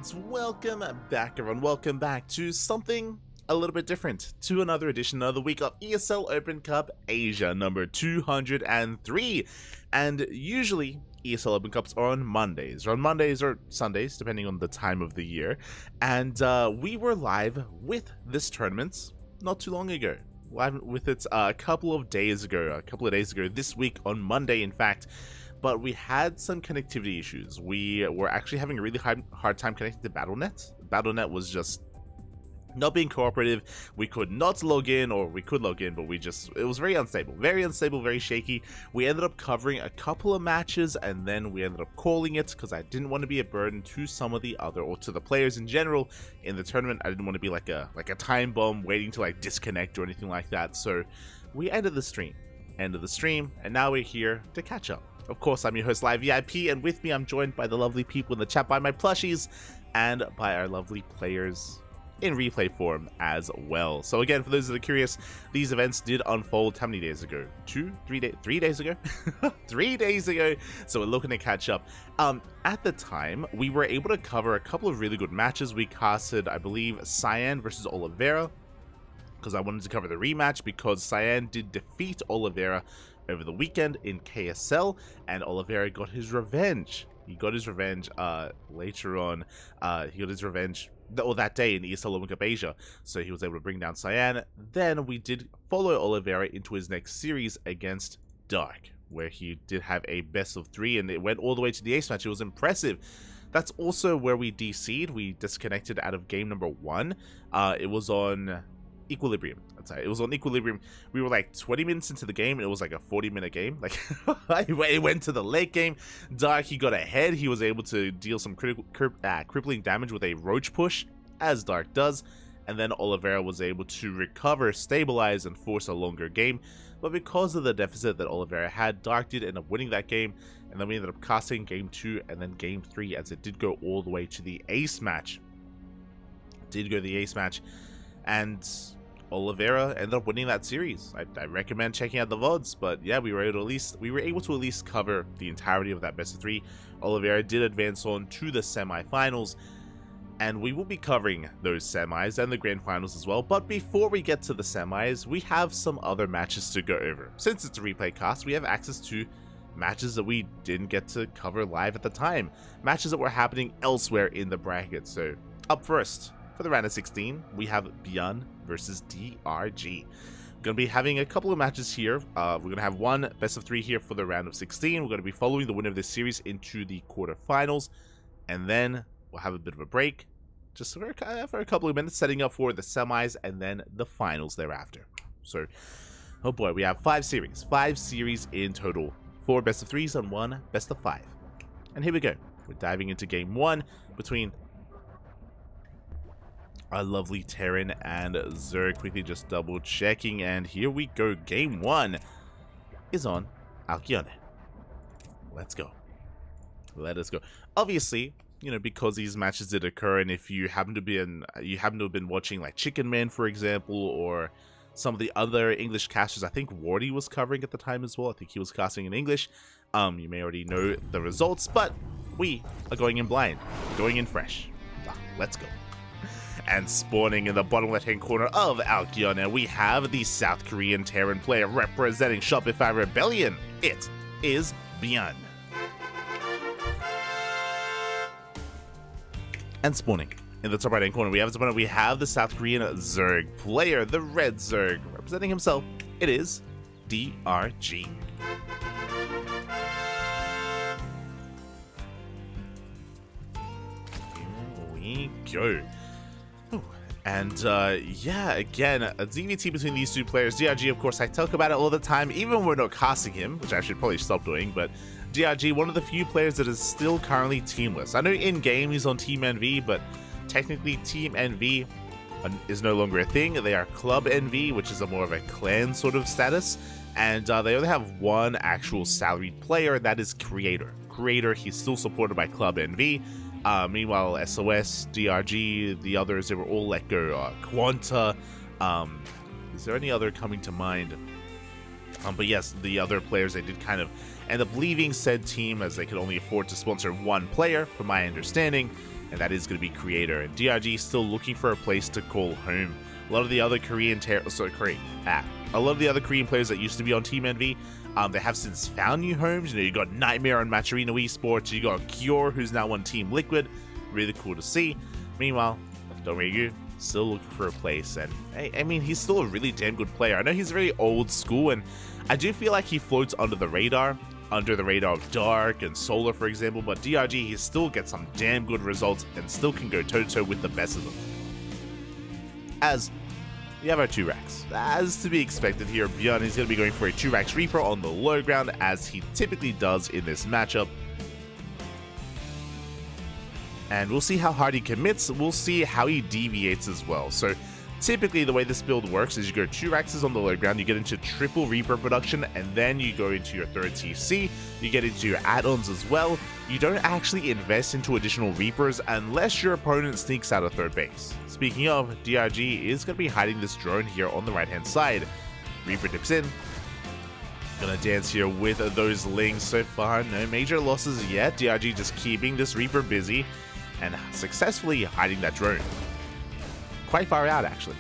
And welcome back, everyone. Welcome back to something a little bit different, to another edition of the week of ESL Open Cup Asia number 203. And usually ESL Open Cups are on Mondays or Sundays, depending on the time of the year. And we were live with this tournament not too long ago. Live with it a couple of days ago, this week on Monday, in fact. But we had some connectivity issues. We were actually having a really hard time connecting to Battle.net. Battle.net was just not being cooperative. We could not log in, or we could log in, but it was very unstable, very shaky. We ended up covering a couple of matches, and then we ended up calling it because I didn't want to be a burden to some of the other, or to the players in general in the tournament. I didn't want to be like a time bomb waiting to like disconnect or anything like that. So we ended the stream, and now we're here to catch up. Of course, I'm your host, Live VIP, and with me I'm joined by the lovely people in the chat, by my plushies, and by our lovely players in replay form as well. So again, for those that are curious, these events did unfold how many days ago? 3 days ago? 3 days ago. So we're looking to catch up. At the time, we were able to cover a couple of really good matches. We casted, I believe, Cyan versus Oliveira, because I wanted to cover the rematch, because Cyan did defeat Oliveira over the weekend in KSL, and Oliveira got his revenge. He got his revenge later on. He got his revenge that day in ESL Open Cup Asia, so he was able to bring down Cyan. Then we did follow Oliveira into his next series against Dark, where he did have a best of 3, and it went all the way to the ace match. It was impressive. That's also where we DC'd. We disconnected out of game number 1. It was on Equilibrium. It was on Equilibrium. We were like 20 minutes into the game, and it was like a 40-minute game. Like, it went to the late game. Dark, he got ahead. He was able to deal some crippling damage with a roach push, as Dark does. And then Oliveira was able to recover, stabilize, and force a longer game. But because of the deficit that Oliveira had, Dark did end up winning that game. And then we ended up casting game 2 and then game 3, as it did go all the way to the ace match. And Oliveira ended up winning that series. I recommend checking out the VODs, but yeah, we were able to at least cover the entirety of that best of 3. Oliveira did advance on to the semifinals, and we will be covering those semis and the grand finals as well. But before we get to the semis, we have some other matches to go over. Since it's a replay cast, we have access to matches that we didn't get to cover live at the time, matches that were happening elsewhere in the bracket. So up first, for the round of 16, we have Beyond versus DRG. We're going to be having a couple of matches here. We're going to have one best of 3 here for the round of 16. We're going to be following the winner of this series into the quarterfinals, and then we'll have a bit of a break, just for a couple of minutes, setting up for the semis and then the finals thereafter. So, oh boy, we have 5 series in total, 4 best of 3s and 1 best of 5. And here we go. We're diving into game 1 between our lovely Terran and Zerg. Quickly just double checking, and here we go. Game 1 is on Alcyone. Let's go. Let us go. Obviously, you know, because these matches did occur, and if you happen to have been watching like Chicken Man, for example, or some of the other English casters, I think Wardy was covering at the time as well. I think he was casting in English. You may already know the results, but we are going in blind, going in fresh. Let's go. And spawning in the bottom left-hand corner of Alcyone, we have the South Korean Terran player representing Shopify Rebellion. It is Beyond. And spawning in the top right-hand corner, we have the South Korean Zerg player, the Red Zerg, representing himself. It is DRG. Here we go. And yeah, again, a DVT between these two players. DRG, of course, I talk about it all the time, even when we're not casting him, which I should probably stop doing, but DRG, one of the few players that is still currently teamless. I know in-game he's on Team NV, but technically Team NV is no longer a thing. They are Club NV, which is a more of a clan sort of status, and they only have one actual salaried player, and that is Creator. Creator, he's still supported by Club NV. Meanwhile, SOS, DRG, the others, they were all let go. Quanta, is there any other coming to mind? But yes, the other players, they did kind of end up leaving said team as they could only afford to sponsor one player, from my understanding. and that is going to be Creator. And DRG still looking for a place to call home. A lot of the other Korean players that used to be on Team Envy, they have since found new homes. You know, you got Nightmare on Matcherino Esports, you got Cure, who's now on Team Liquid. Really cool to see. Meanwhile, Doregu still looking for a place, and I mean, he's still a really damn good player. I know he's very old school, and I do feel like he floats under the radar of Dark and Solar, for example, but DRG, he still gets some damn good results and still can go toe-to-toe with the best of them. As we have our 2 racks. As to be expected here, Bjorn is going to be going for a 2 racks Reaper on the low ground, as he typically does in this matchup. And we'll see how hard he commits, we'll see how he deviates as well. So typically the way this build works is you go 2 Raxes on the low ground, you get into triple Reaper production, and then you go into your third TC, you get into your add-ons as well. You don't actually invest into additional Reapers unless your opponent sneaks out of third base. Speaking of, DRG is going to be hiding this drone here on the right hand side. Reaper dips in. Gonna dance here with those Lings. So far, no major losses yet. DRG just keeping this Reaper busy and successfully hiding that drone. Quite far out, actually.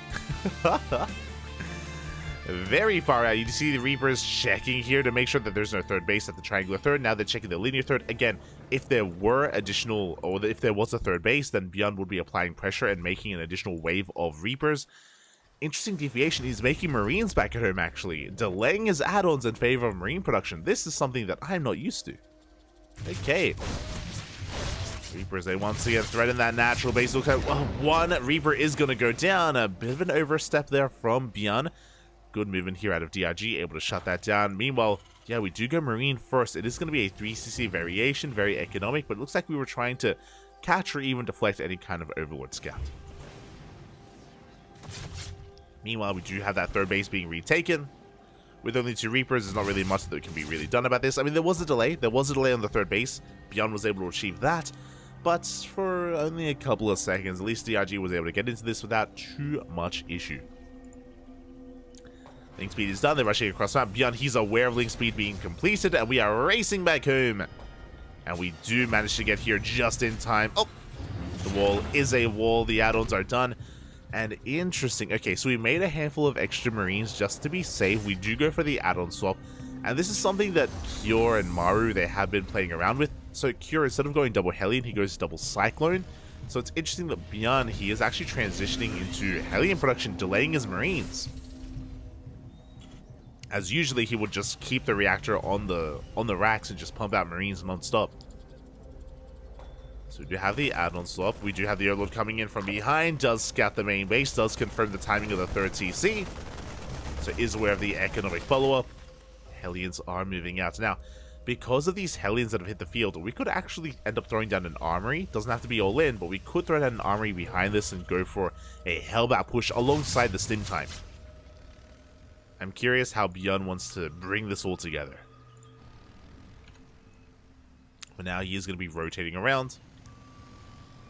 Very far out. You see the Reapers checking here to make sure that there's no third base at the triangular third. Now they're checking the linear third. Again, if there were additional, or if there was a third base, then Beyond would be applying pressure and making an additional wave of Reapers. Interesting deviation. He's making Marines back at home, actually. Delaying his add-ons in favor of Marine production. This is something that I'm not used to. Okay. Reapers, they once again threaten that natural base. Looks like one Reaper is going to go down. A bit of an overstep there from Bjorn. Good movement here out of DRG, able to shut that down. Meanwhile, yeah, we do go Marine first. It is going to be a 3cc variation, very economic, but it looks like we were trying to catch or even deflect any kind of Overlord Scout. Meanwhile, we do have that third base being retaken. With only 2 Reapers, there's not really much that can be really done about this. I mean, there was a delay. There was a delay on the third base. Beyond was able to achieve that. But for only a couple of seconds, at least DRG was able to get into this without too much issue. Link speed is done. They're rushing across the map. Beyond, he's aware of link speed being completed, and we are racing back home. And we do manage to get here just in time. Oh, the wall is a wall. The add-ons are done. And interesting. Okay, so we made a handful of extra Marines just to be safe. We do go for the add-on swap. And this is something that Cure and Maru, they have been playing around with. So Cure, instead of going double Hellion, he goes double Cyclone. So it's interesting that Beyond, he is actually transitioning into Hellion production, delaying his Marines. As usually he would just keep the reactor on the racks and just pump out Marines non-stop. So we do have the add-on swap. We do have the Overlord coming in from behind. Does scout the main base. Does confirm the timing of the third TC. So is aware of the economic follow-up. Hellions are moving out. Now, because of these Hellions that have hit the field, we could actually end up throwing down an armory. Doesn't have to be all in, but we could throw down an armory behind this and go for a Hellbat push alongside the stim time. I'm curious how Beyond wants to bring this all together. But now he is going to be rotating around.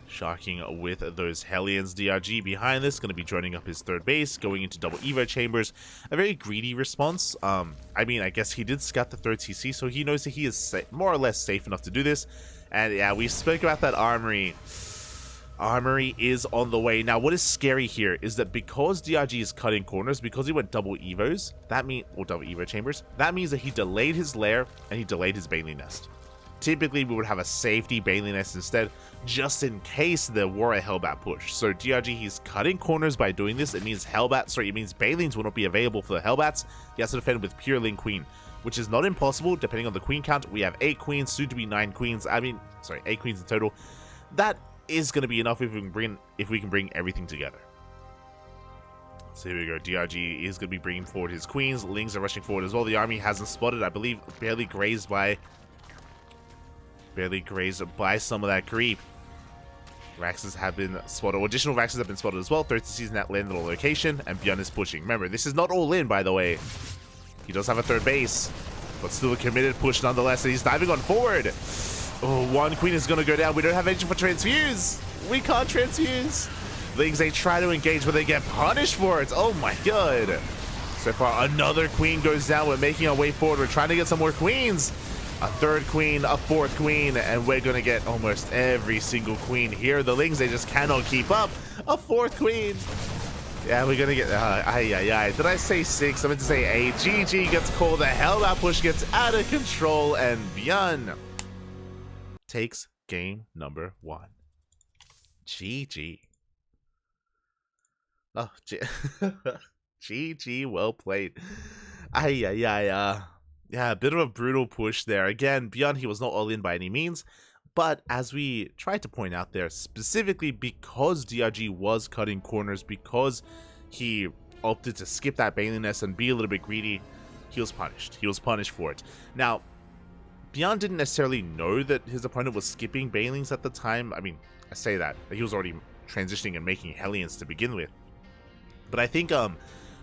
Sharking with those Hellions. DRG behind this, going to be joining up his third base, going into double Evo chambers. A very greedy response. I mean, I guess he did scout the third TC, so he knows that he is more or less safe enough to do this. And yeah, we spoke about that armory. Armory is on the way. Now, what is scary here is that because DRG is cutting corners, because he went double Evos, that means, or double Evo chambers, that means that he delayed his lair and he delayed his Bailey nest. Typically, we would have a safety Bailey nest instead, just in case there were a Hellbat push. So DRG, he's cutting corners by doing this. It means it means Bailings will not be available for the Hellbats. He has to defend with pure Link Queen, which is not impossible depending on the queen count. We have 8 queens, soon to be 9 queens. 8 queens in total. That is going to be enough if we can bring everything together. So here we go. DRG is going to be bringing forward his queens. Lings are rushing forward as well. The army hasn't spotted, I believe, barely grazed by some of that creep. Raxes have been spotted, or additional Raxes have been spotted as well. 30C's net landed on location, and Beyond is pushing. Remember, this is not all in, by the way. He does have a third base, but still a committed push nonetheless, and he's diving on forward. Oh, one queen is going to go down. We don't have engine for transfuse. We can't transfuse. Lings, they try to engage, but they get punished for it. Oh my god. So far, another queen goes down. We're making our way forward. We're trying to get some more queens. A third queen, a fourth queen, and we're gonna get almost every single queen here. The Lings, they just cannot keep up. A fourth queen. Yeah, we're gonna get, did I say 6? I meant to say 8. GG gets called, the Hellbat push gets out of control, and Bjorn takes game number 1. GG. Oh, GG, well played. Yeah, a bit of a brutal push there. Again, Bjorn, he was not all in by any means, but as we tried to point out there, specifically because DRG was cutting corners, because he opted to skip that Baneling Nest and be a little bit greedy, he was punished. He was punished for it. Now, Bjorn didn't necessarily know that his opponent was skipping Banelings at the time. I mean, I say that. He was already transitioning and making Hellions to begin with. But I think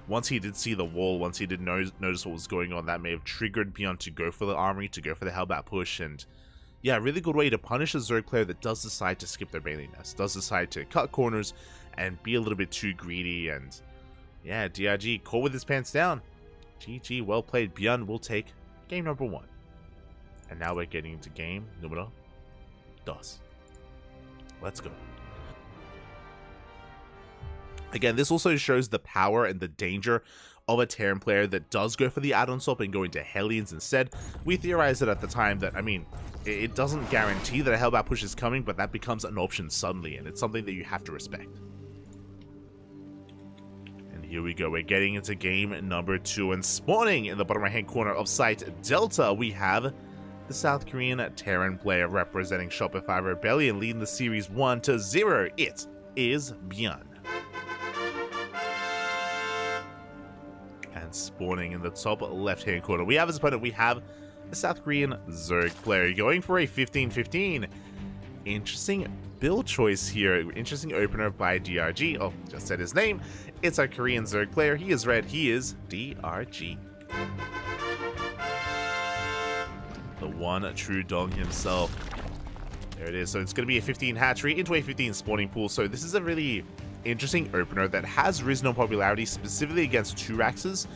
once he did see the wall, once he did notice what was going on, that may have triggered Bjorn to go for the armory, to go for the Hellbat push, and yeah, really good way to punish a Zerg player that does decide to skip their Baneling Nest, does decide to cut corners and be a little bit too greedy, and yeah, DRG caught with his pants down. GG, well played. Bjorn will take game number 1. And now we're getting into game numero 2. Let's go. Again, this also shows the power and the danger of a Terran player that does go for the add-on swap and go into Hellions instead. We theorized it at the time that, I mean, it doesn't guarantee that a Hellbat push is coming, but that becomes an option suddenly, and it's something that you have to respect. And here we go, we're getting into game number 2, and spawning in the bottom right-hand corner of Site Delta, we have the South Korean Terran player representing Shopify Rebellion, leading the series 1-0. It is Bjorn. And spawning in the top left-hand corner, we have his opponent. We have a South Korean Zerg player going for a 15-15. Interesting build choice here. Interesting opener by DRG. Oh, just said his name. It's our Korean Zerg player. He is red. He is DRG. The one true Dong himself. There it is. So it's going to be a 15 hatchery into a 15 spawning pool. So this is a really interesting opener that has risen in popularity specifically against 2-Raxes.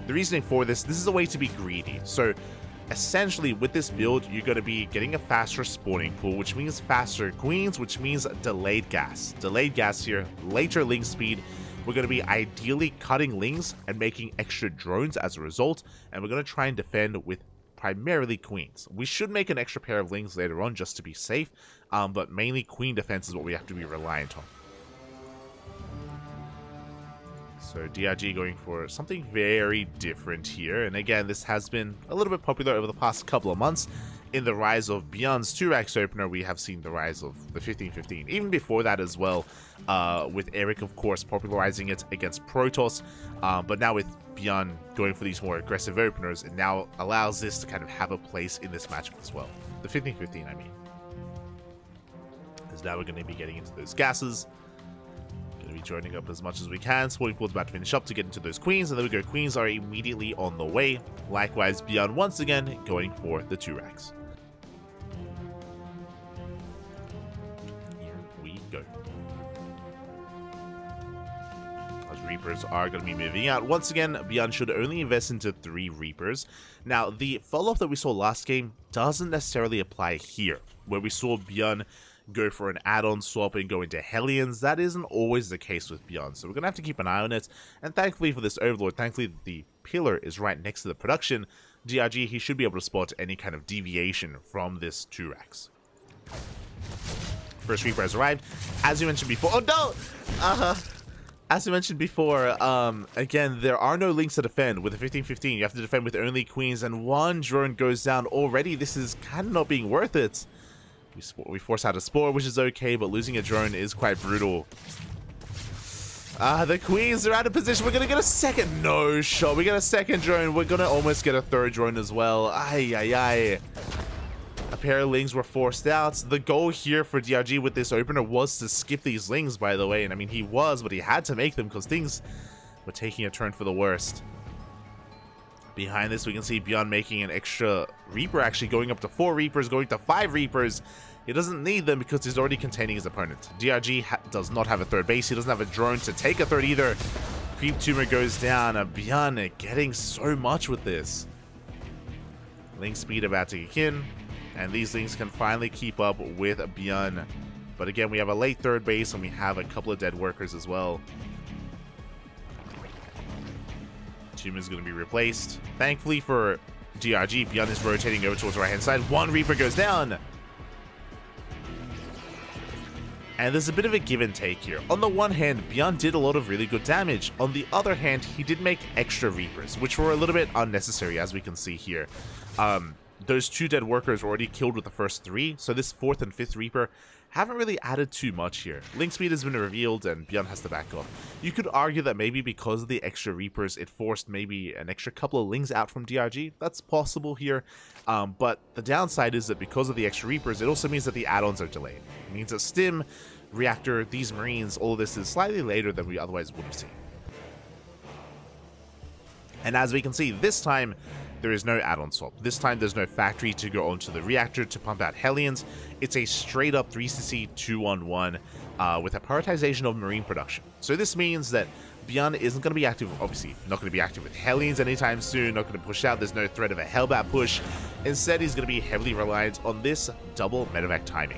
The reasoning for this is a way to be greedy. So essentially with this build, you're going to be getting a faster spawning pool, which means faster queens, which means delayed gas. Delayed gas here, later Ling speed. We're going to be ideally cutting Lings and making extra drones as a result. And we're going to try and defend with primarily queens. We should make an extra pair of Lings later on just to be safe, but mainly queen defense is what we have to be reliant on. So DRG going for something very different here, and again, this has been a little bit popular over the past couple of months. In the rise of Bjorn's 2-Rax opener, we have seen the rise of the 15-15. Even before that as well, with Eric, of course, popularizing it against Protoss, but now with Bjorn going for these more aggressive openers, it now allows this to kind of have a place in this matchup as well. The 15-15, I mean. Because now we're going to be getting into those gases. Going to be joining up as much as we can. Spawning pool's about to finish up to get into those queens, and there we go. Queens are immediately on the way. Likewise, Bjorn once again going for the 2-Rax. Here we go. Reapers are going to be moving out. Once again, Bjorn should only invest into 3 Reapers. Now, the follow-up that we saw last game doesn't necessarily apply here, where we saw Bjorn go for an add-on swap and go into Hellions. That isn't always the case with Bjorn, so we're going to have to keep an eye on it. And thankfully for this Overlord, thankfully the pillar is right next to the production. DRG, he should be able to spot any kind of deviation from this 2-Rax. First Reaper has arrived. As you mentioned before... Oh, no! As I mentioned before, again, there are no Lings to defend. With a 15-15, you have to defend with only queens, and 1 drone goes down already. This is kind of not being worth it. We force out a Spore, which is okay, but losing a drone is quite brutal. The queens are out of position. We're going to get a second. No shot. We get a second drone. We're going to almost get a third drone as well. A pair of Lings were forced out. The goal here for DRG with this opener was to skip these Lings, by the way. And I mean, he was, but he had to make them because things were taking a turn for the worst. Behind this, we can see Bjorn making an extra Reaper, actually going up to 4 Reapers, going to 5 Reapers. He doesn't need them because he's already containing his opponent. DRG does not have a third base. He doesn't have a drone to take a third either. Creep Tumor goes down. Bjorn getting so much with this. Link speed about to kick in, and these Lings can finally keep up with Bjorn. But again, we have a late third base, and we have a couple of dead workers as well. Tomb is going to be replaced. Thankfully for DRG, Bjorn is rotating over towards the right-hand side. One Reaper goes down. And there's a bit of a give and take here. On the one hand, Bjorn did a lot of really good damage. On the other hand, he did make extra Reapers, which were a little bit unnecessary, as we can see here. Those 2 dead workers were already killed with the first 3, so this 4th and 5th Reaper haven't really added too much here. Link speed has been revealed, and Bjorn has to back off. You could argue that maybe because of the extra Reapers, it forced maybe an extra couple of Lings out from DRG. That's possible here, but the downside is that because of the extra Reapers, it also means that the add-ons are delayed. It means that Stim, Reactor, these Marines, all of this is slightly later than we otherwise would have seen. And as we can see, this time, there is no add-on swap. This time there's no factory to go onto the reactor to pump out Hellions. It's a straight up 3cc 2-on-1 with a prioritization of Marine production. So this means that Bjorn isn't going to be active, obviously not going to be active with Hellions anytime soon, not going to push out, there's no threat of a Hellbat push. Instead, he's going to be heavily reliant on this double medevac timing.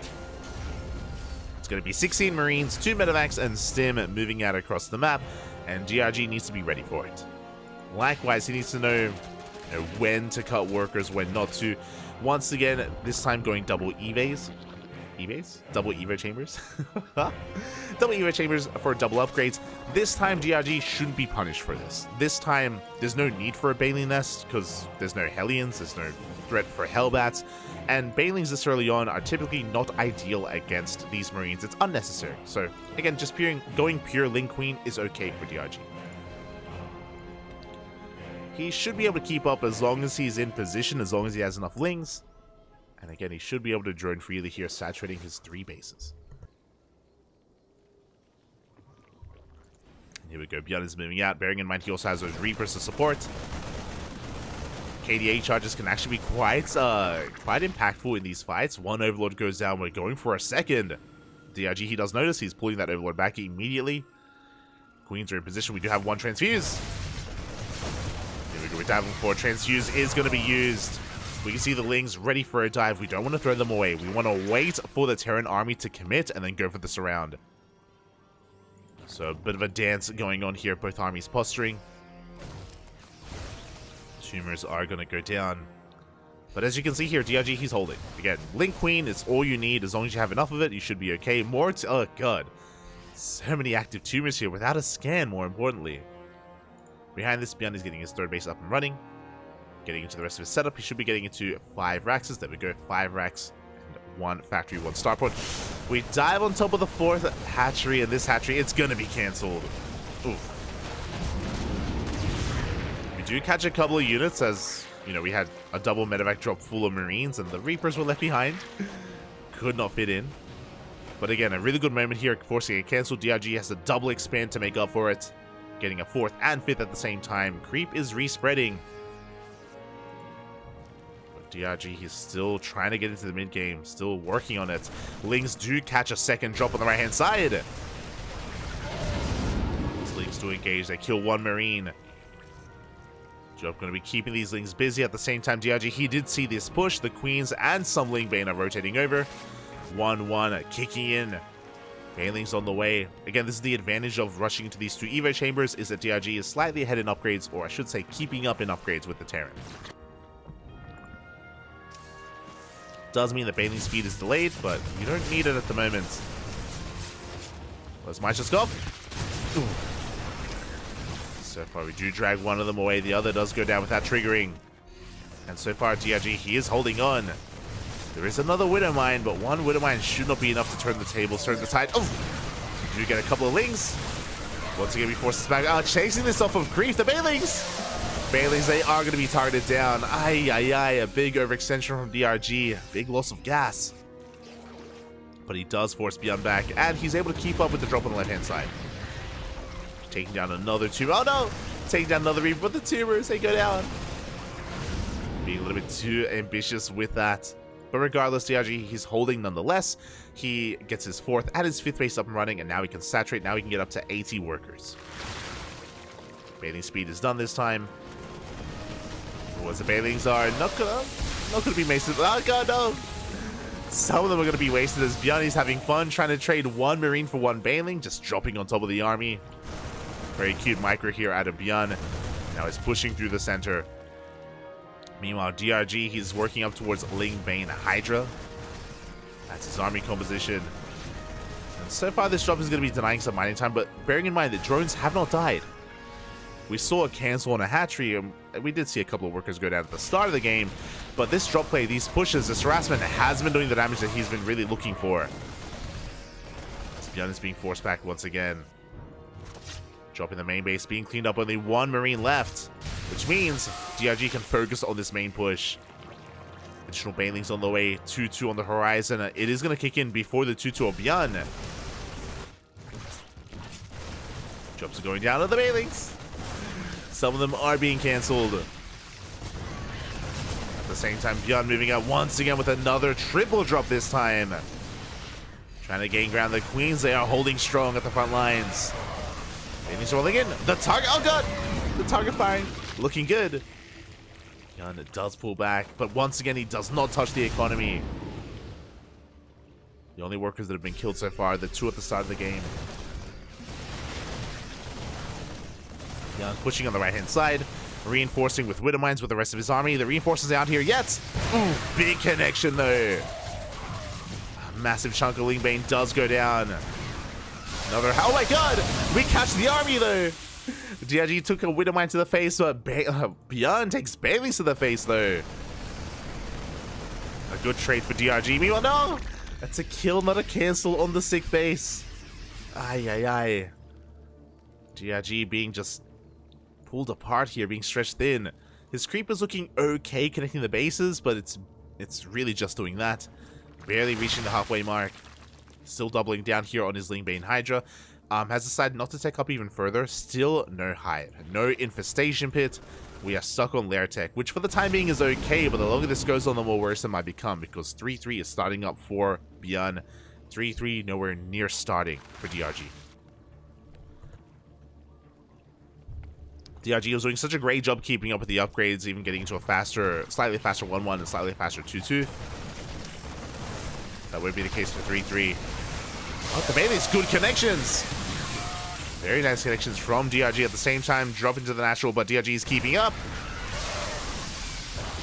It's going to be 16 Marines, 2 medevacs, and Stim moving out across the map, and DRG needs to be ready for it. Likewise, he needs to know when to cut workers, when not to. Once again, this time going double EVAs. EVAs? Double EVA chambers? Double EVA chambers for double upgrades. This time, DRG shouldn't be punished for this. This time, there's no need for a Baneling Nest because there's no Hellions, there's no threat for Hellbats, and Banelings this early on are typically not ideal against these Marines. It's unnecessary. So, again, just going pure Link Queen is okay for DRG. He should be able to keep up as long as he's in position, as long as he has enough Lings. And again, he should be able to drone freely here, saturating his 3 bases. And here we go, Bjorn is moving out, bearing in mind he also has those Reapers to support. KDA charges can actually be quite impactful in these fights. One Overlord goes down, we're going for a second. DRG, he does notice, he's pulling that Overlord back immediately. Queens are in position, we do have 1 Transfuse. We're diving for Transfuse is going to be used. We can see the Lings ready for a dive. We don't want to throw them away. We want to wait for the Terran army to commit and then go for the surround. So a bit of a dance going on here. Both armies posturing. Tumors are going to go down. But as you can see here, DRG, he's holding. Again, Link Queen is all you need. As long as you have enough of it, you should be okay. Oh god. So many active tumors here without a scan, more importantly. Behind this, Bjorn is getting his 3rd base up and running. Getting into the rest of his setup. He should be getting into 5 Raxes. There we go. 5 Rax and 1 factory, 1 starport. We dive on top of the 4th hatchery, and this hatchery, it's going to be cancelled. Oof. We do catch a couple of units as, you know, we had a double medevac drop full of Marines, and the Reapers were left behind. Could not fit in. But again, a really good moment here, forcing a cancel. DRG has to double expand to make up for it. Getting a 4th and 5th at the same time. Creep is respreading. But DRG, he's still trying to get into the mid-game. Still working on it. Lings do catch a 2nd drop on the right-hand side. These Lings do engage. They kill 1 Marine. Job going to be keeping these Lings busy. At the same time, DRG, he did see this push. The Queens and some Ling Bane are rotating over. 1-1 kicking in. Banelings on the way. Again, this is the advantage of rushing into these 2 EVA chambers, is that DRG is slightly ahead in upgrades, or I should say keeping up in upgrades with the Terran. Does mean that Baneling speed is delayed, but you don't need it at the moment. Let's Might just go. Ooh. So far, we do drag one of them away. The other does go down without triggering. And so far, DRG, he is holding on. There is another Widowmine, but 1 Widowmine should not be enough to turn the table, turn the tide. Oh! We do get a couple of Lings. Once again, we force this back. Oh, chasing this off of Grief. The Banelings! Banelings, they are going to be targeted down. Ay, ay, ay. A big overextension from DRG. Big loss of gas. But he does force Bjorn back, and he's able to keep up with the drop on the left-hand side. Taking down another tumor. Oh, no! Taking down another Reaper, but the tumors, they go down. Being a little bit too ambitious with that. But regardless, DRG, he's holding nonetheless. He gets his 4th and his 5th base up and running, and now he can saturate. Now he can get up to 80 workers. Bathing speed is done this time. Towards the Bailings are not gonna be wasted. Oh god, no! Some of them are gonna be wasted as Bjarni's having fun trying to trade one Marine for one Bailing, just dropping on top of the army. Very cute micro here out of Bjarn. Now he's pushing through the center. Meanwhile, DRG, he's working up towards Ling Bane Hydra. That's his army composition. And so far, this drop is going to be denying some mining time, but bearing in mind that drones have not died. We saw a cancel on a hatchery, and we did see a couple of workers go down at the start of the game, but this drop play, these pushes, this harassment has been doing the damage that he's been really looking for. Bjarn is being forced back once again. Dropping the main base, being cleaned up, only one Marine left, which means DRG can focus on this main push. Additional Bailings on the way, 2-2 on the horizon. It is going to kick in before the 2-2 of Bjarn. Drops are going down on the Bailings. Some of them are being cancelled. At the same time, Bjarn moving out once again with another triple drop this time. Trying to gain ground. The Queens, they are holding strong at the front lines. Bailings rolling in. The target, oh god! The target firing. Looking good. Bjarn does pull back, but once again, he does not touch the economy. The only workers that have been killed so far are the two at the start of the game. Bjarn pushing on the right-hand side, reinforcing with Widow Mines with the rest of his army. The reinforcements out here yet. Ooh, big connection though. A massive chunk of Ling Bane does go down. Another, oh my god! We catch the army though! DRG took a Widow Mine to the face, but Bjarn takes Bailings to the face though. A good trade for DRG. Meanwhile, no! That's a kill, not a cancel on the sick base. Ay, ay, ay. DRG being just pulled apart here, being stretched thin. His creep is looking okay connecting the bases, but it's really just doing that. Barely reaching the halfway mark. Still doubling down here on his Ling Bane Hydra. Has decided not to take up even further. Still no hive, no infestation pit. We are stuck on lair tech, which for the time being is okay, but the longer this goes on, the more worse it might become, because 3-3 is starting up for Bjarn. 3-3 nowhere near starting for DRG. DRG was doing such a great job keeping up with the upgrades, even getting into a slightly faster 1-1 and slightly faster 2-2. That would be the case for 3-3. Oh, the Bailey's good connections. Very nice connections from DRG at the same time, dropping to the natural, but DRG is keeping up.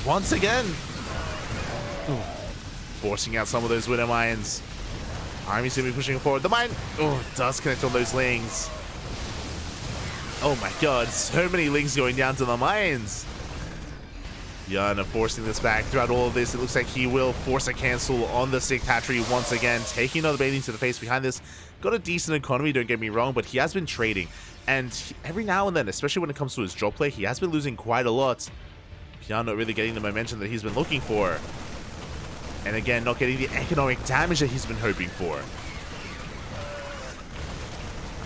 Once again. Ooh. Forcing out some of those Widow Mines. Army's going to be pushing forward. The mine, does connect on those Lings. Oh my god, so many Lings going down to the mines. Bjarn forcing this back throughout all of this. It looks like he will force a cancel on the 6th hatchery once again, taking another Bailing to the face behind this. Got a decent economy, don't get me wrong, but he has been trading. And every now and then, especially when it comes to his drop play, he has been losing quite a lot. Bjarn not really getting the momentum that he's been looking for. And again, not getting the economic damage that he's been hoping for.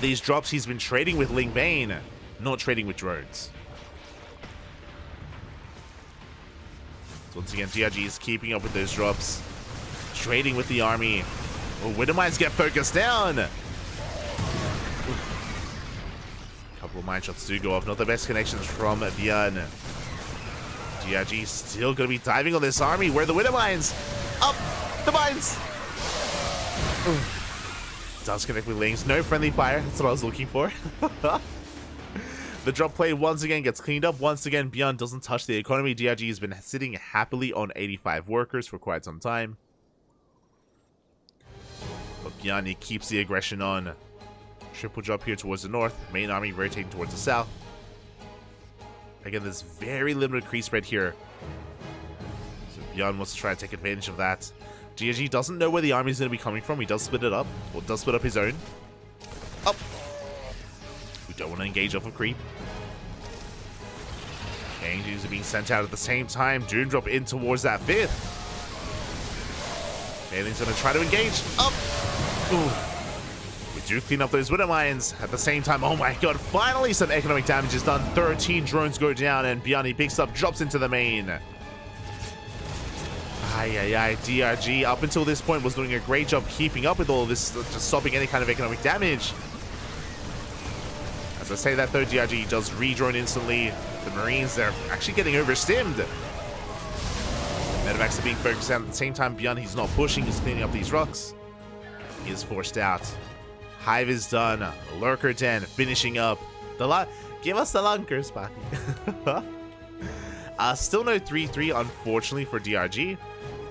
These drops he's been trading with Ling Bane, not trading with drones. So once again, DRG is keeping up with those drops. Trading with the army. Oh, Widow Mines get focused down. A couple of mine shots do go off. Not the best connections from Bjarn. DRG still going to be diving on this army. Where are the Widow Mines? Up! The mines! Ooh. Does connect with Lings. No friendly fire. That's what I was looking for. The drop play once again gets cleaned up. Once again, Bjarn doesn't touch the economy. DRG has been sitting happily on 85 workers for quite some time. But Bjarn, he keeps the aggression on. Triple drop here towards the north. Main army rotating towards the south. Again, there's very limited crease spread here. So Bjarn wants to try to take advantage of that. DRG doesn't know where the army is going to be coming from. He does split it up. Or does split up his own. Up. We don't want to engage off of creep. Changes are being sent out at the same time. Doom drop in towards that 5th. Bailing's going to try to engage. Up. Ooh. We do clean up those Widow Mines at the same time. Oh my god, finally some economic damage is done. 13 drones go down and Bjarn, he picks up, drops into the main. DRG up until this point was doing a great job keeping up with all of this, just stopping any kind of economic damage. As As I say that though, DRG does redrone instantly. The Marines, they're actually getting overstimmed. Medevacs are being focused out at the same time. Beyond, he's not pushing, he's cleaning up these rocks. He is forced out. Hive is done. Lurker Den finishing up. Give us the lunkers, Papi. Still no 3-3, unfortunately, for DRG.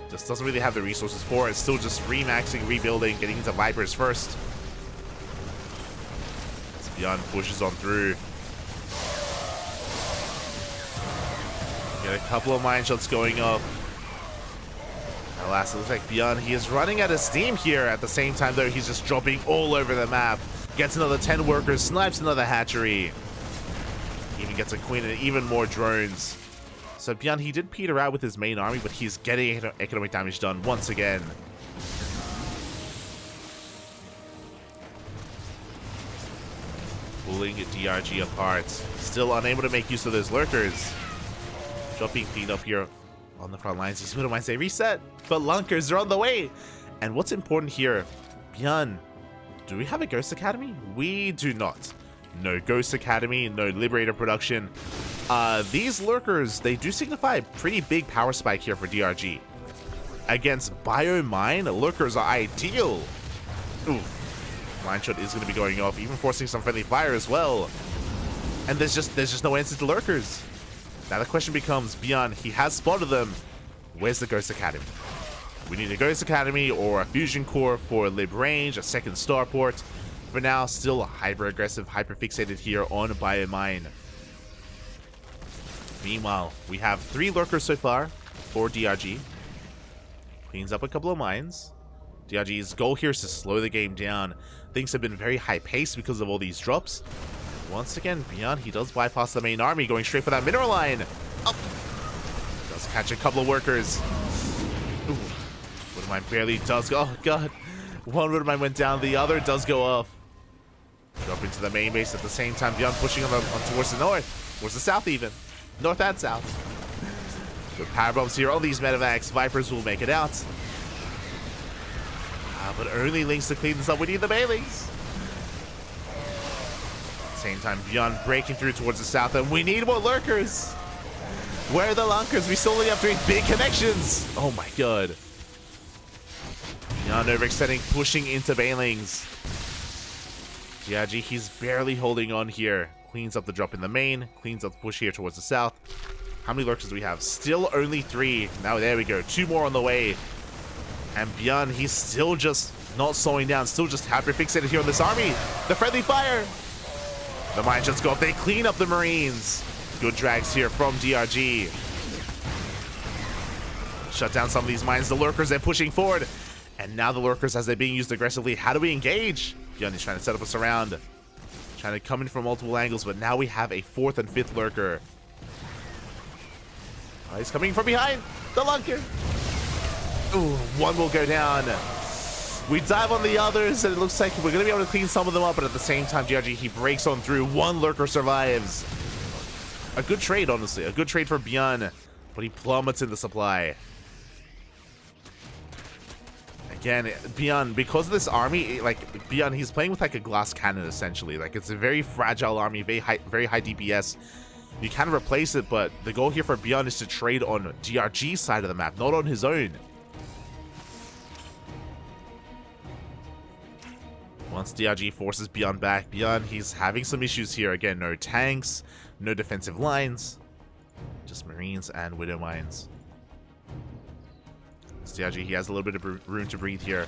Just doesn't really have the resources for it. Still just remaxing, rebuilding, getting into Vipers first. As Beyond pushes on through. Get a couple of mine shots going up. Alas, it looks like Beyond, he is running out of steam here. At the same time, though, he's just dropping all over the map. Gets another 10 workers, snipes another hatchery. Even gets a queen and even more drones. So Beyond, he did peter out with his main army, but he's getting economic damage done once again. Pulling DRG apart. Still unable to make use of those lurkers. Dropping clean up here on the front lines. These middle mines, they reset, but lunkers are on the way. And what's important here, Beyond, do we have a Ghost Academy? We do not. No Ghost Academy, no Liberator production. These lurkers, they do signify a pretty big power spike here for DRG. Against Biomine, lurkers are ideal. Ooh, Mine Shot is going to be going off, even forcing some friendly fire as well. And there's just no answer to lurkers. Now the question becomes, Beyond, he has spotted them. Where's the Ghost Academy? We need a Ghost Academy or a Fusion Core for Lib range, a second starport. For now, still hyper-aggressive, hyper-fixated here on Biomine. Meanwhile, we have 3 lurkers so far for DRG. Cleans up a couple of mines. DRG's goal here is to slow the game down. Things have been very high-paced because of all these drops. Once again, Beyond, he does bypass the main army, going straight for that mineral line. Oh! Does catch a couple of workers. Ooh. Wood Mine barely does go. Oh, God. One Wood Mine went down, the other does go off. Drop into the main base at the same time. Beyond pushing on towards the north. Towards the south even. North and south. With power bombs here, all these medevacs, Vipers will make it out. But only Lynx to clean this up. We need the Bailings. At the same time, Beyond breaking through towards the south, and we need more lurkers. Where are the lunkers? We still only have 3 big connections. Oh my God. Beyond overextending, pushing into Bailings. DRG, he's barely holding on here. Cleans up the drop in the main, cleans up the push here towards the south. How many lurkers do we have? Still only 3. Now there we go. 2 more on the way. And Beyond, he's still just not slowing down, still just hyper-fixated here on this army. The friendly fire. The mine shots go up. They clean up the Marines. Good drags here from DRG. Shut down some of these mines. The lurkers, they're pushing forward. And now the lurkers, as they're being used aggressively, how do we engage? Beyond is trying to set up a surround. Trying to come in from multiple angles, but now we have a 4th and 5th lurker. Oh, he's coming from behind. The lunker. Ooh, one will go down. We dive on the others, and it looks like we're going to be able to clean some of them up, but at the same time, DRG, he breaks on through. 1 lurker survives. A good trade, honestly. A good trade for Beyond, but he plummets in the supply. Again, Beyond, because of this army, like, Beyond, he's playing with, like, a glass cannon, essentially. Like, it's a very fragile army, very high DPS. You can replace it, but the goal here for Beyond is to trade on DRG's side of the map, not on his own. Once DRG forces Beyond back, Beyond, he's having some issues here. Again, no tanks, no defensive lines, just Marines and Widow Mines. DRG, he has a little bit of room to breathe here.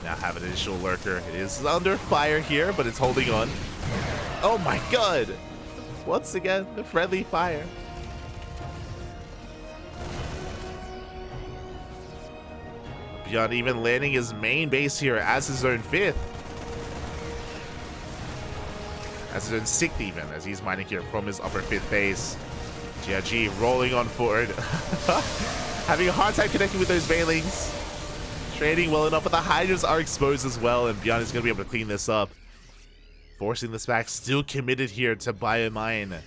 Now have an additional lurker. It is under fire here, but it's holding on. Oh my God! Once again, the friendly fire. Beyond even landing his main base here as his own 5th. As his own 6th even, as he's mining here from his upper 5th base. DRG rolling on forward. Having a hard time connecting with those Bailings. Trading well enough, but the Hydras are exposed as well, and Beyond is going to be able to clean this up. Forcing this back, still committed here to Biomine.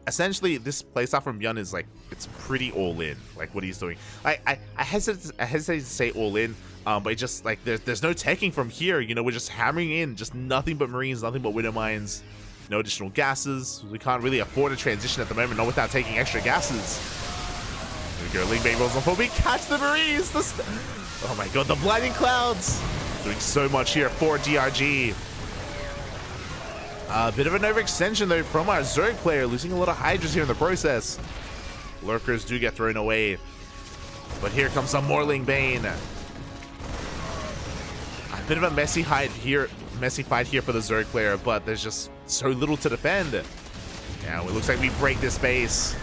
essentially this playstyle from Bjorn is like, it's pretty all in, like what he's doing. I hesitate to say all in, but it just like there's no taking from here. You know, we're just hammering in, just nothing but Marines, nothing but Widow Mines, no additional gases. We can't really afford a transition at the moment, not without taking extra gases. Here we go, Ling Bane rolls on forward. We catch the Marines. Oh my god, the blinding clouds doing so much here for DRG. A bit of an overextension though from our Zerg player, losing a lot of Hydras here in the process. Lurkers do get thrown away, but here comes some more Ling Bane. A bit of a messy fight here for the Zerg player, but there's just so little to defend. Now it looks like we break this base.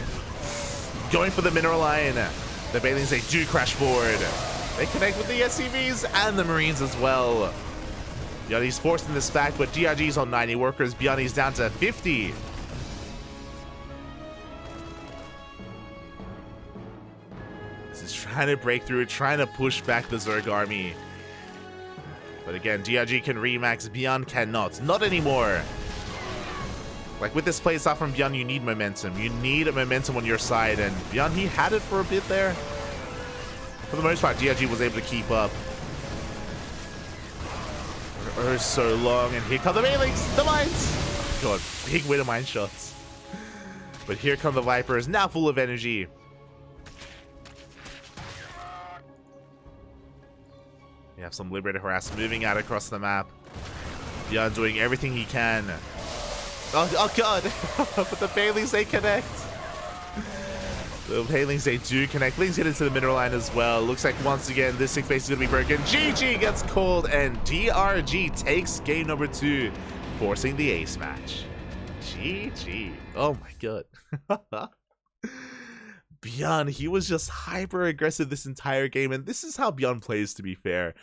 Going for the mineral line. The Banelings, they do crash board. They connect with the SCVs and the Marines as well. Bjarni's forcing this back, but DRG's on 90 workers. Bjarni's down to 50. This is trying to break through, trying to push back the Zerg army. But again, DRG can remax, Bjorn cannot. Not anymore. Like with this playstyle from Bjorn, you need momentum. You need a momentum on your side, and Bjorn, he had it for a bit there. For the most part, DRG was able to keep up. For so long, and here come the Banelings, the mines. God, big Widow Mine shots. But here come the Vipers, now full of energy. We have some Liberator Harass moving out across the map. Bjorn doing everything he can. Oh god! But the Banelings, they connect. The Banelings, they do connect. Lings get into the mineral line as well. Looks like once again this sick base is going to be broken. GG gets called, and DRG takes game number 2, forcing the ace match. GG. Oh my god. Bjorn, he was just hyper aggressive this entire game, and this is how Bjorn plays, to be fair.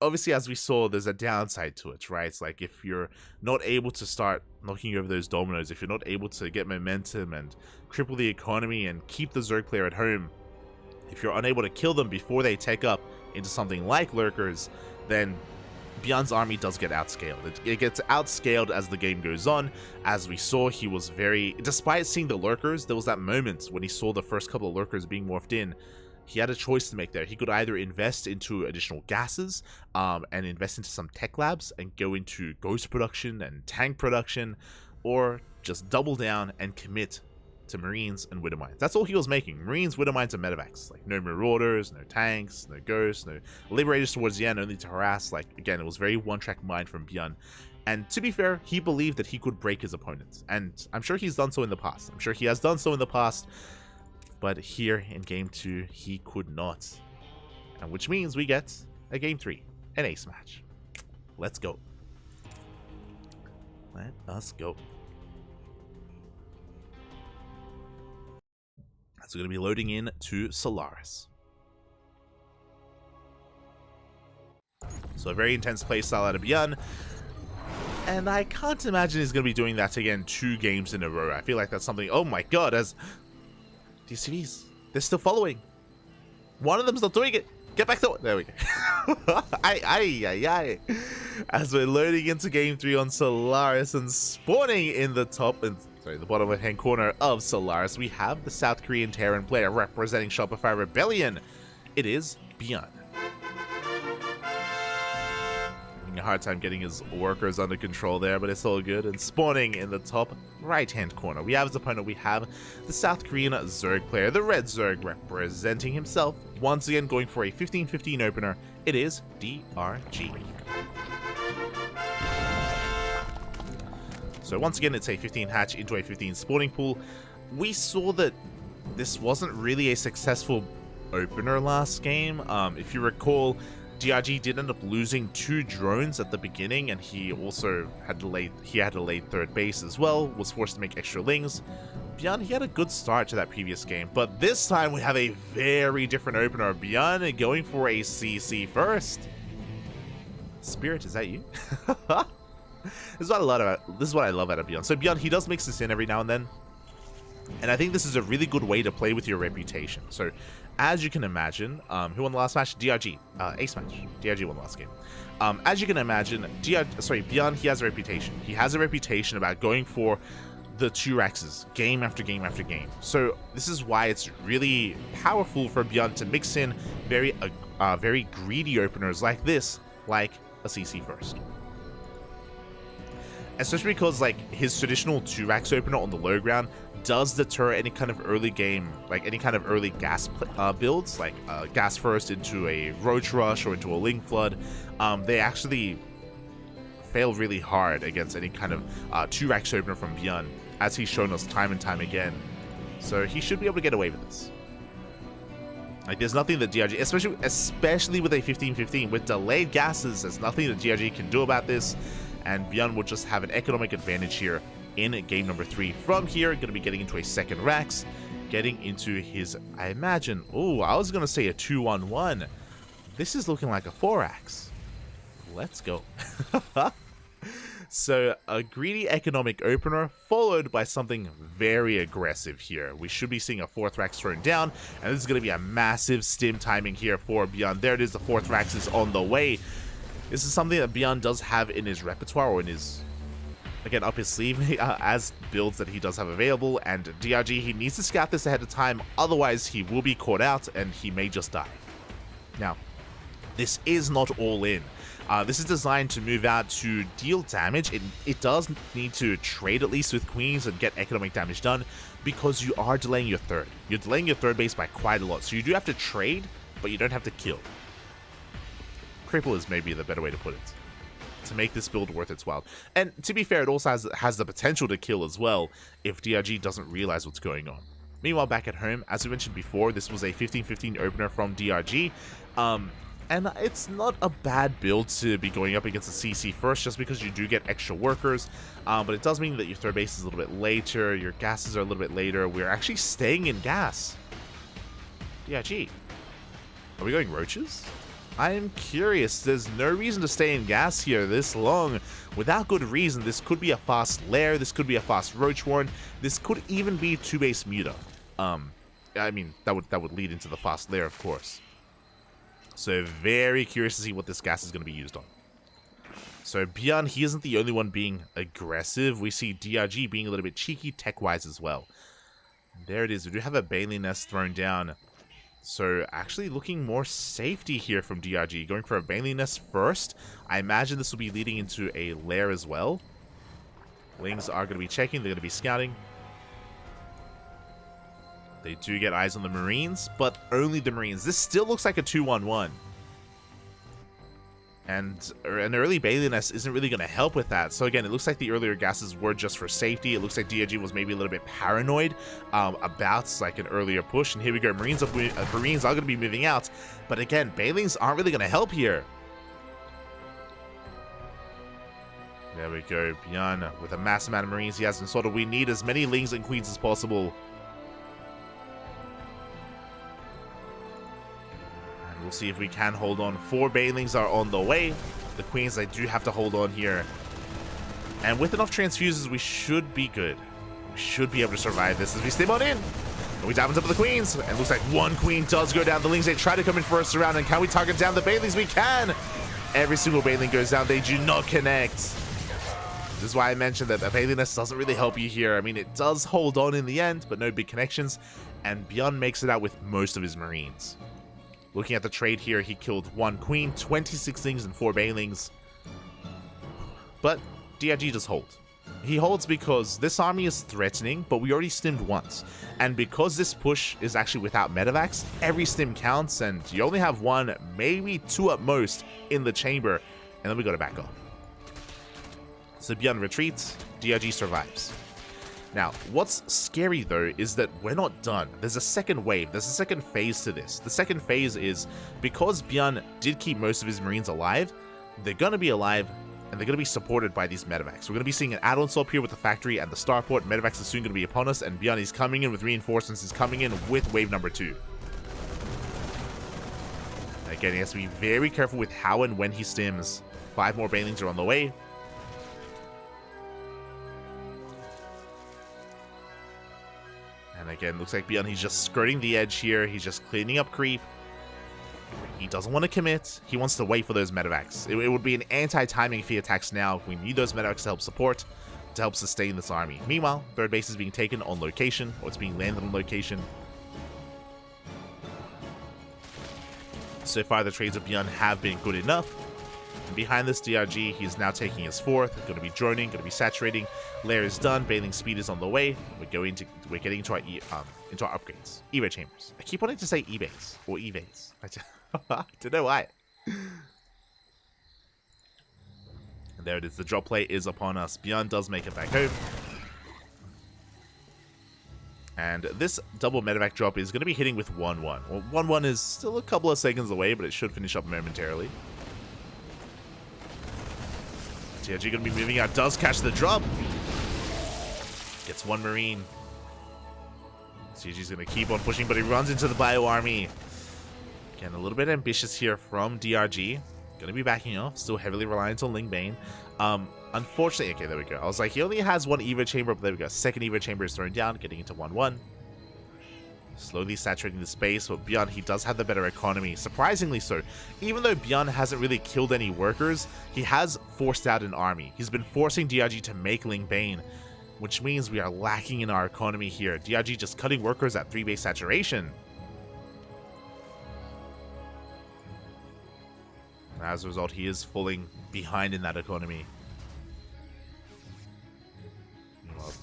Obviously, as we saw, there's a downside to it, right? It's like if you're not able to start knocking over those dominoes, if you're not able to get momentum and cripple the economy and keep the Zerg player at home, if you're unable to kill them before they take up into something like Lurkers, then Bjorn's army does get outscaled. It gets outscaled as the game goes on. As we saw, he was very... Despite seeing the Lurkers, there was that moment when he saw the first couple of Lurkers being morphed in. He had a choice to make there. He could either invest into additional gases and invest into some tech labs and go into ghost production and tank production, or just double down and commit to Marines and Widow Mines. That's all he was making. Marines, Widow Mines, and Medevacs. Like, no Marauders, no tanks, no ghosts, no Liberators towards the end, only to harass. Like, again, it was very one-track mind from Bjorn. And to be fair, he believed that he could break his opponents. And I'm sure he's done so in the past. I'm sure he has done so in the past. But here in game 2, he could not. And which means we get a game 3, an ace match. Let's go. Let us go. So we're going to be loading in to Solaris. So a very intense playstyle out of Bjorn. And I can't imagine he's going to be doing that again 2 games in a row. I feel like that's something... Oh my god, as... DCVs, they're still following. One of them's not doing it. Get back to... There we go. Aye. As we're loading into game 3 on Solaris and spawning in the top... the bottom left-hand corner of Solaris, we have the South Korean Terran player representing Shopify Rebellion. It is Bjorn. Having a hard time getting his workers under control there, but it's all good. And spawning in the top right-hand corner, we have his opponent. We have the South Korean Zerg player, the Red Zerg, representing himself. Once again, going for a 15-15 opener. It is DRG. So once again, it's a 15 hatch into a 15 spawning pool. We saw that this wasn't really a successful opener last game. If you recall, DRG did end up losing 2 drones at the beginning, and he also had to lay third base as well, was forced to make extra lings. Bjorn, he had a good start to that previous game, but this time we have a very different opener. Bjorn going for a CC first. Spirit, is that you? This is what I love out of Bjorn. So Bjorn, he does mix this in every now and then, and I think this is a really good way to play with your reputation. So as you can imagine, who won the last match? DRG. Ace match. DRG won the last game. As you can imagine, Bjorn, he has a reputation. He has a reputation about going for the 2-Rexes game after game after game. So this is why it's really powerful for Beyond to mix in very greedy openers like this, like a CC first. Especially because like his traditional 2-Rax opener on the low ground does deter any kind of early game, like any kind of early gas builds, like gas first into a Roach Rush or into a Link Flood. They actually fail really hard against any kind of 2-Rax opener from Beyond, as he's shown us time and time again. So he should be able to get away with this. Like, there's nothing that DRG, especially with a 15-15, with delayed gases, there's nothing that DRG can do about this, and Beyond will just have an economic advantage here in game number 3. From here, going to be getting into a second Rax, getting into his, I imagine, oh, I was going to say a 2-1-1. This is looking like a 4-Rax. Let's go. So, a greedy economic opener, followed by something very aggressive here. We should be seeing a 4th Rax thrown down, and this is going to be a massive stim timing here for Beyond. There it is, the 4th Rax is on the way. This is something that Beyond does have in his repertoire, or in his, again, up his sleeve, as builds that he does have available, and DRG, he needs to scout this ahead of time, otherwise he will be caught out, and he may just die. Now, this is not all in. This is designed to move out to deal damage. It does need to trade at least with queens and get economic damage done, because you are delaying your third. You're delaying your third base by quite a lot, so you do have to trade, but you don't have to kill. Cripple is maybe the better way to put it, to make this build worth its while. And to be fair, it also has the potential to kill as well if DRG doesn't realize what's going on. Meanwhile, back at home, as we mentioned before, this was a 15-15 opener from DRG. And it's not a bad build to be going up against a CC first, just because you do get extra workers. But it does mean that your third base is a little bit later, your gases are a little bit later. We're actually staying in gas. Yeah, gee. Are we going roaches? I am curious. There's no reason to stay in gas here this long without good reason. This could be a fast lair. This could be a fast roach warren. This could even be 2-base muta. I mean, that would lead into the fast lair, of course. So very curious to see what this gas is going to be used on. So Beyond, he isn't the only one being aggressive. We see DRG being a little bit cheeky tech-wise as well. There it is. We do have a Bailey Nest thrown down. So actually looking more safety here from DRG. Going for a Bailey Nest first. I imagine this will be leading into a lair as well. Lings are going to be checking. They're going to be scouting. They do get eyes on the Marines, but only the Marines. This still looks like a 2-1-1. And an early Bailey Nest isn't really going to help with that. So again, it looks like the earlier gases were just for safety. It looks like DRG was maybe a little bit paranoid about like an earlier push. And here we go. Marines are going to be moving out. But again, Bailings aren't really going to help here. There we go. Beyond with a mass amount of Marines. He has been sort of, we need as many Lings and Queens as possible. We'll see if we can hold on. 4 Bailings are on the way. The Queens, they do have to hold on here. And with enough transfuses, we should be good. We should be able to survive this as we stim on in. And we dive on top of the Queens. And looks like 1 Queen does go down. The Lings, they try to come in first round. And can we target down the Bailings? We can. Every single Bailing goes down. They do not connect. This is why I mentioned that the Bailey Nest doesn't really help you here. I mean, it does hold on in the end, but no big connections. And Beyond makes it out with most of his Marines. Looking at the trade here, he killed 1 Queen, 26 Lings, and 4 Bailings. But DRG does hold. He holds because this army is threatening, but we already stimmed once. And because this push is actually without medevacs, every stim counts, and you only have 1, maybe 2 at most, in the chamber. And then we got to back off. So Beyond retreats, DRG survives. Now, what's scary though is that we're not done. There's a second wave, there's a second phase to this. The second phase is, because Beyond did keep most of his Marines alive, they're going to be alive, and they're going to be supported by these medevacs. We're going to be seeing an add-on swap here with the factory and the starport. Medevacs are soon going to be upon us, and Beyond is coming in with reinforcements, he's coming in with wave number 2. Again, he has to be very careful with how and when he stims. 5 more Bailings are on the way. And again, looks like Beyond, he's just skirting the edge here. He's just cleaning up creep. He doesn't want to commit. He wants to wait for those medevacs. It would be an anti-timing if he attacks now. We need those medevacs to help support. to help sustain this army. Meanwhile, third base is being taken on location, or it's being landed on location. So far, the trades of Beyond have been good enough. And behind this DRG, he's now taking his fourth. Going to be droning, going to be saturating. Lair is done. Bathing speed is on the way. We're getting into our upgrades. Evo chambers. I keep wanting to say eBays or eBays. I don't know why. And there it is. The drop play is upon us. Beyond does make it back home. And this double medevac drop is going to be hitting with 1-1. Well, 1-1 is still a couple of seconds away, but it should finish up momentarily. TRG going to be moving out. Does catch the drop. Gets one Marine. TRG's going to keep on pushing, but he runs into the Bio Army. Again, a little bit ambitious here from DRG. Going to be backing off. Still heavily reliant on Ling Bane. Unfortunately, okay, there we go. I was like, he only has one Evo chamber, but there we go. Second Evo chamber is thrown down, getting into 1-1. Slowly saturating the space, but Beyond, he does have the better economy. Surprisingly so. Even though Beyond hasn't really killed any workers, he has forced out an army. He's been forcing DRG to make Ling Bane, which means we are lacking in our economy here. DRG just cutting workers at 3-base saturation. And as a result, he is falling behind in that economy.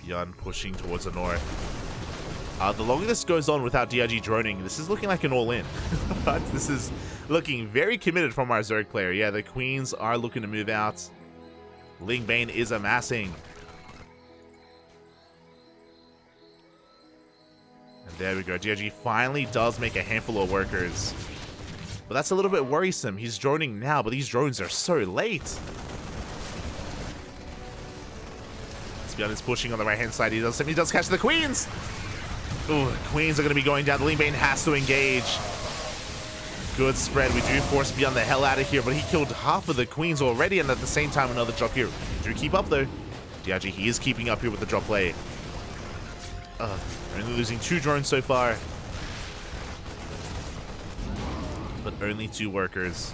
Beyond pushing towards the north. The longer this goes on without DRG droning, this is looking like an all-in. This is looking very committed from our Zerg player. Yeah, the Queens are looking to move out. Ling Bane is amassing. And there we go. DRG finally does make a handful of workers. But that's a little bit worrisome. He's droning now, but these drones are so late. Beyond is pushing on the right-hand side. He does catch the Queens. Ooh, Queens are going to be going down. The Ling Bane has to engage. Good spread. We do force Beyond the hell out of here, but he killed half of the Queens already, and at the same time, another drop here. Do keep up, though. DRG, he is keeping up here with the drop play. Only losing 2 drones so far. But only 2 workers.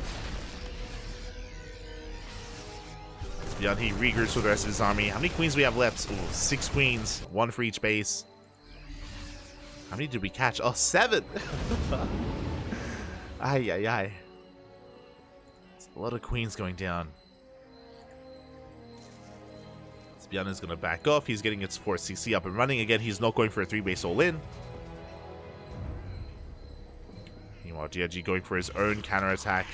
Beyond, he regroups with the rest of his army. How many Queens do we have left? Ooh, 6 Queens. 1 for each base. How many did we catch? Oh, 7! Ay, ay, ay. There's a lot of Queens going down. Beyond is going to back off. He's getting its 4 CC up and running again. He's not going for a 3-base all-in. Meanwhile, DRG going for his own counterattack.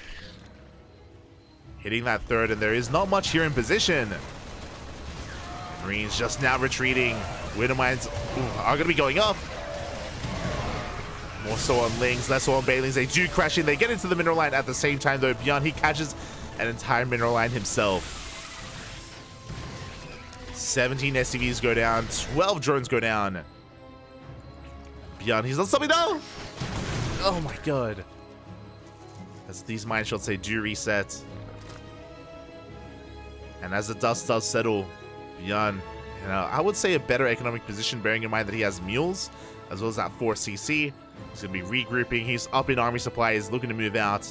Hitting that third, and there is not much here in position. Marines just now retreating. Widow Mines are going to be going up. More so on Lings, less so on Bailings. They do crash in. They get into the mineral line at the same time, though. Beyond, he catches an entire mineral line himself. 17 SCVs go down. 12 drones go down. Beyond, he's on something now. Oh my god. As these mine shots, they do reset. And as the dust does settle, Beyond, I would say a better economic position, bearing in mind that he has mules, as well as that 4 CC. He's going to be regrouping. He's up in army supply. He's looking to move out.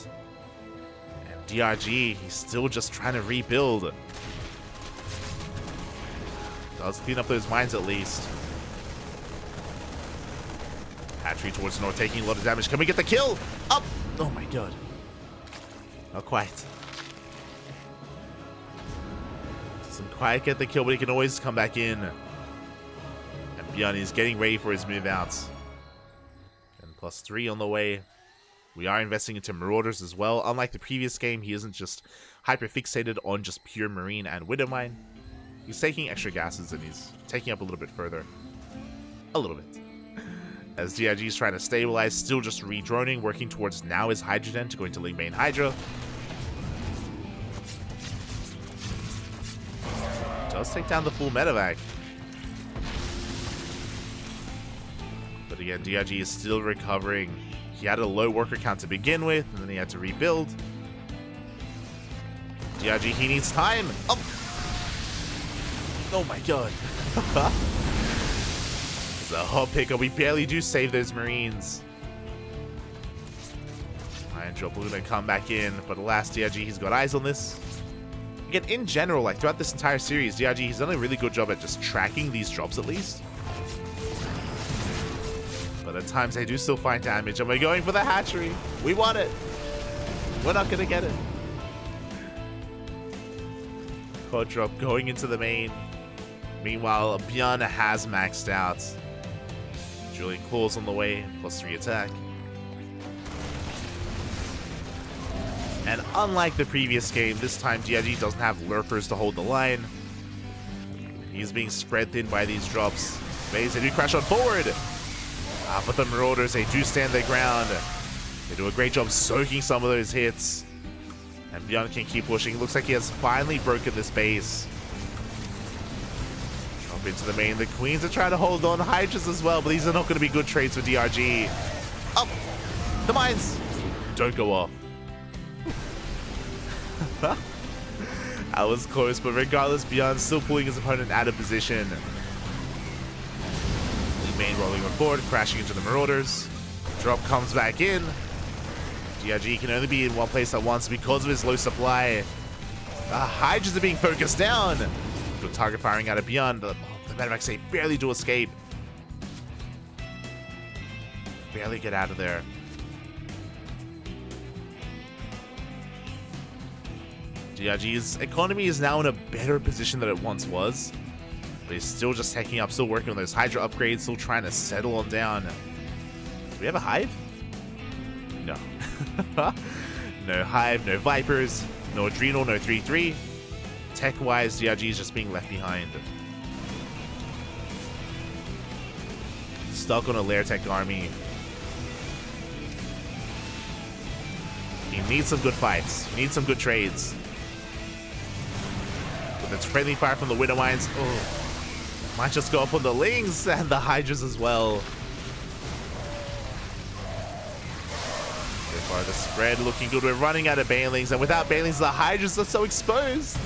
And DRG, he's still just trying to rebuild. Does clean up those mines at least. Hatchery towards the north, taking a lot of damage. Can we get the kill? Up! Oh my god. Not quite. Doesn't quite get the kill, but he can always come back in. And Beyond is getting ready for his move out. And +3 on the way. We are investing into Marauders as well. Unlike the previous game, he isn't just hyper fixated on just pure Marine and Widow Mine. He's taking extra gases and he's taking up a little bit further. A little bit. As DRG is trying to stabilize, still just re-droning, working towards now his Hydrogen to go into Ling Bane Hydra. Does take down the full medevac. But again, DRG is still recovering. He had a low worker count to begin with, and then he had to rebuild. DRG, he needs time. Oh, oh my god. It's a hot pickup. We barely do save those Marines. Iron Drop will gonna come back in, but alas, DRG, he's got eyes on this. Again, in general, like throughout this entire series, DRG, he's done a really good job at just tracking these drops at least. But at times they do still find damage, and we're going for the hatchery. We want it. We're not gonna get it. Quad drop going into the main. Meanwhile, Bjorn has maxed out. Julian Claws on the way, +3 attack. And unlike the previous game, this time DRG doesn't have lurkers to hold the line. He's being spread thin by these drops. Maze, they do crash on forward. But the Marauders, they do stand their ground. They do a great job soaking some of those hits. And Bjorn can keep pushing. It looks like he has finally broken this base. Up into the main. The Queens are trying to hold on. Hydras as well, but these are not going to be good trades for DRG. Up! The mines! Don't go off. That was close, but regardless, Bjorn still pulling his opponent out of position. The main rolling on forward, crashing into the Marauders. Drop comes back in. DRG can only be in one place at once because of his low supply. Hydras are being focused down. Good target firing out of Bjorn. The Medivacs, they barely do escape. Barely get out of there. DRG's economy is now in a better position than it once was. But he's still just taking up, still working on those Hydra upgrades, still trying to settle on down. Do we have a Hive? No. No Hive, no Vipers, no Adrenal, no 3-3. Tech-wise, DRG is just being left behind. Stuck on a Lair Tech army. He needs some good fights. He needs some good trades. But it's friendly fire from the Widow Mines. Oh, might just go up on the Lings and the Hydras as well. So far, the spread looking good. We're running out of Banelings, and without Banelings, the Hydras are so exposed.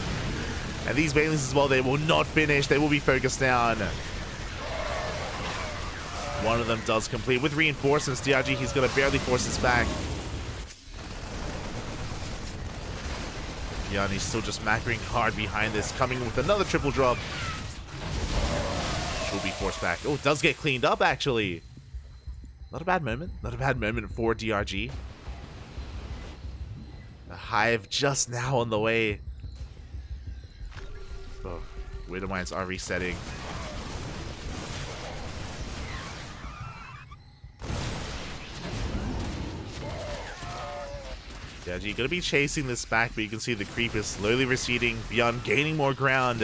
And these Banelings as well, they will not finish. They will be focused down. One of them does complete with reinforcements. DRG, he's going to barely force this back. Yeah, and he's still just macroing hard behind this, coming with another triple drop. She'll be forced back. Oh, it does get cleaned up, actually. Not a bad moment. Not a bad moment for DRG. The Hive just now on the way. Oh, Widow Mines are resetting. Yeah, you're going to be chasing this back, but you can see the creep is slowly receding. Bjorn gaining more ground.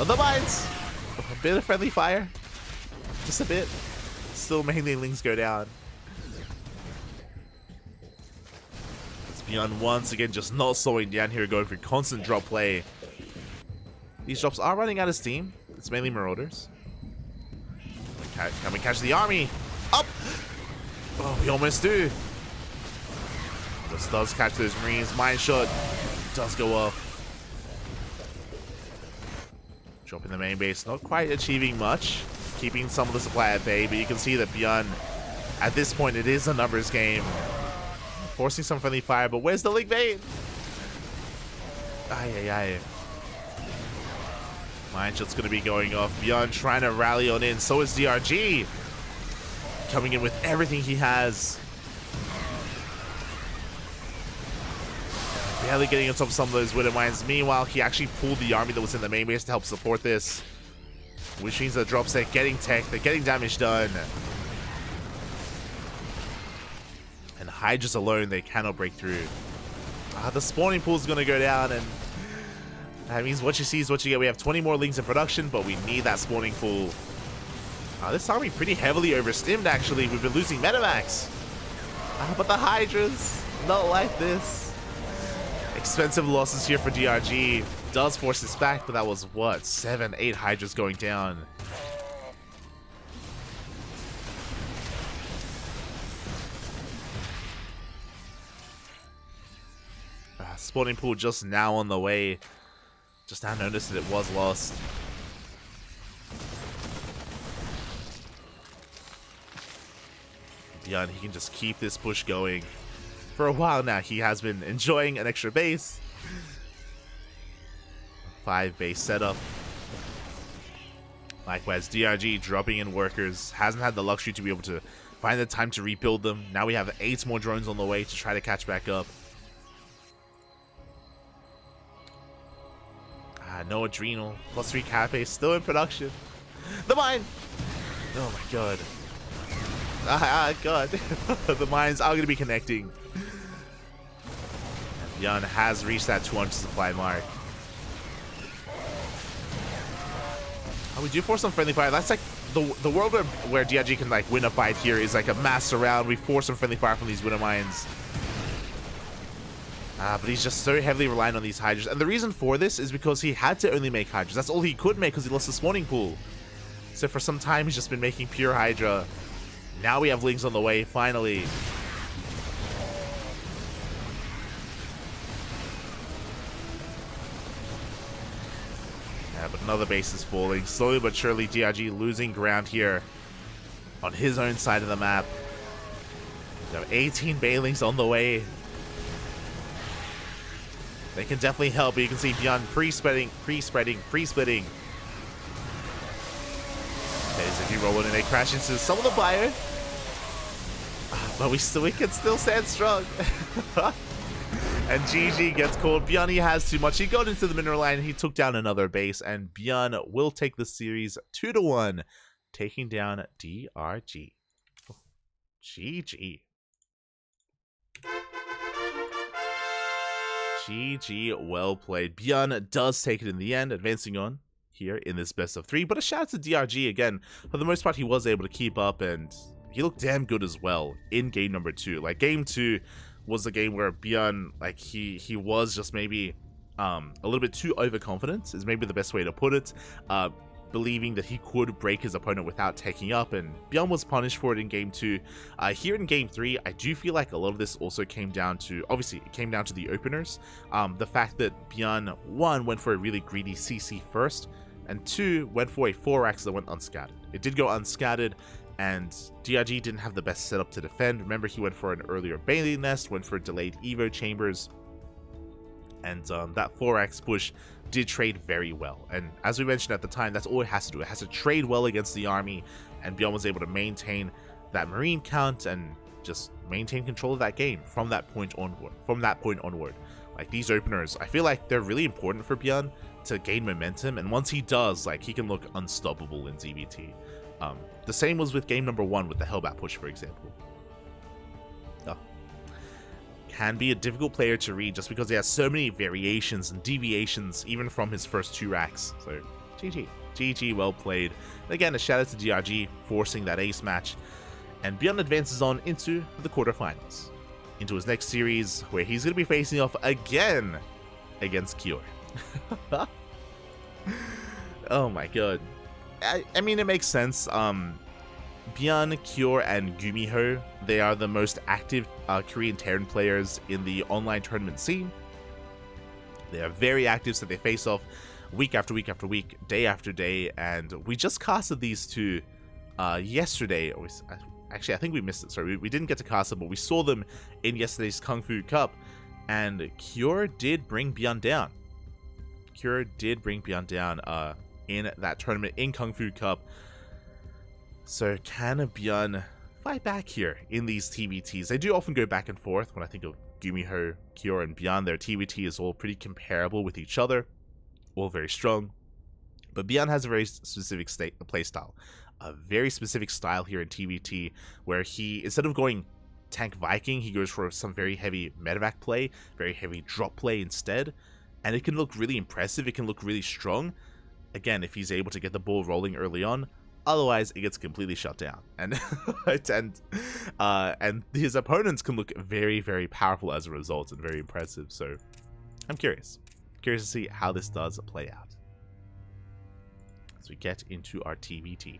On the mines! A bit of friendly fire. Just a bit. Still mainly Lings go down. It's Bjorn once again just not slowing down here, going for constant drop play. These drops are running out of steam. It's mainly Marauders. Come and catch the army. Up! Oh, we almost do. This does catch those Marines. Mine shot does go off. Dropping the main base. Not quite achieving much. Keeping some of the supply at bay, but you can see that Bjorn, at this point, it is a numbers game. Forcing some friendly fire, but where's the Link Vein? Aye. Mine shot's going to be going off. Bjorn trying to rally on in. So is DRG. Coming in with everything he has. Barely getting on top of some of those Widow Mines. Meanwhile, he actually pulled the army that was in the main base to help support this. Which means the drops, they're getting tech, they're getting damage done. And Hydras alone, they cannot break through. The spawning pool is going to go down, and that means what you see is what you get. We have 20 more Lings in production, but we need that spawning pool. This army pretty heavily overstimmed, actually. We've been losing Medivacs. But the Hydras, not like this. Expensive losses here for DRG. Does force this back, but that was what? 7, 8 Hydras going down. Spawning pool just now on the way. Just now noticed that it was lost. Yeah, and he can just keep this push going. For a while now, he has been enjoying an extra base. 5 base setup. Likewise, DRG dropping in workers. Hasn't had the luxury to be able to find the time to rebuild them. Now we have 8 more drones on the way to try to catch back up. No Adrenal. +3 Cafe still in production. The mine! Oh my god. God. The mines are going to be connecting. Yun has reached that 200 supply mark. Oh, we do force some friendly fire. That's like the world where DRG can like win a fight here is like a mass surround. We force some friendly fire from these winter mines. But he's just so heavily reliant on these Hydras. And the reason for this is because he had to only make Hydras. That's all he could make because he lost the spawning pool. So for some time, he's just been making pure Hydra. Now we have Lings on the way, finally. Yeah, but another base is falling. Slowly but surely, DRG losing ground here on his own side of the map. We have 18 Bailings on the way. They can definitely help, but you can see Beyond pre-spreading. Okay, so if you roll in and they crash into some of the bio. But we can still stand strong. And GG gets called. Beyond, he has too much. He got into the mineral line, he took down another base, and Beyond will take the series 2-1, taking down DRG. GG. GG, well played. Beyond does take it in the end, advancing on here in this best of 3. But a shout out to DRG again. For the most part, he was able to keep up, and he looked damn good as well in game number 2. Like, game 2 was the game where Beyond, like, he was just maybe a little bit too overconfident, is maybe the best way to put it. Believing that he could break his opponent without taking up, and Beyond was punished for it in game 2. Here in game 3, I do feel like a lot of this also came down to, obviously, it came down to the openers. The fact that Beyond, 1, went for a really greedy CC first, and 2, went for a 4x that went unscattered. It did go unscattered, and DRG didn't have the best setup to defend. Remember, he went for an earlier Bailey Nest, went for delayed Evo Chambers, and that 4x push did trade very well. And as we mentioned at the time, that's all it has to do. It has to trade well against the army, and Beyond was able to maintain that Marine count and just maintain control of that game from that point onward. Like, these openers, I feel like they're really important for Beyond to gain momentum, and once he does, like, he can look unstoppable in ZVT. The same was with game number 1 with the Hellbat push, for example. Can be a difficult player to read just because he has so many variations and deviations even from his first 2 racks. So GG, well played. And again, a shout out to DRG forcing that ace match, and Beyond advances on into the quarterfinals, into his next series where he's going to be facing off again against Cure. Oh my god. I mean, it makes sense. Beyond, Cure, and Gumiho, they are the most active Korean Terran players in the online tournament scene. They are very active, so they face off week after week after week, day after day, and we just casted these two yesterday. Actually, I think we missed it. Sorry, we didn't get to cast them, but we saw them in yesterday's Kung Fu Cup, and Cure did bring Beyond down. In that tournament in Kung Fu Cup. So can Beyond fight back here in these TVTs? They do often go back and forth. When I think of Gumiho, Cure, and Beyond, their TVT is all pretty comparable with each other, all very strong. But Beyond has a very specific play style, a very specific style here in TVT, where he, instead of going tank Viking, he goes for some very heavy medevac play, very heavy drop play instead, and it can look really impressive. It can look really strong. Again, if he's able to get the ball rolling early on. Otherwise, it gets completely shut down, and and his opponents can look very, very powerful as a result, and very impressive. So, I'm curious to see how this does play out as we get into our TVT.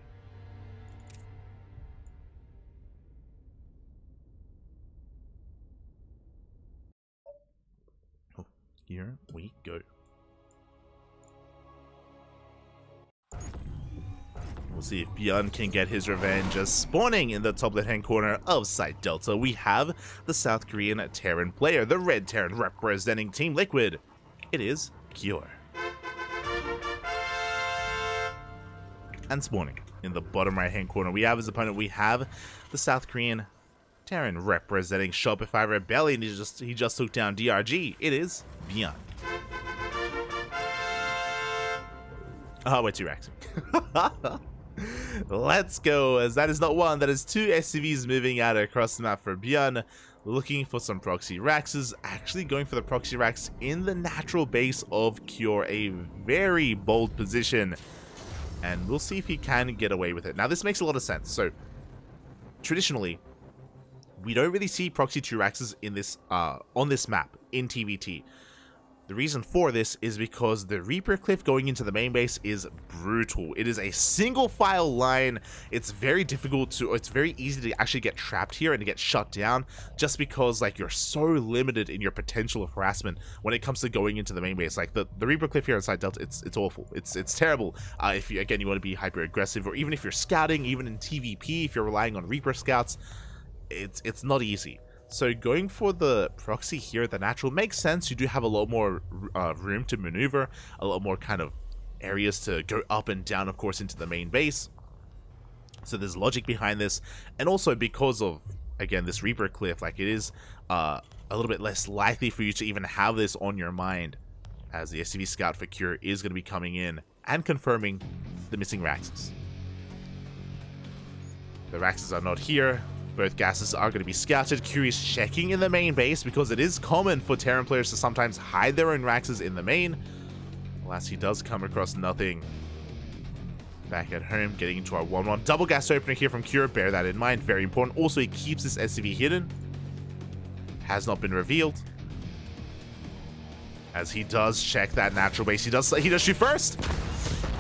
Oh, here we go. We'll see if Bjorn can get his revenge. As spawning in the top left-hand corner of Site Delta, we have the South Korean Terran player, the Red Terran representing Team Liquid. It is Kyor. And spawning in the bottom right-hand corner, we have his opponent. We have the South Korean Terran representing Shopify Rebellion. He just took down DRG. It is Bjorn. Oh, we're 2 racks. Let's go, as that is not one, that is 2 SCVs moving out across the map for Bjorn, looking for some proxy racks, actually going for the proxy racks in the natural base of Kyor, a very bold position, and we'll see if he can get away with it. Now this makes a lot of sense. So traditionally, we don't really see proxy 2 racks in this on this map in TVT. The reason for this is because the Reaper cliff going into the main base is brutal. It is a single file line. It's very difficult to, it's very easy to actually get trapped here and to get shut down, just because like you're so limited in your potential of harassment when it comes to going into the main base. Like the Reaper cliff here inside Delta, it's awful. It's terrible. If you want to be hyper aggressive, or even if you're scouting, even in TVP, if you're relying on Reaper scouts, it's not easy. So going for the proxy here, the natural, makes sense. You do have a lot more room to maneuver, a lot more kind of areas to go up and down, of course, into the main base. So there's logic behind this. And also because of, again, this Reaper cliff, like it is a little bit less likely for you to even have this on your mind, as the SCV scout for Kyor is going to be coming in and confirming the missing Raxes. The Raxes are not here. Both gases are going to be scouted. Kyor is checking in the main base because it is common for Terran players to sometimes hide their own Raxes in the main. Alas, he does come across nothing. Back at home, getting into our 1-1. Double gas opener here from Kyor. Bear that in mind. Very important. Also, he keeps this SCV hidden. Has not been revealed. As he does check that natural base. He does shoot first.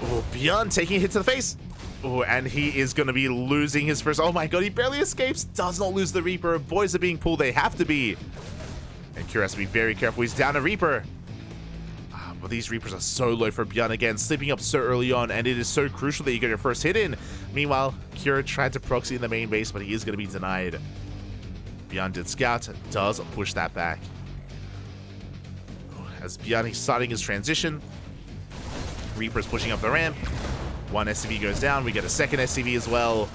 Oh, Bjorn taking a hit to the face. Oh, and he is going to be losing his first. Oh my god, he barely escapes. Does not lose the Reaper. Boys are being pulled. They have to be. And Kyor has to be very careful. He's down a Reaper. But these Reapers are so low for Bjorn again, sleeping up so early on, and it is so crucial that you get your first hit in. Meanwhile, Kyor tried to proxy in the main base, but he is going to be denied. Bjorn did scout, does push that back. As Bjorn, he's starting his transition. Reaper's pushing up the ramp. One SCV goes down. We get a second SCV as well.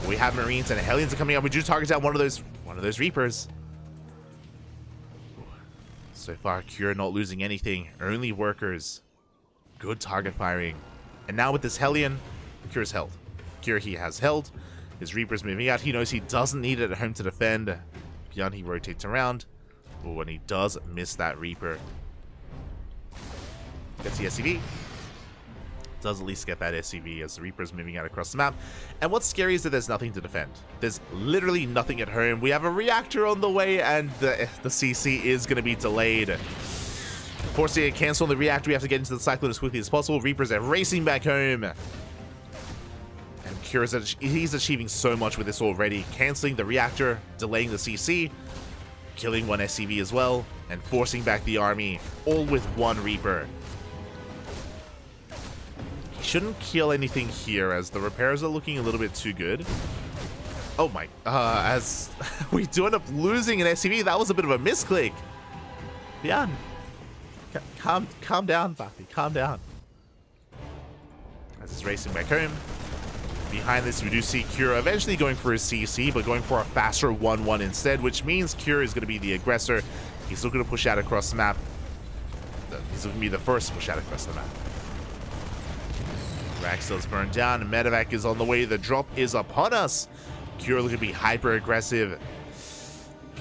We have Marines and Hellions are coming up. We do target down one of those Reapers. So far, Kyor not losing anything. Only workers. Good target firing. And now with this Hellion, Kyor's held. Kyor, he has held. His Reaper's moving out. He knows he doesn't need it at home to defend. Bjorn, he rotates around. Oh, and he does miss that Reaper. Gets the SCV. Does at least get that SCV as the Reaper's moving out across the map. And what's scary is that there's nothing to defend. There's literally nothing at home. We have a reactor on the way, and the CC is going to be delayed. Forcing a cancel on the reactor, we have to get into the cyclone as quickly as possible. Reapers are racing back home. And Kyor, he's achieving so much with this already. Canceling the reactor, delaying the CC, killing one SCV as well, and forcing back the army, all with one Reaper. Shouldn't kill anything here, as the repairs are looking a little bit too good. Oh my, as we do end up losing an SCV. That was a bit of a misclick. Bjorn, calm down, Buffy, calm down. As he's racing back home. Behind this, we do see Kyor eventually going for his CC, but going for a faster 1-1 instead, which means Kyor is going to be the aggressor. He's looking to push out across the map. He's going to be the first to push out across the map. Raxel's burned down, medevac is on the way, the drop is upon us. Kyor looking to be hyper aggressive.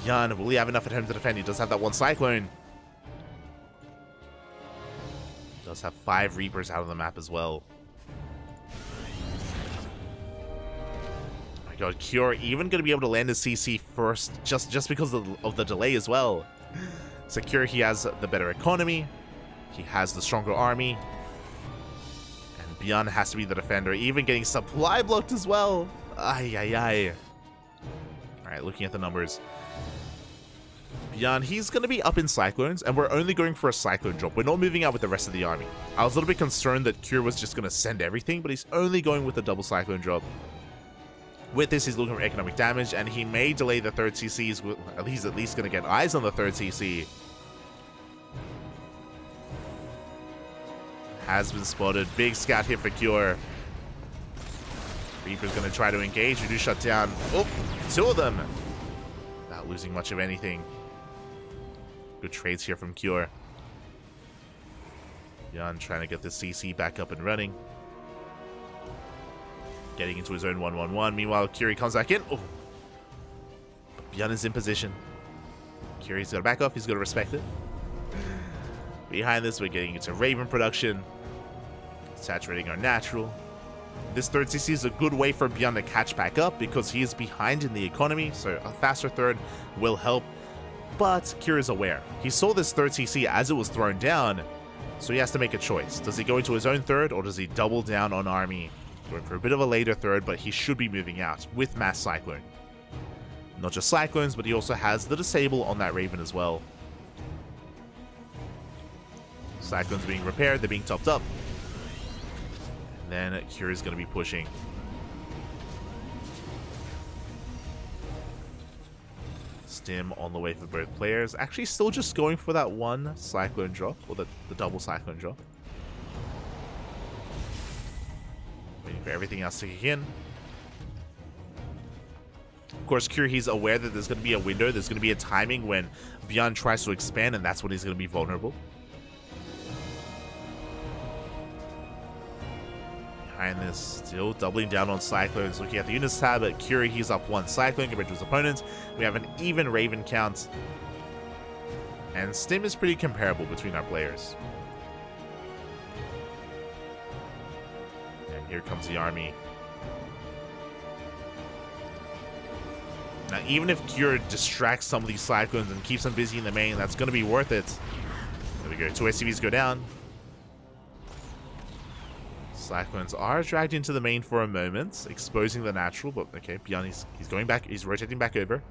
Bjorn, will he have enough at home to defend? He does have that one cyclone. Does have 5 Reapers out of the map as well. Oh my god, Kyor even going to be able to land his CC first, just because of the delay as well. So Kyor, he has the better economy, he has the stronger army. Bjorn has to be the defender, even getting supply blocked as well. Ay, ay, ay. Alright, looking at the numbers. Bjorn, he's going to be up in Cyclones, and we're only going for a Cyclone drop. We're not moving out with the rest of the army. I was a little bit concerned that Kure was just going to send everything, but he's only going with a double Cyclone drop. With this, he's looking for economic damage, and he may delay the third CCs. He's at least going to get eyes on the third CC. Has been spotted. Big scout hit for Kure. Reaper's going to try to engage. We do shut down. Oh, two of them. Not losing much of anything. Good trades here from Kure. Bjorn trying to get the CC back up and running. Getting into his own 1-1-1. Meanwhile, Kure comes back in. Oh. But Bjorn is in position. Curie's got to back off. He's got to respect it. Behind this, we're getting into Raven production. Saturating our natural. This third CC is a good way for Bjorn to catch back up because he is behind in the economy, so a faster third will help. But Kure is aware. He saw this third CC as it was thrown down, so he has to make a choice. Does he go into his own third, or does he double down on army? Going for a bit of a later third, but he should be moving out with Mass Cyclone. Not just Cyclones, but he also has the Disable on that Raven as well. Cyclones being repaired, they're being topped up. And then Kure is going to be pushing. Stim on the way for both players. Actually still just going for that one Cyclone drop, or the double Cyclone drop. Waiting for everything else to kick in. Of course, Kure, he's aware that there's going to be a window, there's going to be a timing when Bjorn tries to expand, and that's when he's going to be vulnerable. Behind this, still doubling down on Cyclones, looking at the units tab. At Kure, he's up one Cyclone compared to his opponents. We have an even Raven count. And Stim is pretty comparable between our players. And here comes the army. Now, even if Kure distracts some of these Cyclones and keeps them busy in the main, that's going to be worth it. There we go. Two SCVs go down. Cyclones are dragged into the main for a moment, exposing the natural, but okay, Bjorn, he's going back, he's rotating back over.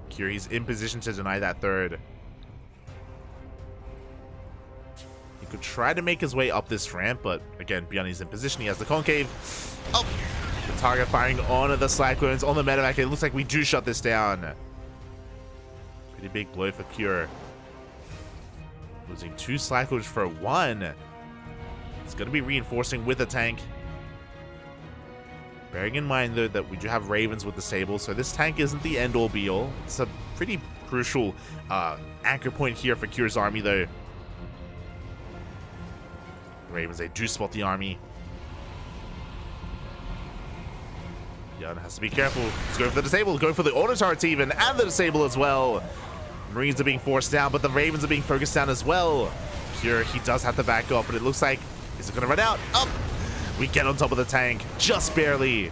Kure, he's in position to deny that third. He could try to make his way up this ramp, but again, Bjorn is in position, he has the concave. Oh! The target firing on the Cyclones, on the medevac. It looks like we do shut this down. Pretty big blow for Kure. Losing two Cyclones for one. It's going to be reinforcing with a tank. Bearing in mind, though, that we do have Ravens with the Sable, so this tank isn't the end-all be-all. It's a pretty crucial anchor point here for Kure's army, though. Ravens, they do spot the army. Bjorn has to be careful. He's going for the Disable, going for the auto turrets even, and the Disable as well. Marines are being forced down, but the Ravens are being focused down as well. Kure, he does have to back off, but it looks like, is it going to run out? Up! We get on top of the tank, just barely.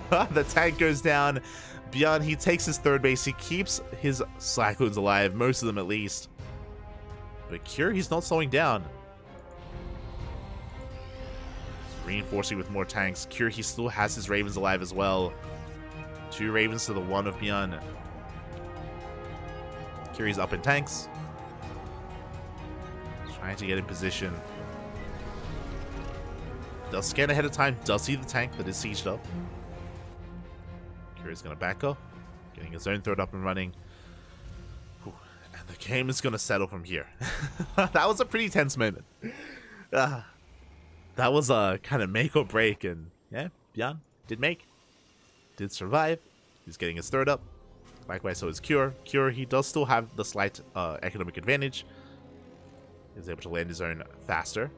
The tank goes down. Bjorn, he takes his third base. He keeps his Cyclones alive, most of them at least. But Kure, he's not slowing down. He's reinforcing with more tanks. Kure, he still has his Ravens alive as well. Two Ravens to the one of Bjorn. Kure's up in tanks. Trying to get in position. Does scan ahead of time. Does see the tank that is sieged up. Kure's going to back up. Getting his own third up and running. Whew. And the game is going to settle from here. That was a pretty tense moment. That was a kind of make or break. And yeah, Bjorn did make. Did survive. He's getting his third up. Likewise, so is Kure. Kure, he does still have the slight economic advantage. He's able to land his own faster.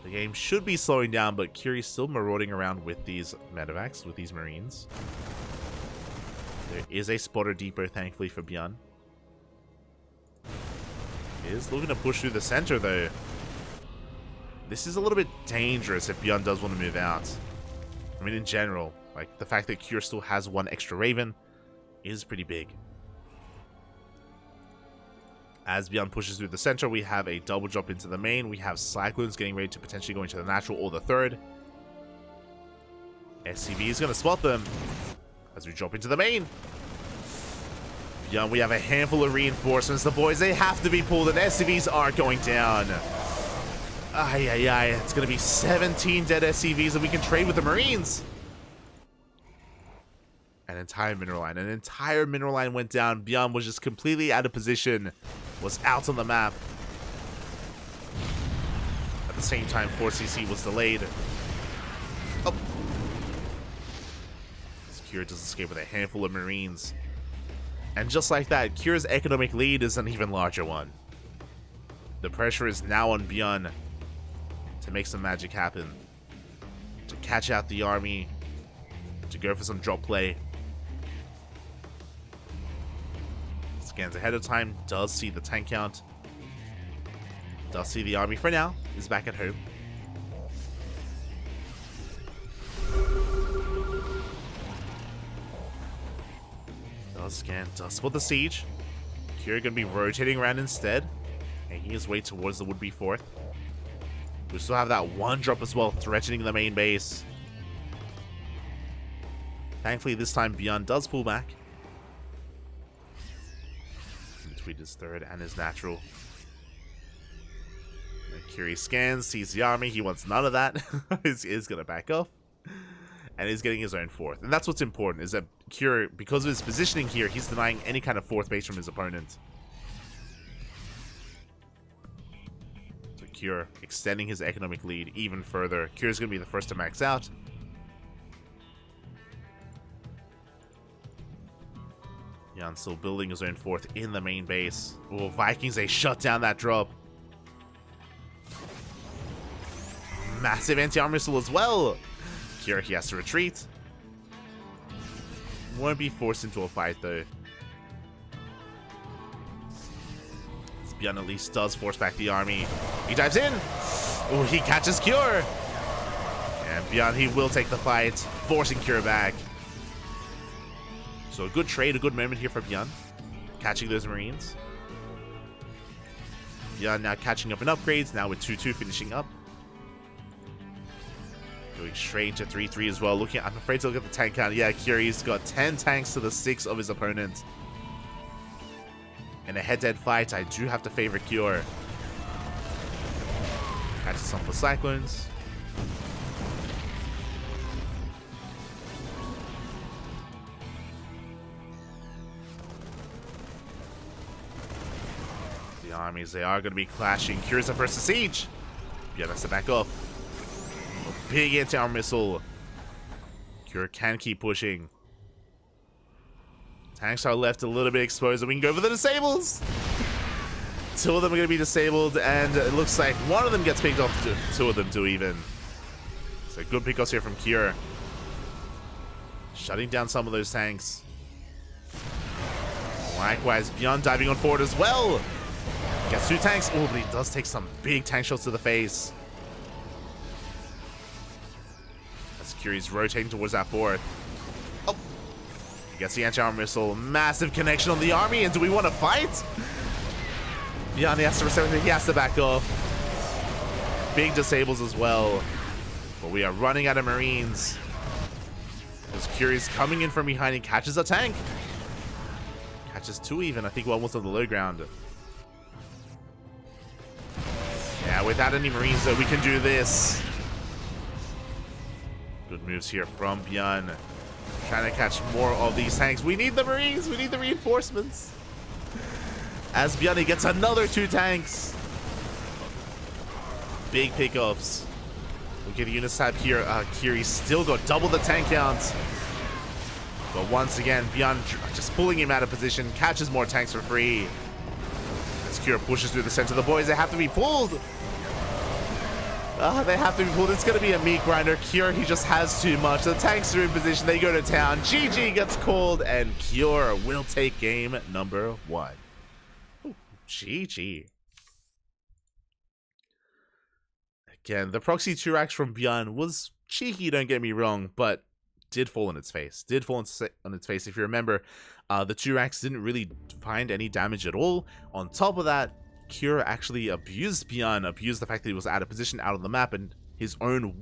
The game should be slowing down, but Kure's still marauding around with these medevacs, with these Marines. There is a spotter depot, thankfully, for Bjorn. He is looking to push through the center, though. This is a little bit dangerous if Bjorn does want to move out. I mean, in general, like, the fact that Kure still has one extra Raven is pretty big. As Bjorn pushes through the center, we have a double drop into the main. We have Cyclones getting ready to potentially go into the natural or the third. SCV is going to spot them as we drop into the main. Beyond, we have a handful of reinforcements. The boys, they have to be pulled, and SCVs are going down. Ay, ay, ay. It's going to be 17 dead SCVs, and we can trade with the Marines. An entire mineral line went down. Beyond was just completely out of position, was out on the map. At the same time, 4CC was delayed. Oh. Kira does escape with a handful of Marines. And just like that, Kira's economic lead is an even larger one. The pressure is now on Beyond to make some magic happen. To catch out the army. To go for some drop play. Scans ahead of time, does see the tank count. Does see the army for now, is back at home. Does scan, does spot the siege. Kira gonna be rotating around instead. Making his way towards the would-be fourth. We still have that one drop as well, threatening the main base. Thankfully this time Beyond does pull back. Between his third and his natural. Kiri scans, sees the army, he wants none of that. He's gonna back off. And he's getting his own fourth. And that's what's important, is that Kira, because of his positioning here, he's denying any kind of fourth base from his opponent. So Kira extending his economic lead even further. Kira's gonna be the first to max out. Jan still building his own fourth in the main base. Oh, Vikings, they shut down that drop. Massive anti-armor missile as well. Kira, he has to retreat. Won't be forced into a fight though. Beyond at least does force back the army. He dives in. Oh, he catches Cure. And Beyond, he will take the fight, forcing Cure back. So a good trade, a good moment here for Beyond. Catching those Marines. Beyond now catching up in upgrades, now with 2-2 finishing up. Going straight into 3-3 as well. Looking, I'm afraid to look at the tank count. Yeah, Curie's got 10 tanks to the 6 of his opponent. In a head-to-head fight, I do have to favor Cure. Catches some of the Cyclones. The armies, they are going to be clashing. Cure's the first to siege. Yeah, that's to back off. A big anti-armor missile. Cure can keep pushing. Tanks are left a little bit exposed, and we can go for the disables. 2 of them are going to be disabled, and it looks like 1 of them gets picked off. 2 of them do even. So good pickups here from Cure. Shutting down some of those tanks. Likewise, Beyond diving on forward as well. Gets 2 tanks. Oh, but he does take some big tank shots to the face. As Curie's rotating towards that fourth. Oh. He gets the anti-armor missile. Massive connection on the army. And do we want to fight? Beyond, he has to back off. Big disables as well. But we are running out of Marines. As Curie's coming in from behind and catches a tank. Catches 2 even. I think one was on the low ground. Yeah, without any Marines though, we can do this. Good moves here from Beyond. Trying to catch more of these tanks. We need the Marines. We need the reinforcements. As Beyond, he gets another 2 tanks. Big pickups. Look at the Unistab here. Kiri still got double the tank count. But once again, Beyond just pulling him out of position. Catches more tanks for free. As Kira pushes through the center. The boys, they have to be pulled. They have to be pulled. It's going to be a meat grinder. Cure, he just has too much. The tanks are in position. They go to town. GG gets called, and Cure will take game number 1. Ooh, GG. Again, the proxy 2-racks from Beyond was cheeky, don't get me wrong, but did fall on its face. Did fall on its face. If you remember, the 2-racks didn't really find any damage at all. On top of that, Cure actually abused Beyond, abused the fact that he was out of position, out of the map, and his own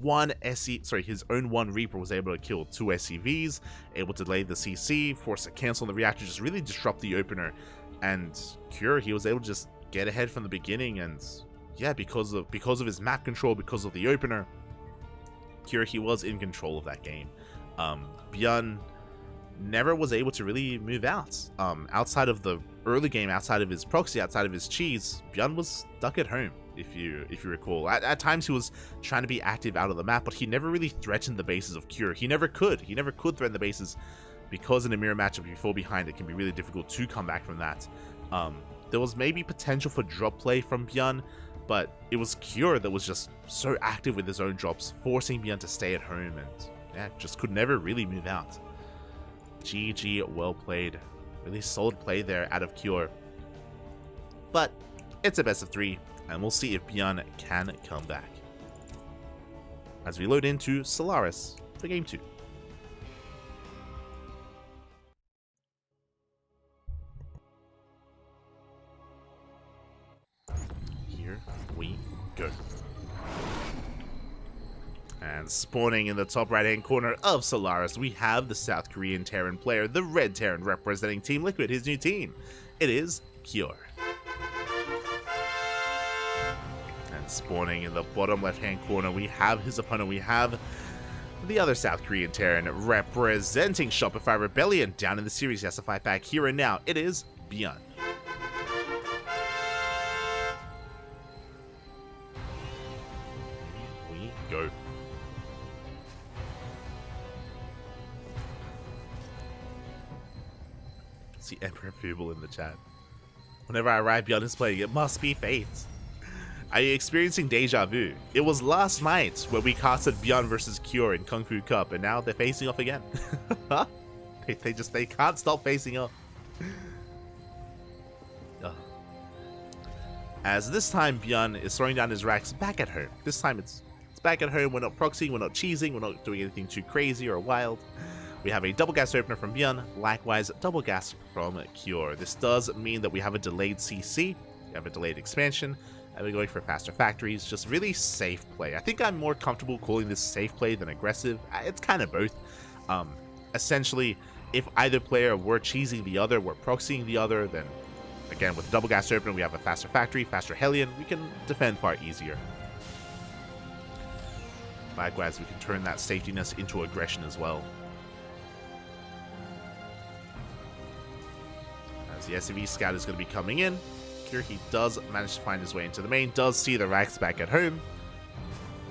his own one Reaper was able to kill 2 SCVs, able to delay the CC, force a cancel on the reactor, just really disrupt the opener. And Cure, he was able to just get ahead from the beginning, and yeah, because of his map control, because of the opener, Cure, he was in control of that game. Bjorn never was able to really move out. Outside of the early game, outside of his proxy, outside of his cheese, Bjorn was stuck at home. If you recall, at times he was trying to be active out of the map, but he never really threatened the bases of Cure. He never could threaten the bases, because in a mirror matchup, if you fall behind, it can be really difficult to come back from that. There was maybe potential for drop play from Bjorn, but it was Cure that was just so active with his own drops, forcing Bjorn to stay at home, and yeah, just could never really move out. GG, well played. Really solid play there out of Cure. But it's a best of 3, and we'll see if Bjorn can come back as we load into Solaris for game 2. Here we go. And spawning in the top right hand corner of Solaris, we have the South Korean Terran player, the Red Terran representing Team Liquid, his new team. It is Cure. And spawning in the bottom left hand corner, we have his opponent. We have the other South Korean Terran representing Shopify Rebellion. Down in the series, he has to fight back here and now. It is Bjorn. Here we go. See Emperor Fubel in the chat. Whenever I arrive, Bjorn is playing. It must be fate. Are you experiencing deja vu? It was last night where we casted Bjorn versus Cure in Kung Fu Cup, and now they're facing off again. they can't stop facing off. As this time Bjorn is throwing down his racks back at home. This time it's back at home. We're not proxying, we're not cheesing, we're not doing anything too crazy or wild. We have a double gas opener from Bjorn, likewise double gas from Cure. This does mean that we have a delayed CC, we have a delayed expansion, and we're going for faster factories. Just really safe play. I think I'm more comfortable calling this safe play than aggressive. It's kind of both. Essentially, if either player were cheesing the other, were proxying the other, then again with the double gas opener we have a faster factory, faster Hellion, we can defend far easier. Likewise, we can turn that safetiness into aggression as well. The SCV scout is going to be coming in. Cure, he does manage to find his way into the main, does see the racks back at home.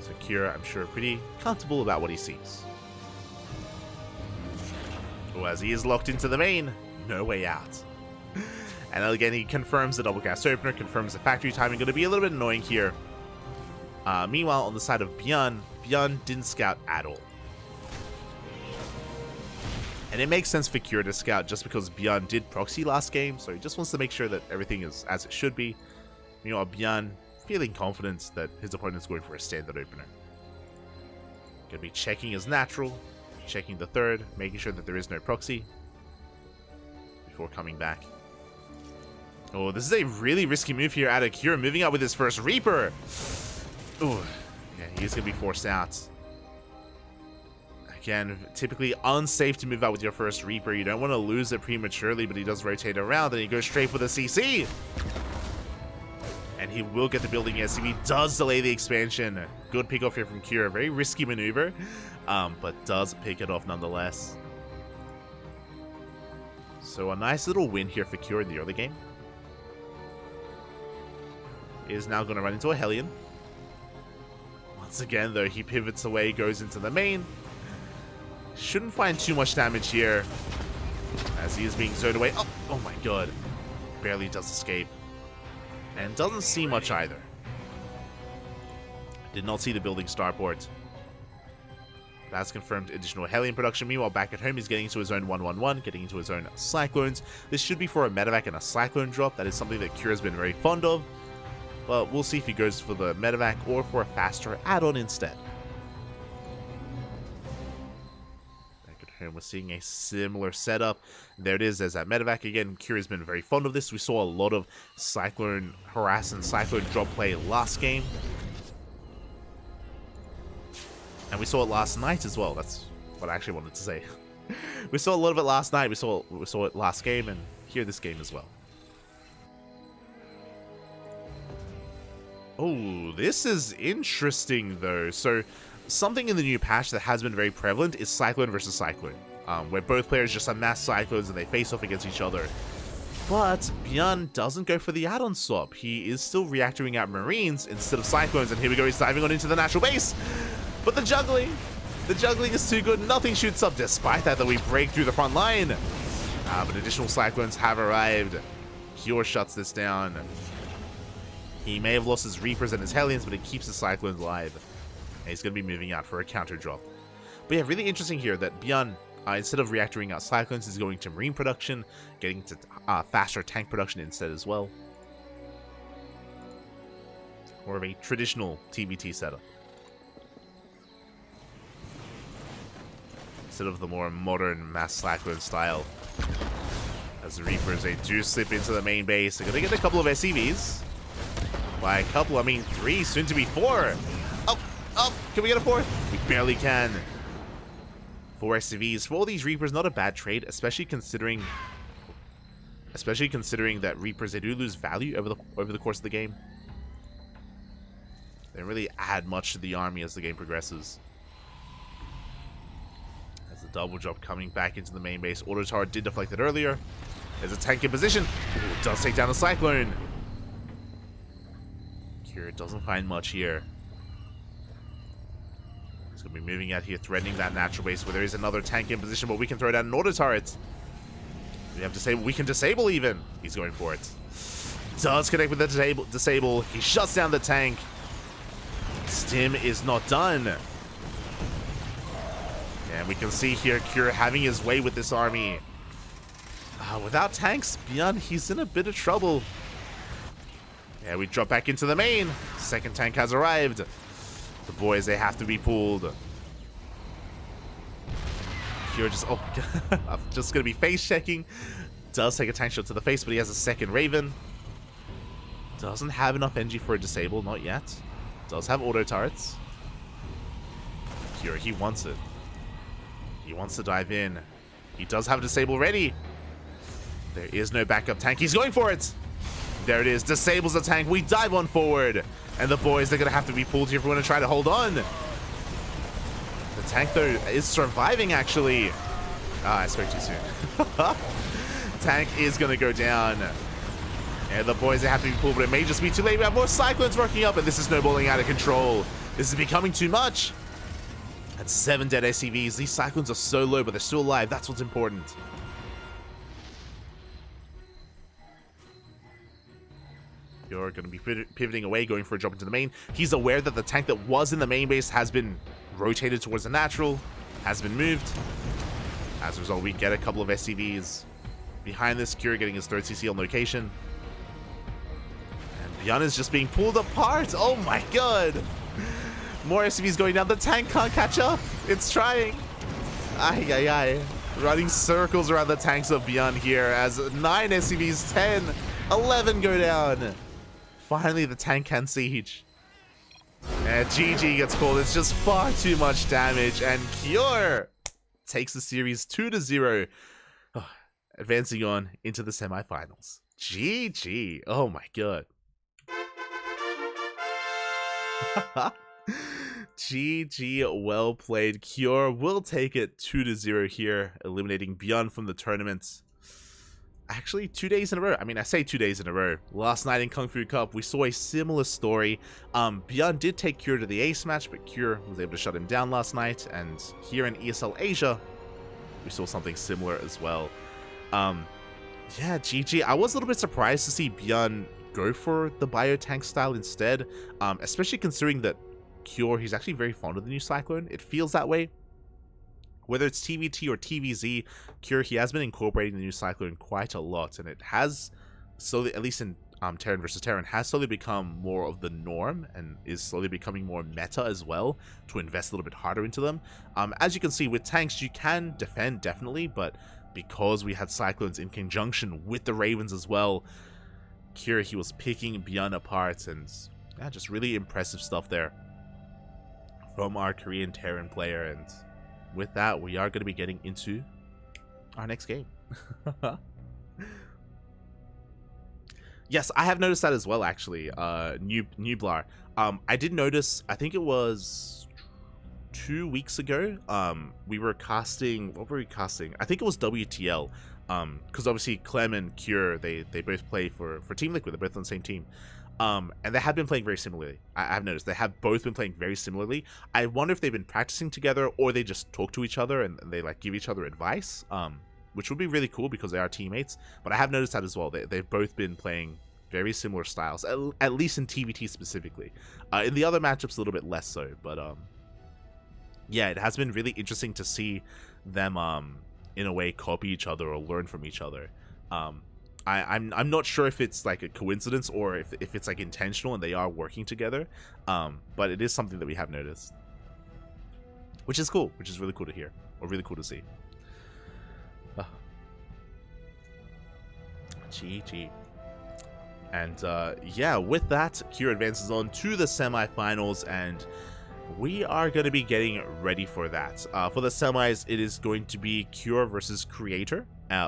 So Cure, I'm sure, pretty comfortable about what he sees. Oh, as he is locked into the main, no way out. And again, he confirms the double gas opener, confirms the factory timing. Going to be a little bit annoying here. Meanwhile, on the side of Bjorn, Bjorn didn't scout at all. And it makes sense for Cure to scout just because Bjorn did proxy last game, so he just wants to make sure that everything is as it should be. Meanwhile, Bjorn feeling confident that his opponent's going for a standard opener. Gonna be checking his natural, checking the third, making sure that there is no proxy before coming back. Oh, this is a really risky move here out of Cure, moving out with his first Reaper. Ooh, yeah, he's gonna be forced out. Again, typically unsafe to move out with your first Reaper. You don't want to lose it prematurely, but he does rotate around and he goes straight for the CC. And he will get the building SCV, does delay the expansion. Good pick off here from Cure. Very risky maneuver, but does pick it off nonetheless. So a nice little win here for Cure in the early game. Is now going to run into a Hellion. Once again, though, he pivots away, goes into the main. Shouldn't find too much damage here as he is being zoned away. Oh my god. Barely does escape. And doesn't see much either. Did not see the building starport. That's confirmed additional Hellion production. Meanwhile, back at home, he's getting into his own 1-1-1, getting into his own Cyclones. This should be for a medevac and a Cyclone drop. That is something that Cure has been very fond of. But we'll see if he goes for the medevac or for a faster add-on instead. And we're seeing a similar setup. There it is, there's that medevac again. Cure has been very fond of this. We saw a lot of Cyclone harass and Cyclone drop play last game. And we saw it last night as well. That's what I actually wanted to say. We saw a lot of it last night. We saw it last game, and here this game as well. Oh, this is interesting though. So, something in the new patch that has been very prevalent is Cyclone versus Cyclone, where both players just amass Cyclones and they face off against each other. But Bjorn doesn't go for the add-on swap. He is still reactoring out Marines instead of Cyclones, and here we go, he's diving on into the natural base. But the juggling is too good. Nothing shoots up despite that we break through the front line. But additional Cyclones have arrived. Cure shuts this down. He may have lost his Reapers and his Hellions, but it keeps the Cyclones alive. And he's going to be moving out for a counter drop. But yeah, really interesting here that Bjorn, instead of reactoring out Cyclones, is going to Marine production, getting to faster tank production instead as well. More of a traditional TVT setup, instead of the more modern mass Cyclone style. As the Reapers, they do slip into the main base. They're going to get a couple of SCVs. By a couple, I mean 3, soon to be 4. Oh, can we get a 4th? We barely can. 4 SCVs. For all these Reapers, not a bad trade, especially considering that Reapers, they do lose value over the course of the game. They don't really add much to the army as the game progresses. As the double drop coming back into the main base. Auto turret did deflect it earlier. There's a tank in position. Ooh, it does take down the Cyclone. Cure doesn't find much here. He's going to be moving out here, threatening that natural base where there is another tank in position, but we can throw down an auto turret. We have disable. We can disable even. He's going for it. Does connect with the disable. He shuts down the tank. Stim is not done. And we can see here Cure having his way with this army. Without tanks, Bjorn, he's in a bit of trouble. Yeah, we drop back into the main. Second tank has arrived. The boys, they have to be pulled. Cure just, I'm just going to be face checking. Does take a tank shot to the face, but he has a second Raven. Doesn't have enough energy for a disable, not yet. Does have auto turrets. Cure, he wants it. He wants to dive in. He does have a disable ready. There is no backup tank. He's going for it. There it is. Disables the tank. We dive on forward. And the boys, they're going to have to be pulled here if we're going to try to hold on. The tank, though, is surviving, actually. I spoke too soon. Tank is going to go down. And the boys, they have to be pulled, but it may just be too late. We have more Cyclones rocking up, and this is snowballing out of control. This is becoming too much. That's 7 dead SCVs. These Cyclones are so low, but they're still alive. That's what's important. You're going to be pivoting away, going for a drop into the main. He's aware that the tank that was in the main base has been rotated towards the natural, has been moved. As a result, we get a couple of SCVs. Behind this, Cure getting his 3rd CC on location. And Bjorn is just being pulled apart. Oh my god. More SCVs going down. The tank can't catch up. It's trying. Ay, ay, ay. Running circles around the tanks of Bjorn here as 9 SCVs, 10, 11 go down. Finally, the tank can siege. And GG gets called. It's just far too much damage. And Cure takes the series 2-0. Advancing on into the semifinals. GG. Oh my god. GG, well played. Cure will take it 2-0 here, eliminating Bjorn from the tournament. Actually, 2 days in a row. I mean, I say 2 days in a row. Last night in Kung Fu Cup, we saw a similar story. Bjorn did take Cure to the ace match, but Cure was able to shut him down last night. And here in ESL Asia, we saw something similar as well. Yeah, GG. I was a little bit surprised to see Bjorn go for the biotank style instead, especially considering that Cure, he's actually very fond of the new Cyclone. It feels that way. Whether it's TVT or TVZ, Cure, he has been incorporating the new Cyclone quite a lot, and it has slowly, at least in Terran versus Terran, has slowly become more of the norm and is slowly becoming more meta as well to invest a little bit harder into them. As you can see, with tanks, you can defend definitely, but because we had Cyclones in conjunction with the Ravens as well, Cure, he was picking Bjorn apart, and yeah, just really impressive stuff there from our Korean Terran player. And with that, we are going to be getting into our next game. Yes, I have noticed that as well, actually. Nublar. I did notice, I think it was 2 weeks ago, we were casting, what were we casting? I think it was WTL. Because obviously Clem and Cure, they both play for Team Liquid. They're both on the same team. And they have been playing very similarly. I've noticed they have both been playing very similarly. I wonder if they've been practicing together or they just talk to each other and they like give each other advice. Which would be really cool because they are teammates. But I have noticed that as well. They've both been playing very similar styles, at least in TVT specifically. In the other matchups, a little bit less so. But yeah, it has been really interesting to see them in a way copy each other or learn from each other. I'm not sure if it's like a coincidence or if it's like intentional and they are working together. But it is something that we have noticed, which is cool, which is really cool to hear or really cool to see. GG. And yeah, with that, Cure advances on to the semifinals, and we are going to be getting ready for that. For the semis, it is going to be Cure versus Creator,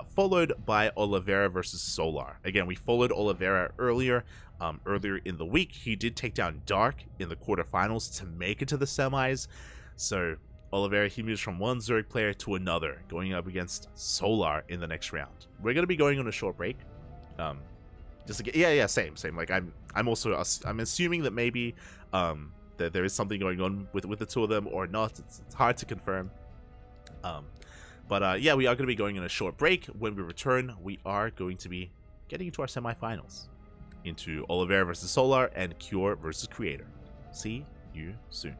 followed by Oliveira versus Solar. Again, we followed Oliveira earlier in the week. He did take down Dark in the quarterfinals to make it to the semis. So Oliveira, he moves from one Zurich player to another, going up against Solar in the next round. We're going to be going on a short break. Just to get, same. Like I'm assuming that maybe that there is something going on with the two of them or not. It's hard to confirm. But yeah, we are going to be going on a short break. When we return, we are going to be getting into our semifinals, into Oliveira versus Solar and Cure versus Creator. See you soon.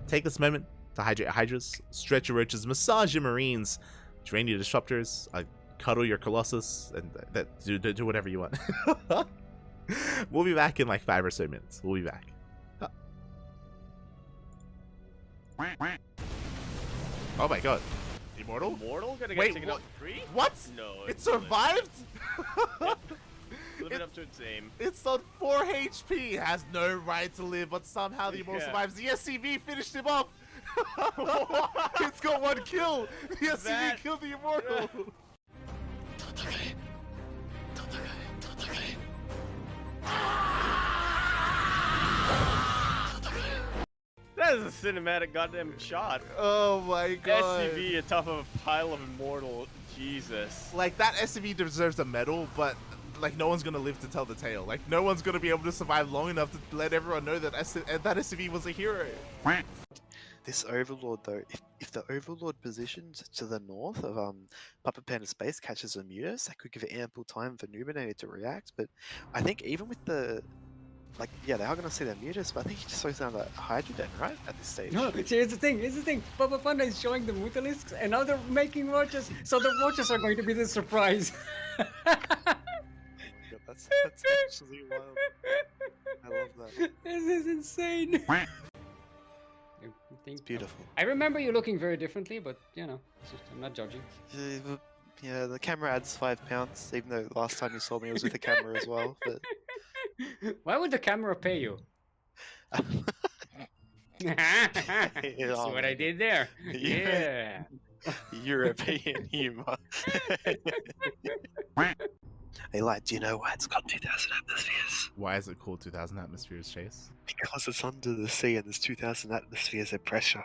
Take this moment to hydrate your Hydras, stretch your roaches, massage your Marines, drain your Disruptors, cuddle your Colossus, and do whatever you want. We'll be back in like 5 or so minutes. We'll be back. Oh my god. Immortal? Immortal? Gonna get Wait, taken out for free? What? No. It survived? Living up to its name. It's on 4 HP. Has no right to live, but somehow the Immortal survives. The SCV finished him off. It's got 1 kill. The SCV killed the Immortal. That is a cinematic goddamn shot. Oh my god. SCV atop of a pile of Immortal. Jesus. Like, that SCV deserves a medal, but like no one's gonna live to tell the tale. Like, no one's gonna be able to survive long enough to let everyone know that that SCV was a hero. This Overlord though, if the Overlord positions to the north of Puppet Panda Space catches a Mutus, that could give it ample time for Numinator to react. But I think even with the they are going to see their Mutus, but I think he just slows down the Hydroden, right, at this stage. No, here's the thing, Puppet Panda is showing the Mutalisks and now they're making Roaches, so the Roaches are going to be the surprise. That's actually wild. I love that. This is insane. It's beautiful. I remember you looking very differently, but you know, I'm not judging. Yeah, the camera adds £5, even though last time you saw me was with the camera as well. But why would the camera pay you? See what I did there? Yeah. European humor. Hey, lad, do you know why it's got 2,000 atmospheres? Why is it called 2,000 atmospheres, Chase? Because it's under the sea and there's 2,000 atmospheres of pressure.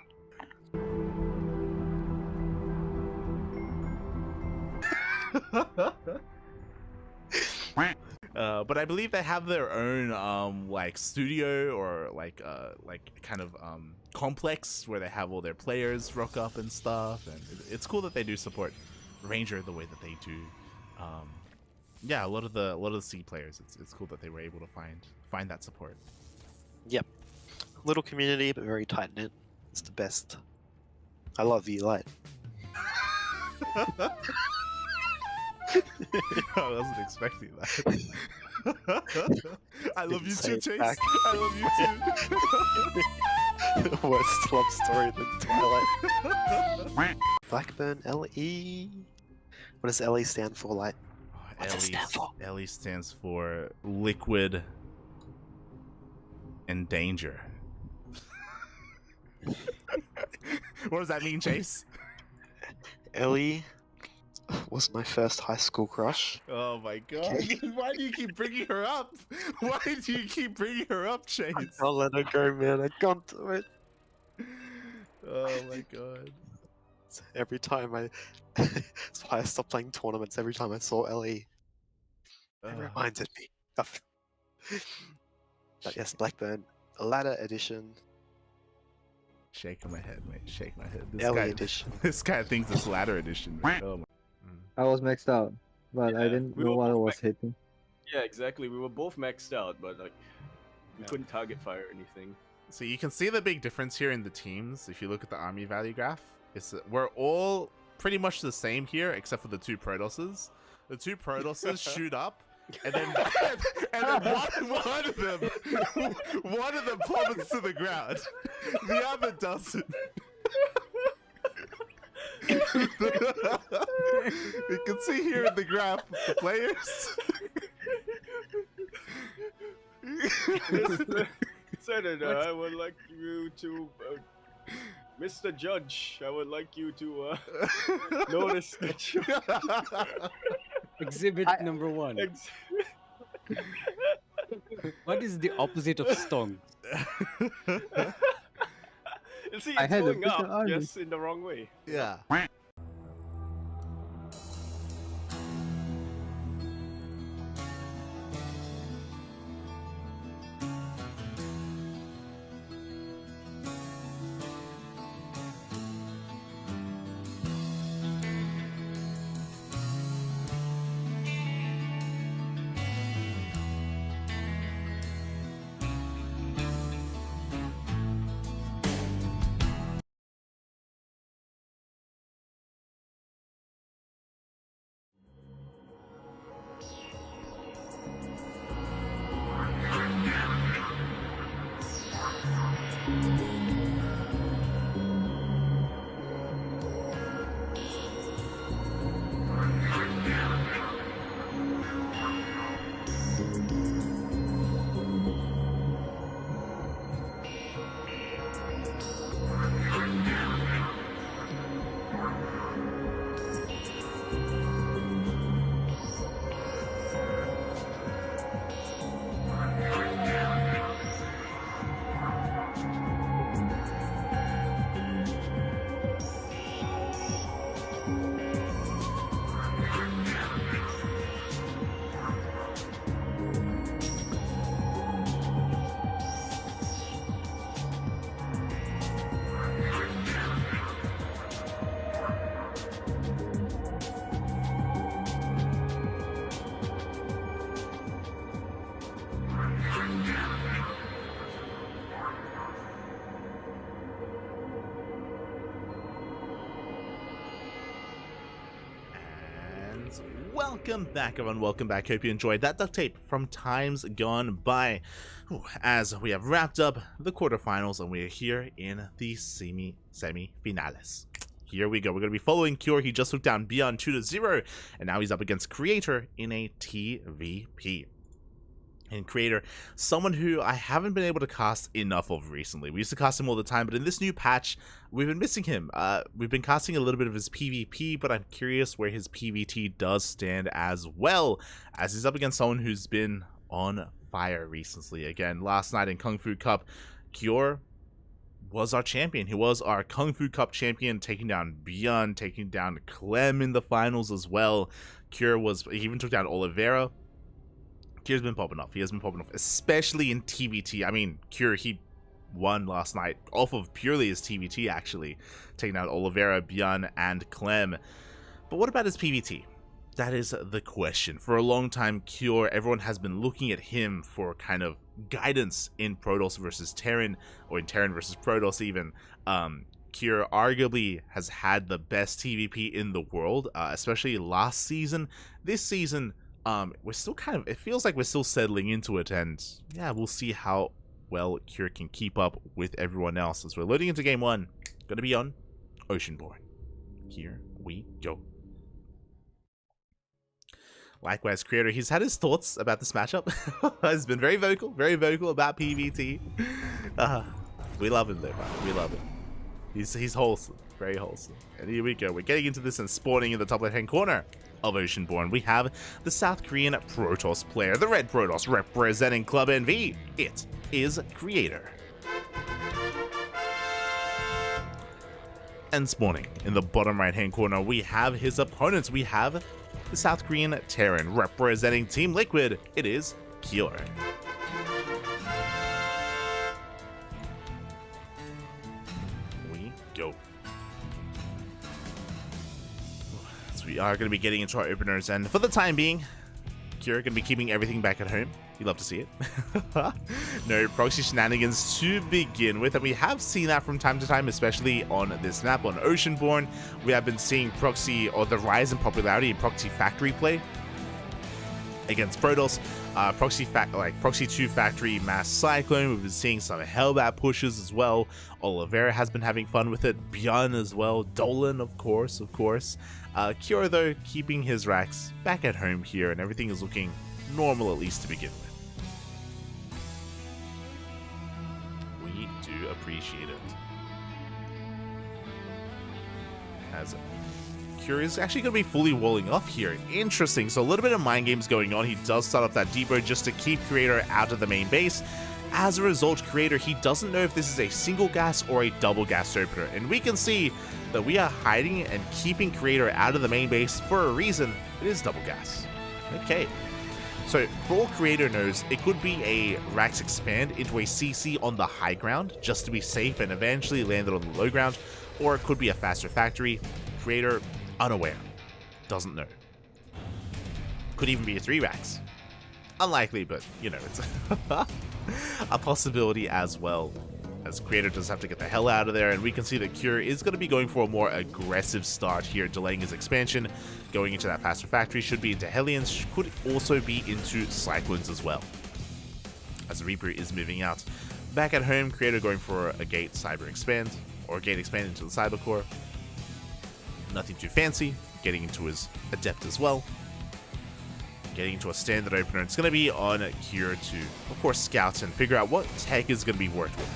But I believe they have their own like studio or like kind of complex where they have all their players rock up and stuff, and it's cool that they do support Ranger the way that they do. Yeah, a lot of the C players, it's cool that they were able to find that support. Yep, little community but very tight knit. It's the best. I love you, light. I wasn't expecting that. I love you too, Chase. Back. I love you too. Worst love story than Twilight. Blackburn LE. What does LE stand for, Light? What's it stand for? LE stands for Liquid and Danger. What does that mean, Chase? Ellie was my first high school crush. Oh my god. Why do you keep bringing her up? Why do you keep bringing her up, Chase? I can't let her go, man. I can't do it. Oh my god. Every time I... That's why I stopped playing tournaments every time I saw Ellie. It reminded me of... But yes, Blackburn, ladder edition, Shaking my head, mate. Shaking my head. This Ellie guy, edition. this guy thinks it's ladder edition. Mate. Oh my. I was maxed out, but I Yeah, didn't we know were what I both was hitting. Yeah, exactly. We were both maxed out, but like we couldn't target fire or anything. So you can see the big difference here in the teams. If you look at the army value graph, it's that we're all pretty much the same here, except for the two Protosses. The two Protosses shoot up, and then one of them plummets to the ground. The other doesn't. You can see here in the graph the players. Senator, I would like you to, Mr. Judge, I would like you to notice that you Exhibit number 1. What is the opposite of stong? You see, I it's had a going bigger up, army. just in the wrong way. Yeah. Welcome back, everyone. Welcome back. Hope you enjoyed that duct tape from times gone by. As we have wrapped up the quarterfinals and we are here in the semi-finales. Here we go. We're going to be following Cure. He just took down Beyond 2-0, and now he's up against Creator in a TVP. And Creator, someone who I haven't been able to cast enough of recently. We used to cast him all the time, but in this new patch, we've been missing him. We've been casting a little bit of his PvP, but I'm curious where his PvT does stand as well, as he's up against someone who's been on fire recently. Again, last night in Kung Fu Cup, Cure was our champion. He was our Kung Fu Cup champion, taking down Beyond, taking down Clem in the finals as well. He even took down Oliveira. Cure's been popping off. He has been popping off, especially in TVT. I mean, Cure, he won last night off of purely his TVT, actually, taking out Oliveira, Bjorn, and Clem. But what about his PvT? That is the question. For a long time, Cure, everyone has been looking at him for kind of guidance in Protoss versus Terran, or in Terran versus Protoss even. Cure arguably has had the best TVP in the world, especially last season. This season, we're still it feels like we're still settling into it, and yeah, we'll see how well Cure can keep up with everyone else as we're loading into game 1. Gonna be on Oceanborn. Here we go. Likewise, Creator, he's had his thoughts about this matchup. He's been very vocal about PvT. We love him though, man. We love him. He's wholesome, very wholesome. And here we go. We're getting into this and spawning in the top left-hand corner of Oceanborn. We have the South Korean Protoss player, the Red Protoss, representing Club NV. It is Creator. And spawning in the bottom right-hand corner, we have his opponents. We have the South Korean Terran, representing Team Liquid. It is Kyo. Go. So we are going to be getting into our openers, and for the time being, Kira going to be keeping everything back at home. You love to see it. No proxy shenanigans to begin with, and we have seen that from time to time, especially on this map, on Oceanborn. We have been seeing proxy, or the rise in popularity in proxy factory play against Protoss. Proxy 2 Factory Mass Cyclone. We've been seeing some Hellbat pushes as well. Oliveira has been having fun with it. Bjorn as well. Dolan, of course. Kyo, though, keeping his racks back at home here, and everything is looking normal, at least to begin with. We do appreciate it. As Kyo is actually going to be fully walling off here. Interesting. So a little bit of mind games going on. He does start off that depot just to keep Creator out of the main base. As a result, Creator, he doesn't know if this is a single gas or a double gas opener. And we can see that we are hiding and keeping Creator out of the main base for a reason. It is double gas. Okay. So for all Creator knows, it could be a Rax expand into a CC on the high ground just to be safe and eventually land it on the low ground. Or it could be a faster factory. Creator, unaware. Doesn't know. Could even be a 3 racks. Unlikely, but, you know, it's a possibility as well. As Creator does have to get the hell out of there, and we can see that Cure is going to be going for a more aggressive start here, delaying his expansion. Going into that faster factory, should be into Hellions, could also be into Cyclones as well. As the Reaper is moving out. Back at home, Creator going for a Gate Cyber Expand, or Gate Expand into the Cyber Core. Nothing too fancy. Getting into his Adept as well. Getting into a standard opener. It's going to be on Cure to, of course, scout and figure out what tech is going to be worked with.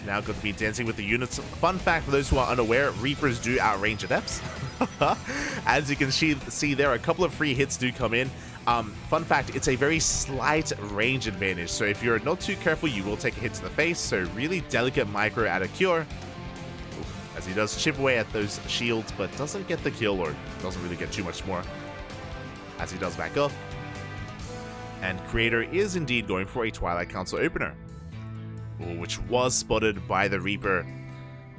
Now going to be dancing with the units. Fun fact for those who are unaware, Reapers do outrange Adepts. As you can see there, a couple of free hits do come in. Fun fact, it's a very slight range advantage. So if you're not too careful, you will take a hit to the face. So really delicate micro out of Cure. As he does chip away at those shields, but doesn't get the kill, or doesn't really get too much more. As he does back up. And Creator is indeed going for a Twilight Council opener, which was spotted by the Reaper.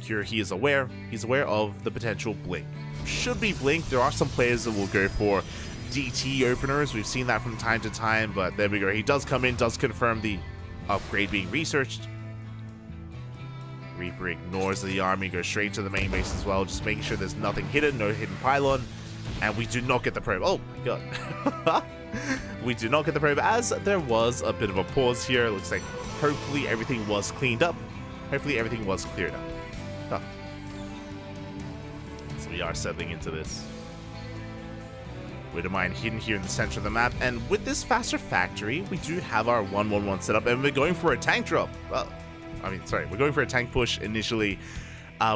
Cure, he is aware. He's aware of the potential blink. Should be blink. There are some players that will go for DT openers. We've seen that from time to time, but there we go. He does come in, does confirm the upgrade being researched. Reaper ignores the army, goes straight to the main base as well, just making sure there's nothing hidden, no hidden pylon. And we do not get the probe. Oh my god. We do not get the probe, as there was a bit of a pause here. It looks like hopefully everything was cleaned up. Hopefully everything was cleared up. Oh. So we are settling into this. Widowmine hidden here in the center of the map. And with this faster factory, we do have our 1-1-1 set up, and we're going for a tank drop. Well, we're going for a tank push initially.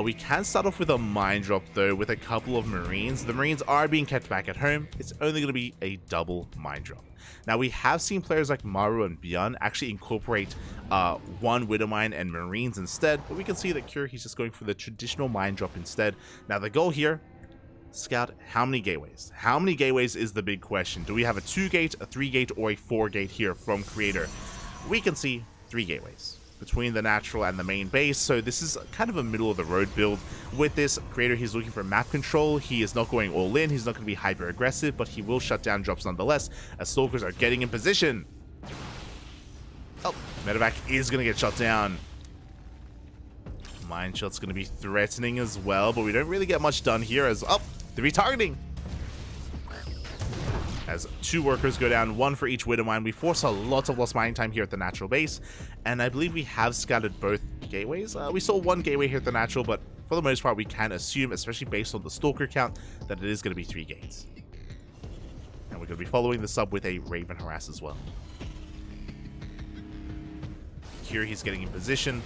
We can start off with a mine drop, though, with a couple of Marines. The Marines are being kept back at home. It's only going to be a double mine drop. Now, we have seen players like Maru and Bjorn actually incorporate one Widowmine and Marines instead, but we can see that Cure, he's just going for the traditional mine drop instead. Now, the goal here, scout how many gateways? How many gateways is the big question. Do we have a 2-gate, a 3-gate, or a 4-gate here from Creator? We can see 3 gateways between the natural and the main base, so this is kind of a middle of the road build. With this Creator, he's looking for map control. He is not going all in, he's not going to be hyper aggressive, but he will shut down drops nonetheless, as Stalkers are getting in position. Oh, medevac is going to get shut down. Mine shot's going to be threatening as well, but we don't really get much done here, as the retargeting. As 2 workers go down, 1 for each Widowmine. We force a lot of lost mining time here at the natural base, and I believe we have scouted both gateways. We saw 1 gateway here at the natural, but for the most part, we can assume, especially based on the Stalker count, that it is going to be 3 gates. And we're going to be following this up with a Raven Harass as well. Here he's getting in position.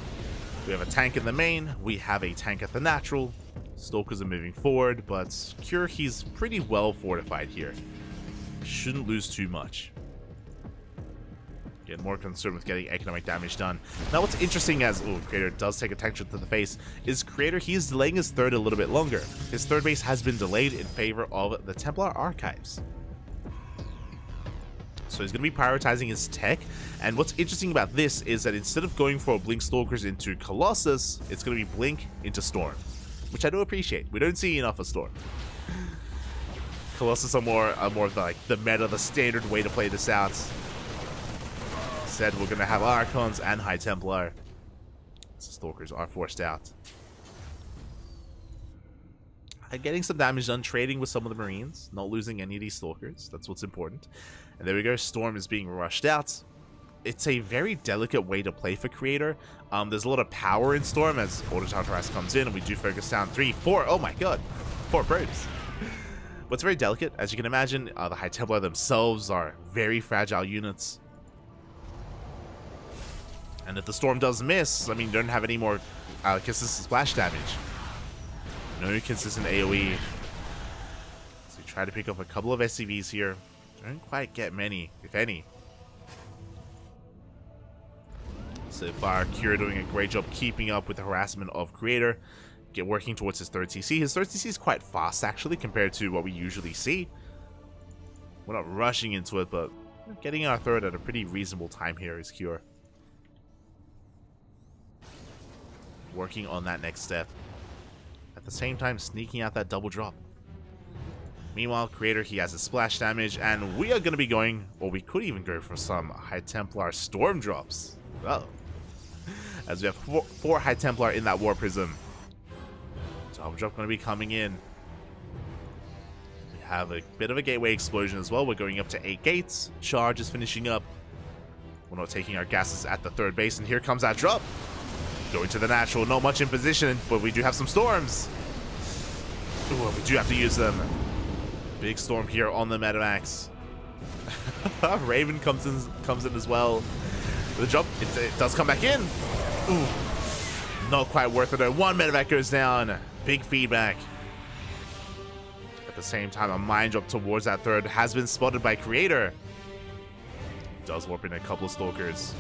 We have a tank in the main, we have a tank at the natural. Stalkers are moving forward, but Cure, he's pretty well fortified here. Shouldn't lose too much. Get more concerned with getting economic damage done. Now what's interesting as, Creator does take a tank shot to the face, is Creator, he's delaying his third a little bit longer. His third base has been delayed in favor of the Templar Archives. So he's going to be prioritizing his tech, and what's interesting about this is that instead of going for Blink Stalkers into Colossus, it's going to be Blink into Storm, which I do appreciate. We don't see enough of Storm. Colossus are more of the meta, the standard way to play this out. Said we're going to have Archons and High Templar. So Stalkers are forced out. And getting some damage done, trading with some of the Marines, not losing any of these Stalkers. That's what's important. And there we go, Storm is being rushed out. It's a very delicate way to play for Creator. There's a lot of power in Storm as Auto Tartaras comes in, and we do focus down 3, 4, oh my god, 4 probes. But it's very delicate, as you can imagine. The High Templar themselves are very fragile units. And if the Storm does miss, I mean, you don't have any more consistent splash damage. No consistent AoE. So we try to pick up a couple of SCVs here. Don't quite get many, if any. So far, Cure doing a great job keeping up with the harassment of Creator. Working towards his third CC. His third CC is quite fast, actually, compared to what we usually see. We're not rushing into it, but getting our third at a pretty reasonable time here is Cure. Working on that next step. At the same time, sneaking out that double drop. Meanwhile, Creator, he has a splash damage, and we are going to be going, or we could even go for some High Templar Storm drops. Oh. As we have four High Templar in that War Prism. Double drop going to be coming in. We have a bit of a gateway explosion as well. We're going up to 8 gates. Charge is finishing up. We're not taking our gases at the third base, and here comes that drop. Going to the natural, not much in position, but we do have some storms. Ooh, we do have to use them. Big storm here on the Metamax. Raven comes in as well. The drop, it does come back in. Ooh, not quite worth it though. One Metavac goes down. Big feedback. At the same time, a mine drop towards that third has been spotted by Creator. Does warp in a couple of Stalkers.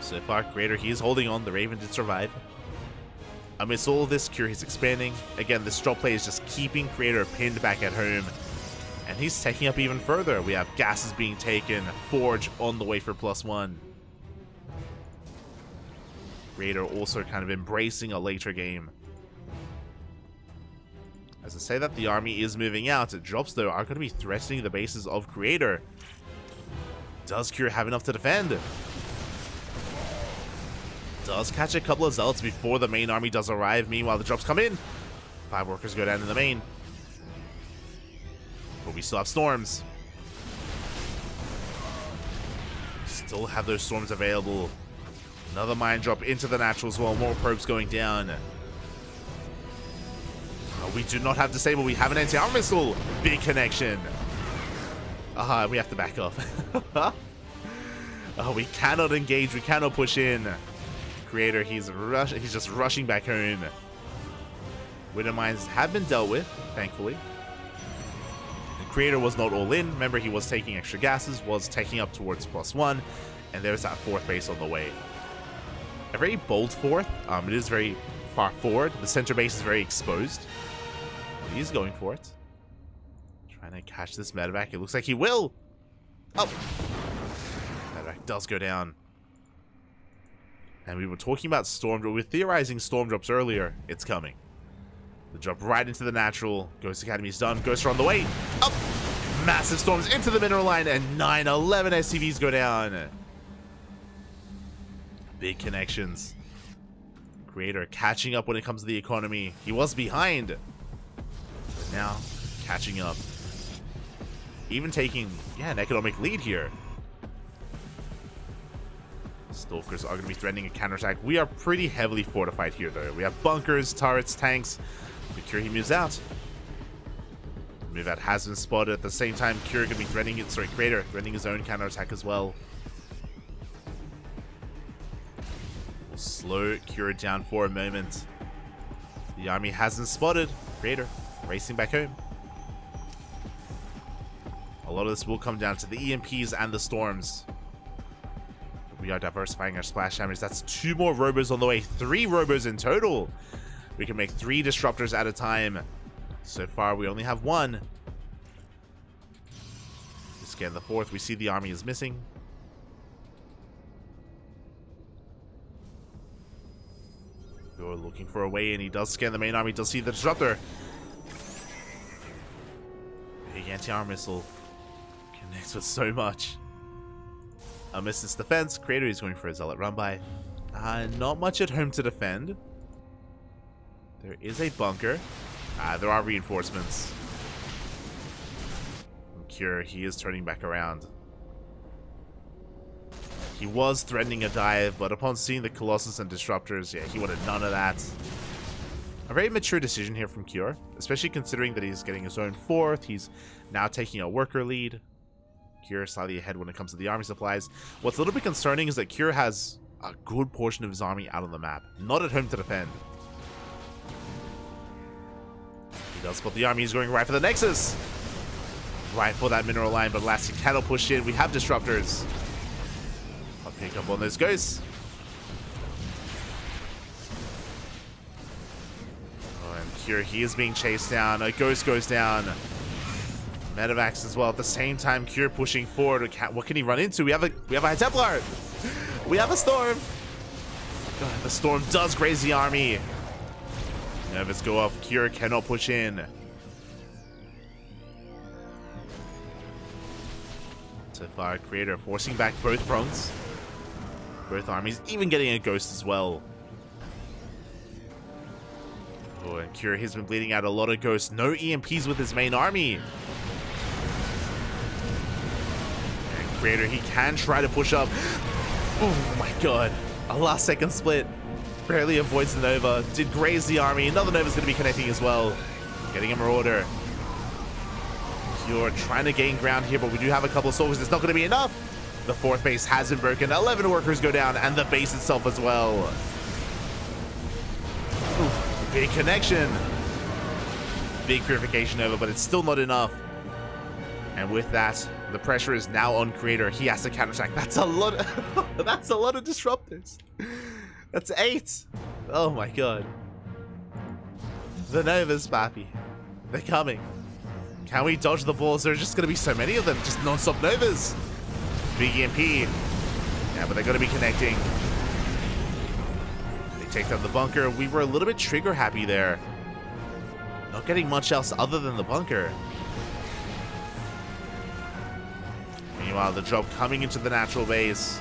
So far, Creator, he is holding on. The Raven did survive. Amidst all of this, Cure is expanding. Again, this drop play is just keeping Creator pinned back at home. And he's taking up even further. We have gases being taken. Forge on the way for +1. Creator also kind of embracing a later game. As I say that the army is moving out, drops though are going to be threatening the bases of Creator. Does Cure have enough to defend? Does catch a couple of zealots before the main army does arrive. Meanwhile, the drops come in. 5 workers go down in the main. But we still have storms. Still have those storms available. Another mine drop into the natural as well. More probes going down. We do not have disable. We have an anti-armor missile. Big connection. We have to back off. We cannot engage. We cannot push in. Creator, he's just rushing back home. Winter mines have been dealt with, thankfully. The Creator was not all in. Remember, he was taking extra gases, was taking up towards +1, and there's that 4th base on the way. A very bold 4th. It is very far forward. The center base is very exposed. But he's going for it. Trying to catch this medevac. It looks like he will. Oh! Medevac does go down. And we were talking about storm drops. We were theorizing storm drops earlier. It's coming. The drop right into the natural. Ghost Academy's done. Ghosts are on the way. Up! Massive storms into the mineral line, and 9-11 SCVs go down. Big connections. Creator catching up when it comes to the economy. He was behind. But now, catching up. Even taking, an economic lead here. Stalkers are going to be threatening a counterattack. We are pretty heavily fortified here, though. We have bunkers, turrets, tanks. But Cure, he moves out. Move out has been spotted. At the same time, Cure going to be threatening it. Sorry, Creator threatening his own counterattack as well. slow Cure down for a moment. The army hasn't spotted Creator racing back home. A lot of this will come down to the EMPs and the storms. We are diversifying our splash damage. That's 2 more robos on the way. 3 robos in total. We can make 3 disruptors at a time. So far, we only have 1. We scan the 4th. We see the army is missing. We're looking for a way in. He does scan the main army. Does see the disruptor. Big anti-armor missile. Connects with so much. A misses defense. Creator is going for a zealot run by. Not much at home to defend. There is a bunker. There are reinforcements. Cure, he is turning back around. He was threatening a dive, but upon seeing the Colossus and Disruptors, yeah, he wanted none of that. A very mature decision here from Cure, especially considering that he's getting his own 4th. He's now taking a worker lead. Cure slightly ahead when it comes to the army supplies. What's a little bit concerning is that Cure has a good portion of his army out on the map, not at home to defend. He does spot the army. He's going right for the Nexus. Right for that mineral line, but Lassie cannot push in. We have Disruptors. I'll pick up on those ghosts. Oh, and Cure, he is being chased down. A ghost goes down. Medivacs as well. At the same time, Cure pushing forward. What can he run into? We have a High Templar. We have a Storm. God, the Storm does graze the army. Nervous go off. Cure cannot push in. So far, Creator forcing back both prongs. Both armies, even getting a ghost as well. Oh, and Cure has been bleeding out a lot of ghosts. No EMPs with his main army. And Creator, he can try to push up. Oh my god. A last second split. Barely avoids the Nova. Did graze the army. Another Nova's going to be connecting as well. Getting a Marauder. Cure trying to gain ground here, but we do have a couple of soldiers. It's not going to be enough. The 4th base has been broken. 11 workers go down, and the base itself as well. Ooh, big connection. Big purification over, but it's still not enough. And with that, the pressure is now on Creator. He has to counterattack. That's a lot. That's a lot of disruptors. That's 8. Oh my god. The Novas, Papi. They're coming. Can we dodge the balls? There's just going to be so many of them. Just non-stop Novas. Big EMP. Yeah, but they're going to be connecting. They take down the bunker. We were a little bit trigger happy there. Not getting much else other than the bunker. Meanwhile, the drop coming into the natural base.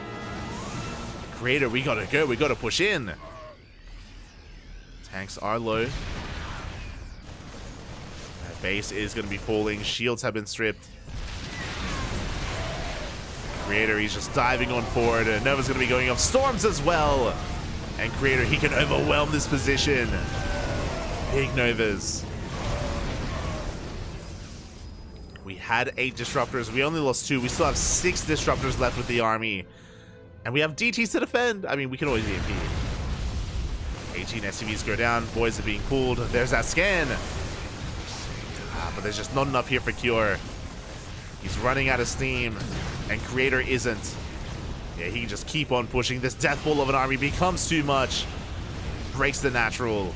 Creator, we gotta go. We gotta push in. Tanks are low. That base is gonna be falling. Shields have been stripped. Creator, he's just diving on forward. Nova's gonna be going off. Storms as well. And Creator, he can overwhelm this position. Big Novas. We had 8 disruptors. We only lost 2. We still have 6 disruptors left with the army. And we have DTs to defend. I mean, we can always EMP. 18 SCVs go down. Boys are being pulled. There's that scan. But there's just not enough here for Cure. He's running out of steam. And Creator isn't. Yeah, he can just keep on pushing. This death ball of an army becomes too much. Breaks the natural.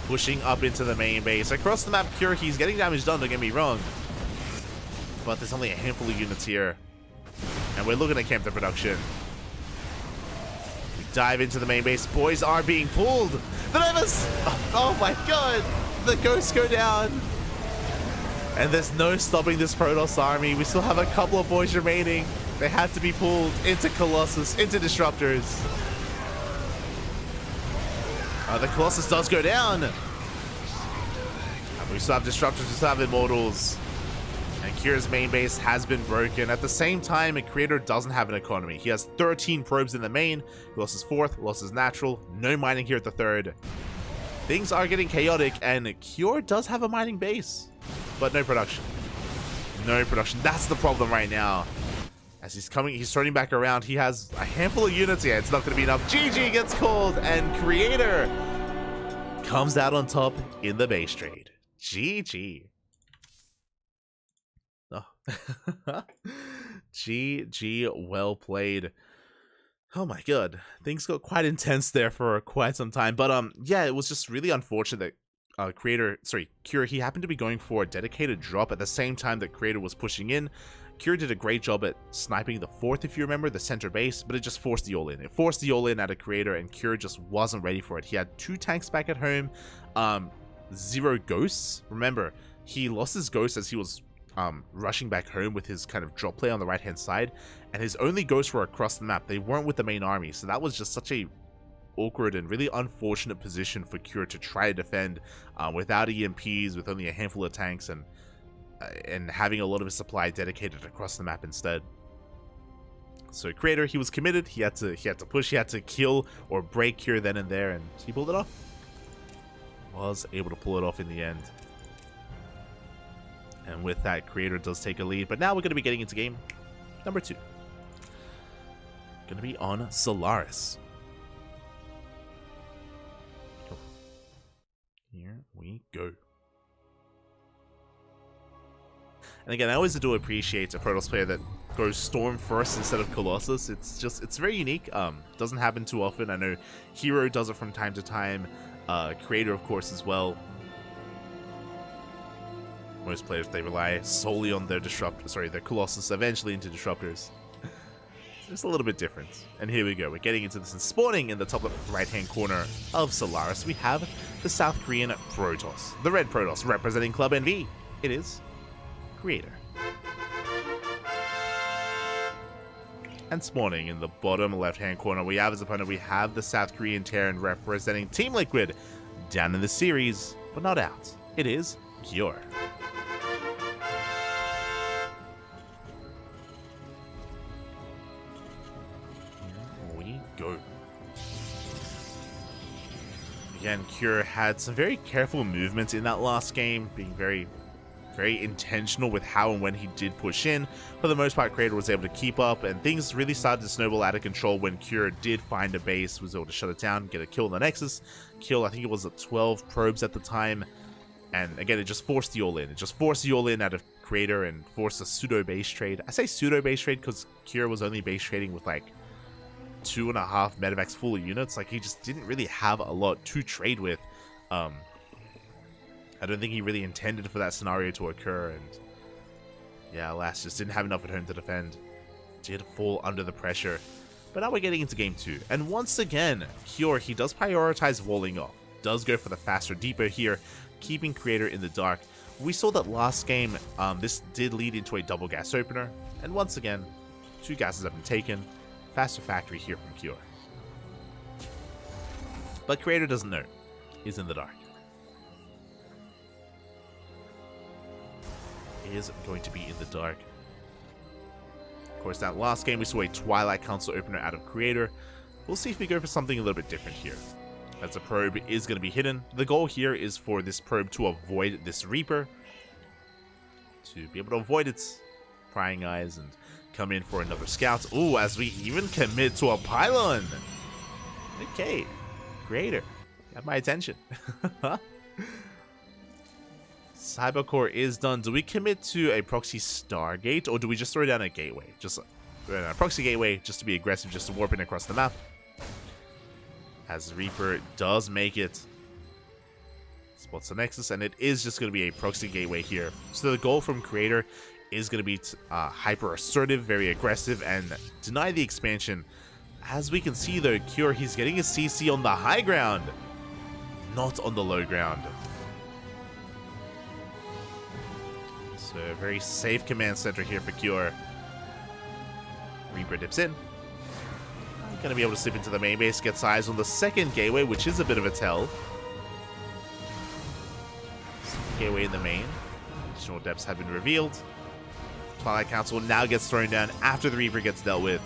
Pushing up into the main base. Across the map, Cure, he's getting damage done, don't get me wrong. But there's only a handful of units here. And we're looking at camp the production. We dive into the main base. Boys are being pulled. The Novas! Oh my god! The ghosts go down. And there's no stopping this Protoss army. We still have a couple of boys remaining. They had to be pulled into Colossus, into Disruptors. The Colossus does go down. And we still have Disruptors, we still have Immortals. And Cure's main base has been broken. At the same time, a Creator doesn't have an economy. He has 13 probes in the main. He lost his 4th, lost his natural. No mining here at the 3rd. Things are getting chaotic, and Cure does have a mining base. But no production. No production. That's the problem right now. As he's turning back around. He has a handful of units. Yeah, it's not going to be enough. GG gets called, and Creator comes out on top in the base trade. GG. Oh. GG, well played. Oh my god, things got quite intense there for quite some time. But yeah, it was just really unfortunate that Cure, he happened to be going for a dedicated drop at the same time that Creator was pushing in. Cure did a great job at sniping the fourth, if you remember, the center base, but it just forced the all-in. It forced the all-in out of Creator, and Cure just wasn't ready for it. He had 2 tanks back at home, 0 ghosts. Remember, he lost his ghost as he was rushing back home with his kind of drop play on the right hand side, and his only ghosts were across the map. They weren't with the main army, so that was just such a awkward and really unfortunate position for Cure to try to defend without EMPs, with only a handful of tanks, and having a lot of his supply dedicated across the map instead. So Creator, he was committed. He had to push. He had to kill or break Cure then and there, and he pulled it off. Was able to pull it off in the end. And with that, Creator does take a lead. But now we're going to be getting into game number 2. Going to be on Solaris. Here we go. And again, I always do appreciate a Protoss player that goes Storm first instead of Colossus. It's very unique. Doesn't happen too often. I know Hero does it from time to time. Creator, of course, as well. Most players, they rely solely on their their Colossus, eventually into Disruptors. Just a little bit different. And here we go. We're getting into this, and spawning in the top right-hand corner of Solaris, we have the South Korean Protoss. The red Protoss, representing Club NV. It is Creator. And spawning in the bottom left-hand corner, we have as opponent, we have the South Korean Terran, representing Team Liquid, down in the series, but not out. It is Cure. Go. Again, Cure had some very careful movements in that last game, being very intentional with how and when he did push in. For the most part, Creator was able to keep up, and things really started to snowball out of control when Cure did find a base, was able to shut it down, get a kill on the Nexus. Kill, I think it was at 12 probes at the time. And again, it just forced the all-in. It just forced the all-in out of Creator and forced a pseudo base trade. I say pseudo base trade because Cure was only base trading with like 2.5 medevacs full of units. Like, he just didn't really have a lot to trade with. I don't think he really intended for that scenario to occur, and yeah, alas, just didn't have enough at home to defend. Did fall under the pressure. But now we're getting into game 2, and once again, Cure, he does prioritize walling off. Does go for the faster depot here, keeping Creator in the dark. We saw that last game, this did lead into a double gas opener, and once again, 2 gases have been taken. Faster factory here from Cure. But Creator doesn't know. He's in the dark. He is going to be in the dark. Of course, that last game we saw a Twilight Council opener out of Creator. We'll see if we go for something a little bit different here. As a probe is going to be hidden. The goal here is for this probe to avoid this Reaper. To be able to avoid its prying eyes and come in for another scout. Ooh, as we even commit to a pylon. Okay, Creator, got my attention. Cybercore is done. Do we commit to a proxy Stargate, or do we just throw down a gateway? Just throw down a proxy gateway, just to be aggressive, just to warp in across the map. As Reaper does make it. Spots the Nexus, and it is just going to be a proxy gateway here. So the goal from Creator is going to be hyper assertive, very aggressive, and deny the expansion. As we can see though, Cure, he's getting a CC on the high ground, not on the low ground. So a very safe command center here for Cure. Reaper dips in. Going to be able to slip into the main base, gets eyes on the second gateway, which is a bit of a tell. Gateway in the main. Additional depths have been revealed. Twilight Council now gets thrown down after the Reaper gets dealt with.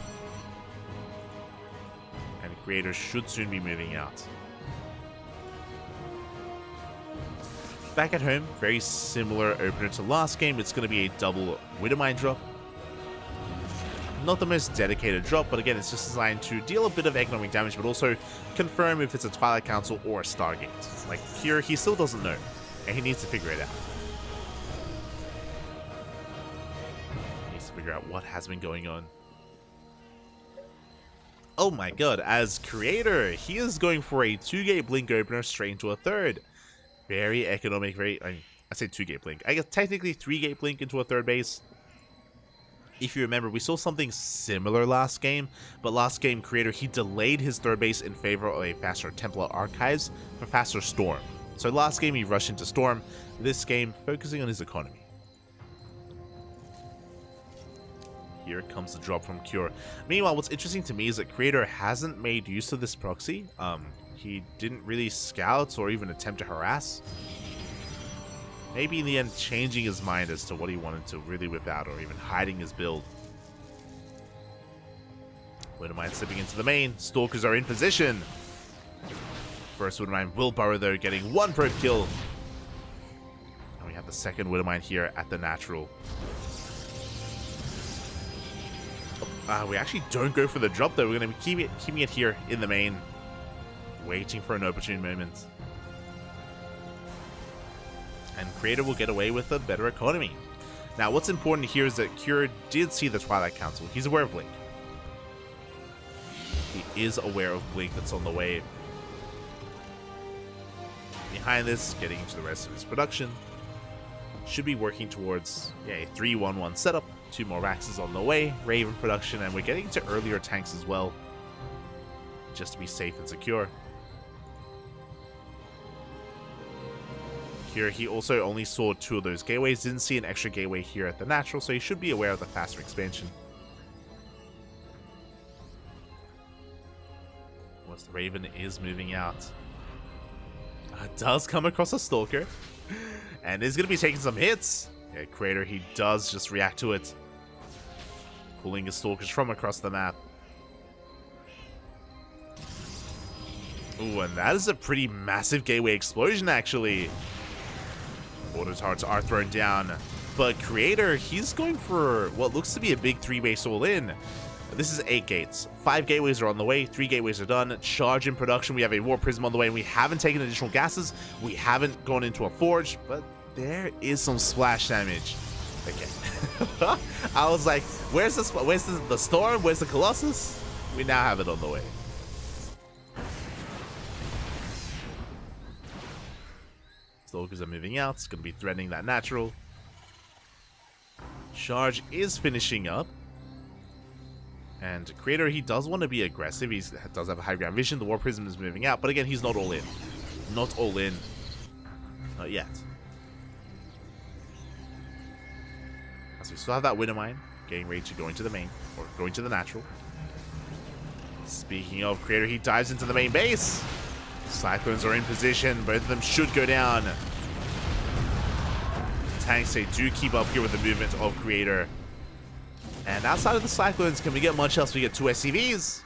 And Creator should soon be moving out. Back at home, very similar opener to last game. It's going to be a double Widowmine drop. Not the most dedicated drop, but again, it's just designed to deal a bit of economic damage, but also confirm if it's a Twilight Council or a Stargate. Like, here, he still doesn't know, and he needs to figure it out. He needs to figure out what has been going on. Oh my god, as creator, he is going for a 2-gate blink opener straight into a third. Very economic, I say 2-gate blink. I guess technically 3-gate blink into a third base. If you remember, we saw something similar last game, but last game creator, he delayed his third base in favor of a faster Templar Archives for faster Storm. So last game he rushed into Storm, this game focusing on his economy. Here comes the drop from Cure. Meanwhile, what's interesting to me is that creator hasn't made use of this proxy. He didn't really scout or even attempt to harass. Maybe in the end changing his mind as to what he wanted to really whip out, or even hiding his build. Widowmine slipping into the main. Stalkers are in position. First Widowmine will burrow though, getting 1 probe kill. And we have the second Widowmine here at the natural. We actually don't go for the drop though. We're going to be keeping it here in the main. Waiting for an opportune moment. And creator will get away with a better economy. Now, what's important here is that Cure did see the Twilight Council. He's aware of Blink. He is aware of Blink that's on the way. Behind this, getting into the rest of his production. Should be working towards a 3-1-1 setup. 2 more Raxes on the way. Raven production, and we're getting to earlier tanks as well. Just to be safe and secure. Here, he also only saw 2 of those gateways, didn't see an extra gateway here at the natural, so he should be aware of the faster expansion. Once the Raven is moving out, does come across a Stalker, and is going to be taking some hits. Yeah, creator, he does just react to it, pulling his Stalkers from across the map. Ooh, and that is a pretty massive gateway explosion, actually. Auto turrets are thrown down, but creator, he's going for what looks to be a big 3-base all-in. This is 8 gates. 5 gateways are on the way, 3 gateways are done. Charge in production, we have a War Prism on the way, and we haven't taken additional gases. We haven't gone into a forge, but there is some splash damage. Okay. I was like, where's the storm? Where's the Colossus? We now have it on the way. Stalkers are moving out. It's going to be threatening that natural. Charge is finishing up. And creator, he does want to be aggressive. He does have a high ground vision. The War Prism is moving out. But again, he's not all in. Not all in. Not yet. So we still have that Widowmine getting ready to go into the main. Or going to the natural. Speaking of creator, he dives into the main base. Cyclones are in position. Both of them should go down. Tanks, they do keep up here with the movement of creator. And outside of the Cyclones, can we get much else? We get 2 SCVs.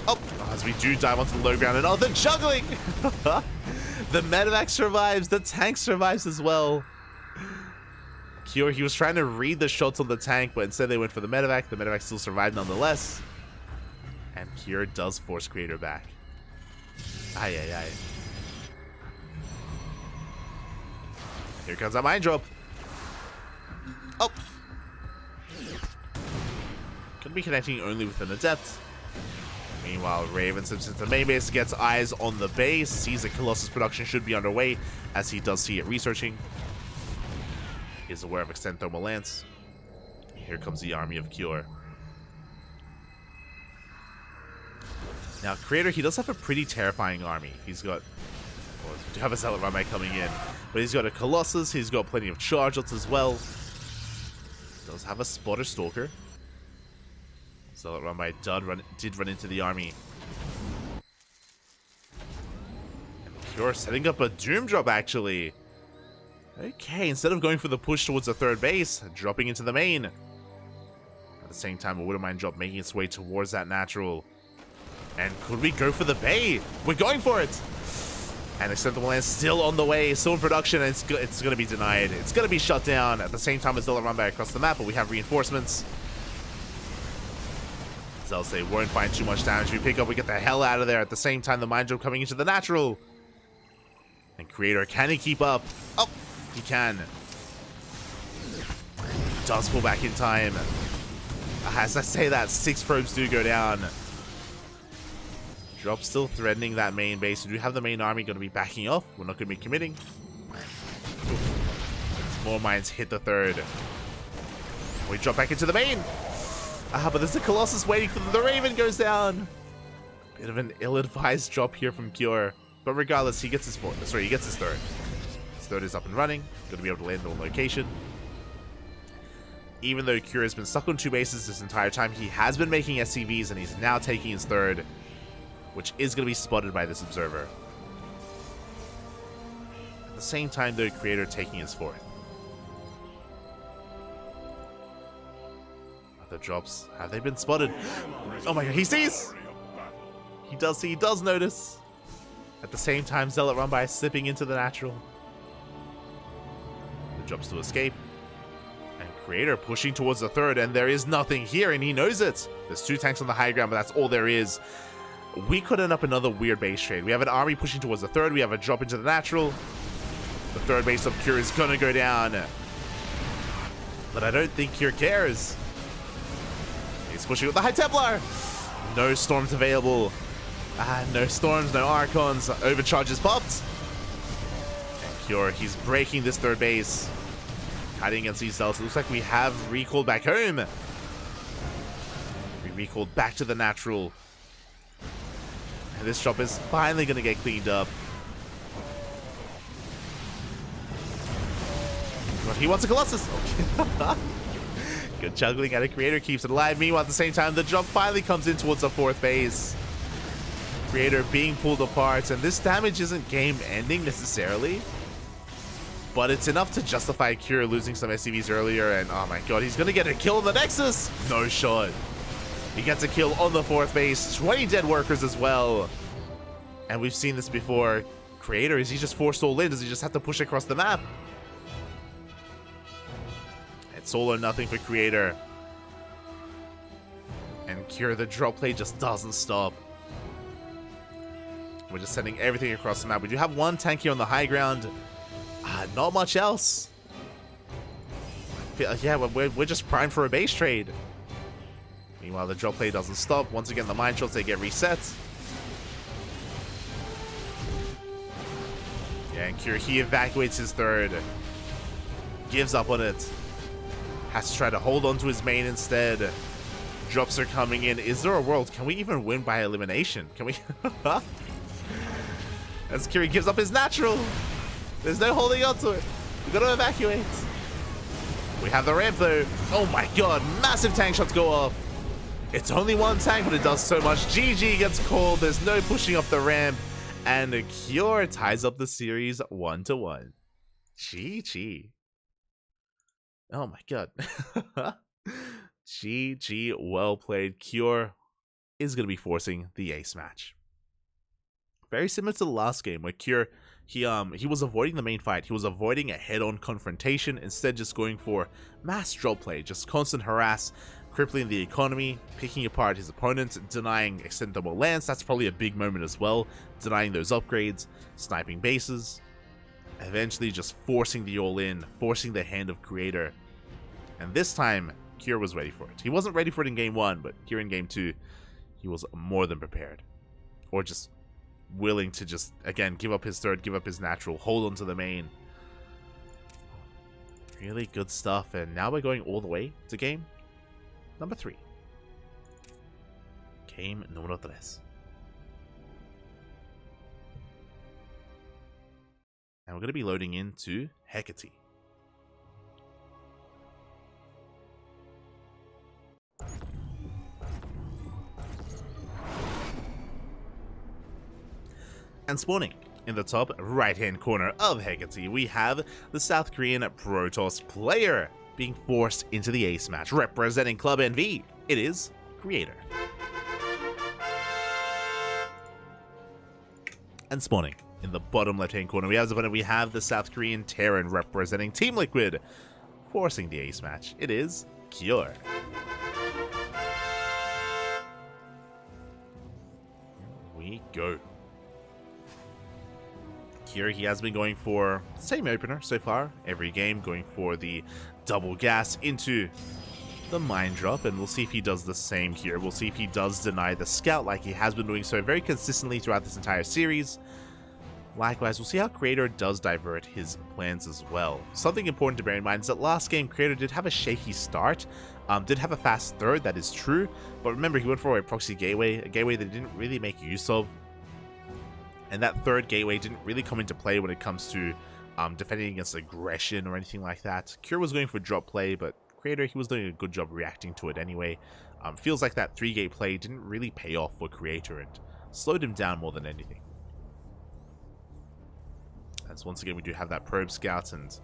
Oh, as we do dive onto the low ground. And oh, the juggling! The medevac survives. The tank survives as well. Cure, he was trying to read the shots on the tank, but instead they went for the medevac. The medevac still survived nonetheless. And Cure does force creator back. Aye, aye, aye. Here comes that mine drop. Oh! Could be connecting only with an adept. Meanwhile, Raven slips into the main base, gets eyes on the base, sees that Colossus production should be underway, as he does see it researching. He is aware of Extend Thermal Lance. Here comes the army of Cure. Now, creator, he does have a pretty terrifying army. He's got... Well, we do have a Zealot Rabbi coming in. But he's got a Colossus, he's got plenty of Chargelets as well. He does have a Spotter Stalker. Zealot Rabbi did run into the army. And Cure setting up a Doom Drop, actually. Okay, instead of going for the push towards the third base, dropping into the main. At the same time, a Widowmine drop making its way towards that natural. And could we go for the Bay? We're going for it! And Extendable Land still on the way, still in production, and it's going to be denied. It's going to be shut down at the same time as Zilla run back across the map, but we have reinforcements. Zells, they won't find too much damage. We pick up, we get the hell out of there. At the same time, the Mind Jump coming into the natural. And Creator, can he keep up? Oh, he can. Does pull back in time. As I say that, 6 probes do go down. Drop still threatening that main base. We do have the main army going to be backing off. We're not going to be committing. More mines hit the third. We drop back into the main. But there's a Colossus waiting for them. The Raven goes down. Bit of an ill-advised drop here from Cure. But regardless, he gets his fourth. Sorry, he gets his third. His third is up and running. Going to be able to land on location. Even though Cure has been stuck on 2 bases this entire time, he has been making SCVs and he's now taking his third, which is going to be spotted by this observer. At the same time, though, Creator taking his fourth. Other drops, have they been spotted? Oh my god, he sees! He does see, he does notice. At the same time, Zealot run by, slipping into the natural. The drops to escape. And Creator pushing towards the third, and there is nothing here, and he knows it. There's 2 tanks on the high ground, but that's all there is. We could end up another weird base trade. We have an army pushing towards the third. We have a drop into the natural. The third base of Cure is gonna go down. But I don't think Cure cares. He's pushing with the High Templar. No storms available. No storms, no Archons. Overcharge is popped. And Cure, he's breaking this third base. Hiding against these cells. It looks like we have recalled back home. We recalled back to the natural. And this drop is finally going to get cleaned up. But he wants a Colossus. Good juggling out of Creator, keeps it alive. Meanwhile, at the same time, the drop finally comes in towards the 4th base. Creator being pulled apart, and this damage isn't game-ending necessarily, but it's enough to justify Cure losing some SCVs earlier, and oh my god, he's going to get a kill on the Nexus! No shot. He gets a kill on the 4th base, 20 dead workers as well. And we've seen this before. Creator, is he just forced all in? Does he just have to push across the map? It's all or nothing for Creator. And Cure, the drop play just doesn't stop. We're just sending everything across the map. We do have 1 tank here on the high ground. Not much else. Yeah, we're just primed for a base trade. Meanwhile, the drop play doesn't stop. Once again, the mine shots, they get reset. Yeah, and Cure, he evacuates his third. Gives up on it. Has to try to hold on to his main instead. Drops are coming in. Is there a world? Can we even win by elimination? Can we? As Cure gives up his natural. There's no holding on to it. We've got to evacuate. We have the ramp though. Oh my god, massive tank shots go off. It's only 1 tank, but it does so much. GG gets called. There's no pushing up the ramp. And Cure ties up the series 1-1. GG. Oh my god. GG, well played. Cure is going to be forcing the ace match. Very similar to the last game where Cure, he was avoiding the main fight. He was avoiding a head-on confrontation, instead just going for mass drop play, just constant harass, crippling the economy, picking apart his opponents, denying extendable lands. That's probably a big moment as well. Denying those upgrades, sniping bases, eventually just forcing the all-in, forcing the hand of Creator. And this time, Cure was ready for it. He wasn't ready for it in game 1, but here in game 2, he was more than prepared. Or just willing to just, again, give up his third, give up his natural, hold on to the main. Really good stuff. And now we're going all the way to game number 3. Game número 3. And we're going to be loading into Hecate. And spawning in the top right-hand corner of Hecate, we have the South Korean Protoss player being forced into the ace match. Representing Club NV, it is Creator. And spawning In the bottom left-hand corner, we have the South Korean Terran representing Team Liquid, forcing the ace match. It is Cure. We go. Here he has been going for the same opener so far, every game, going for the double gas into the mine drop, and we'll see if he does the same here. We'll see if he does deny the scout like he has been doing so very consistently throughout this entire series. Likewise, we'll see how Creator does divert his plans as well. Something important to bear in mind is that last game, Creator did have a shaky start, did have a fast third, that is true, but remember, he went for a proxy gateway, a gateway that he didn't really make use of, and that third gateway didn't really come into play when it comes to defending against aggression or anything like that. Cure was going for drop play, but Creator, he was doing a good job reacting to it anyway. Feels like that 3-gate play didn't really pay off for Creator and slowed him down more than anything. As once again, we do have that probe scout, and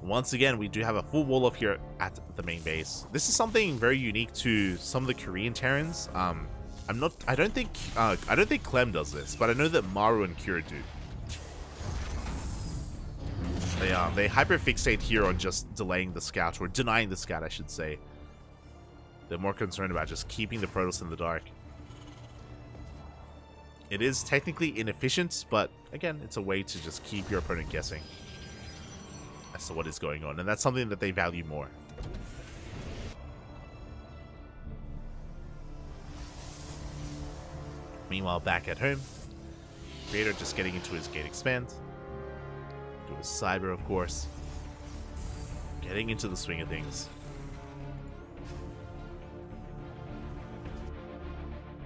once again, we do have a full wall off here at the main base. This is something very unique to some of the Korean Terrans. I don't think Clem does this, but I know that Maru and Cure do. They hyperfixate here on just delaying the scout, or denying the scout, I should say. They're more concerned about just keeping the Protoss in the dark. It is technically inefficient, but again, it's a way to just keep your opponent guessing as to what is going on, and that's something that they value more. Meanwhile, back at home, Creator just getting into his gate expand. Do his cyber, of course. Getting into the swing of things.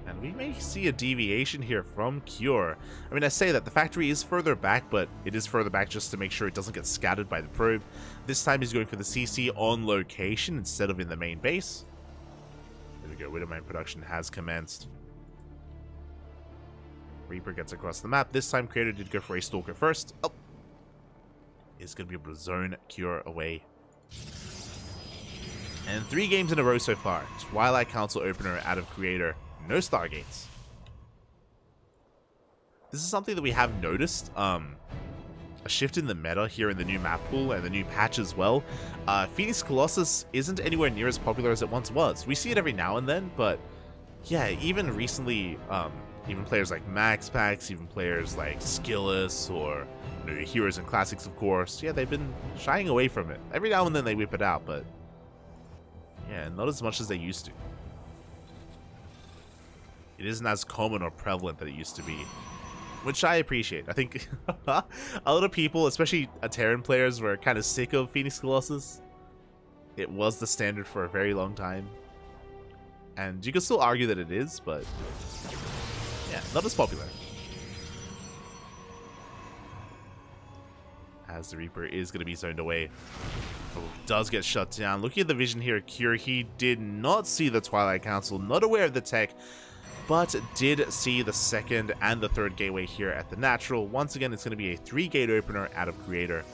And we may see a deviation here from Cure. I mean, I say that the factory is further back, but it is further back just to make sure it doesn't get scattered by the probe. This time he's going for the CC on location instead of in the main base. There we go, Widowmine production has commenced. Reaper gets across the map. This time Creator did go for a Stalker first. Oh! Is going to be able to zone Cure away. And 3 games in a row so far. Twilight Council opener out of Creator. No Stargates. This is something that we have noticed. A shift in the meta here in the new map pool and the new patch as well. Phoenix Colossus isn't anywhere near as popular as it once was. We see it every now and then, but yeah, even recently, even players like Max Pax, even players like Skillus, or you know, Heroes and Classics, of course, yeah, they've been shying away from it. Every now and then they whip it out, but yeah, not as much as they used to. It isn't as common or prevalent that it used to be, which I appreciate. I think a lot of people, especially Terran players, were kind of sick of Phoenix Colossus. It was the standard for a very long time, and you can still argue that it is, but yeah, not as popular. As the Reaper is going to be zoned away. Oh, does get shut down. Looking at the vision here, Cure, he did not see the Twilight Council, not aware of the tech, but did see the second and the third gateway here at the natural. Once again, it's going to be a 3-gate opener out of Creator.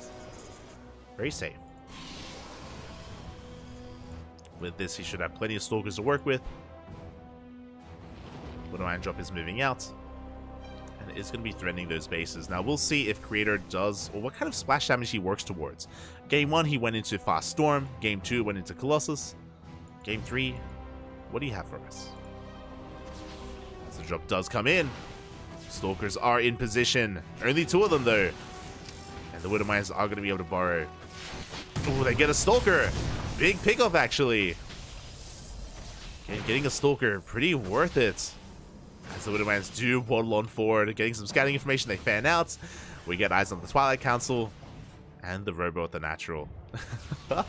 Very safe. With this, he should have plenty of Stalkers to work with. Widowmine drop is moving out, and it's going to be threatening those bases. Now, we'll see if Creator does, or what kind of splash damage he works towards. Game 1, he went into Fast Storm. Game 2, went into Colossus. Game 3, what do you have for us? As the drop does come in, Stalkers are in position. Only 2 of them, though. And the Widowmines are going to be able to borrow. Oh, they get a Stalker. Big pickup, actually. Okay, getting a Stalker, pretty worth it. As the Widowmines do waddle on forward, getting some scouting information, they fan out. We get eyes on the Twilight Council and the Robo at the natural. As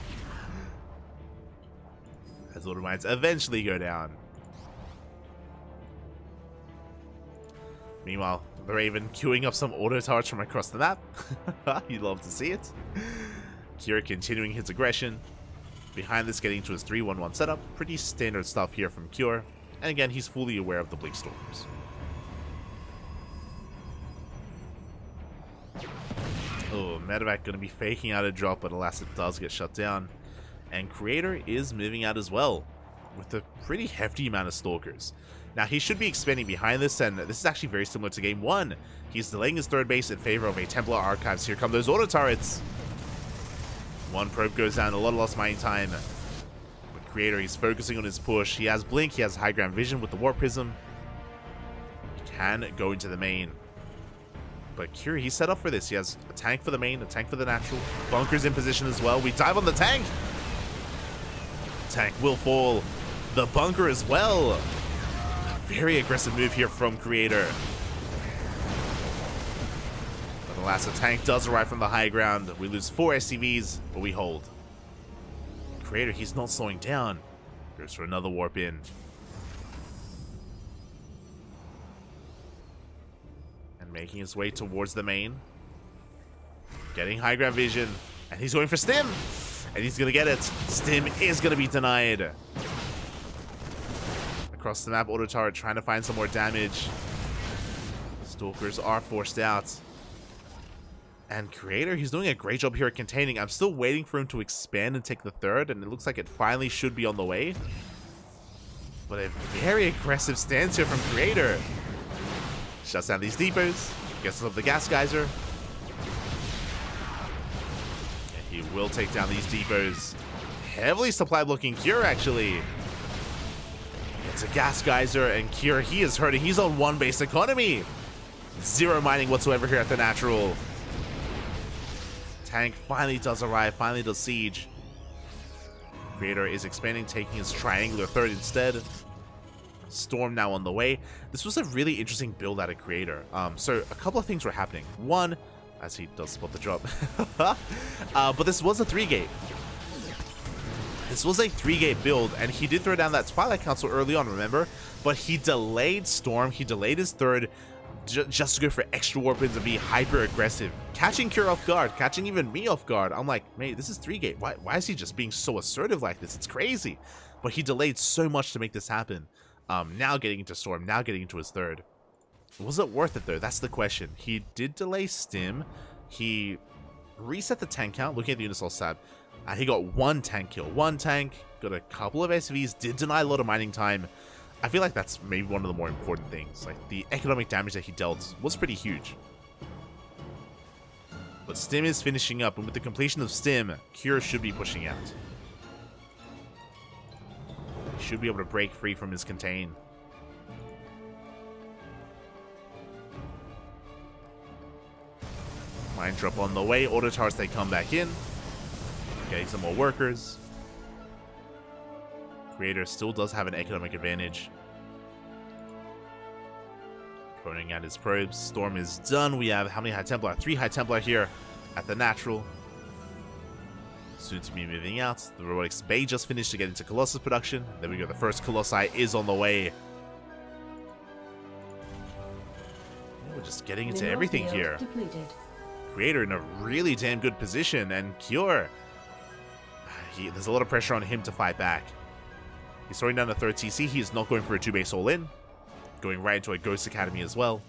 the Widowmines eventually go down. Meanwhile, the Raven queuing up some auto turrets from across the map. You'd love to see it. Kira continuing his aggression. Behind this, getting to his 3-1-1 setup. Pretty standard stuff here from Cure. And again, he's fully aware of the Blink Storms. Oh, Medevac going to be faking out a drop, but alas, it does get shut down. And Creator is moving out as well, with a pretty hefty amount of Stalkers. Now, he should be expanding behind this, and this is actually very similar to game 1. He's delaying his third base in favor of a Templar Archives. Here come those auto turrets. One probe goes down, a lot of lost mining time. But Creator, he's focusing on his push. He has Blink, he has high ground vision with the Warp Prism. He can go into the main. But Curie, he's set up for this. He has a tank for the main, a tank for the natural. Bunker's in position as well. We dive on the tank. Tank will fall. The bunker as well. Very aggressive move here from Creator. But alas, the tank does arrive from the high ground. We lose 4 SCVs, but we hold. Creator, he's not slowing down. Goes for another warp in. And making his way towards the main. Getting high ground vision. And he's going for Stim. And he's going to get it. Stim is going to be denied. Across the map, auto turret trying to find some more damage. Stalkers are forced out. And Creator, he's doing a great job here at containing. I'm still waiting for him to expand and take the third, and it looks like it finally should be on the way. But a very aggressive stance here from Creator. Shuts down these depots, gets up the gas geyser. And he will take down these depots. Heavily supply blocking Cure, actually. It's a gas geyser, and Cure, he is hurting. He's on 1 base economy. 0 mining whatsoever here at the natural. Tank finally does arrive, finally does siege. Creator is expanding, taking his triangular third instead. Storm now on the way. This was a really interesting build out of Creator. So a couple of things were happening. One, as he does spot the drop. But this was a 3-gate. This was a 3-gate build, and he did throw down that Twilight Council early on, remember? But he delayed Storm, he delayed his third, just to go for extra warp-ins and be hyper-aggressive. Catching Cure off guard, catching even me off guard. I'm like, mate, this is 3-gate. Why is he just being so assertive like this? It's crazy. But he delayed so much to make this happen. Now getting into Storm, now getting into his third. Was it worth it, though? That's the question. He did delay Stim. He reset the tank count, looking at the Unisol stat. He got 1 tank kill. 1 tank, got a couple of SVs, did deny a lot of mining time. I feel like that's maybe one of the more important things. Like, the economic damage that he dealt was pretty huge. But Stim is finishing up, and with the completion of Stim, Cure should be pushing out. He should be able to break free from his contain. Mine drop on the way. Auto turrets, they come back in. Getting some more workers. Creator still does have an economic advantage. Phoning out his probes. Storm is done. We have how many High Templar? 3 High Templar here at the natural. Soon to be moving out. The Robotics Bay just finished to get into Colossus production. There we go. The first Colossi is on the way. Yeah, we're just getting into everything here. Depleted. Creator in a really damn good position, and Cure, there's a lot of pressure on him to fight back. He's throwing down the third TC. He is not going for a 2-base all-in. Going right into a Ghost Academy as well.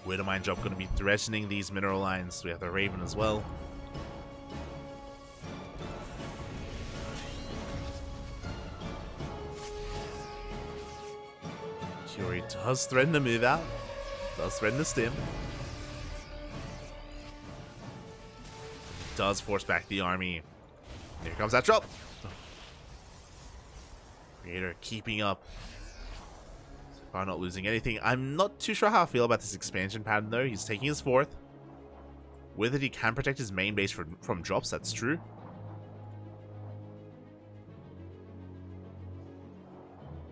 Widow Mine Job going to be threatening these mineral lines. We have the Raven as well. Curie does threaten to move out. Does threaten the Stim. Does force back the army. Here comes that drop. Creator keeping up. So far not losing anything. I'm not too sure how I feel about this expansion pattern though. He's taking his 4th. With it, he can protect his main base from drops. That's true.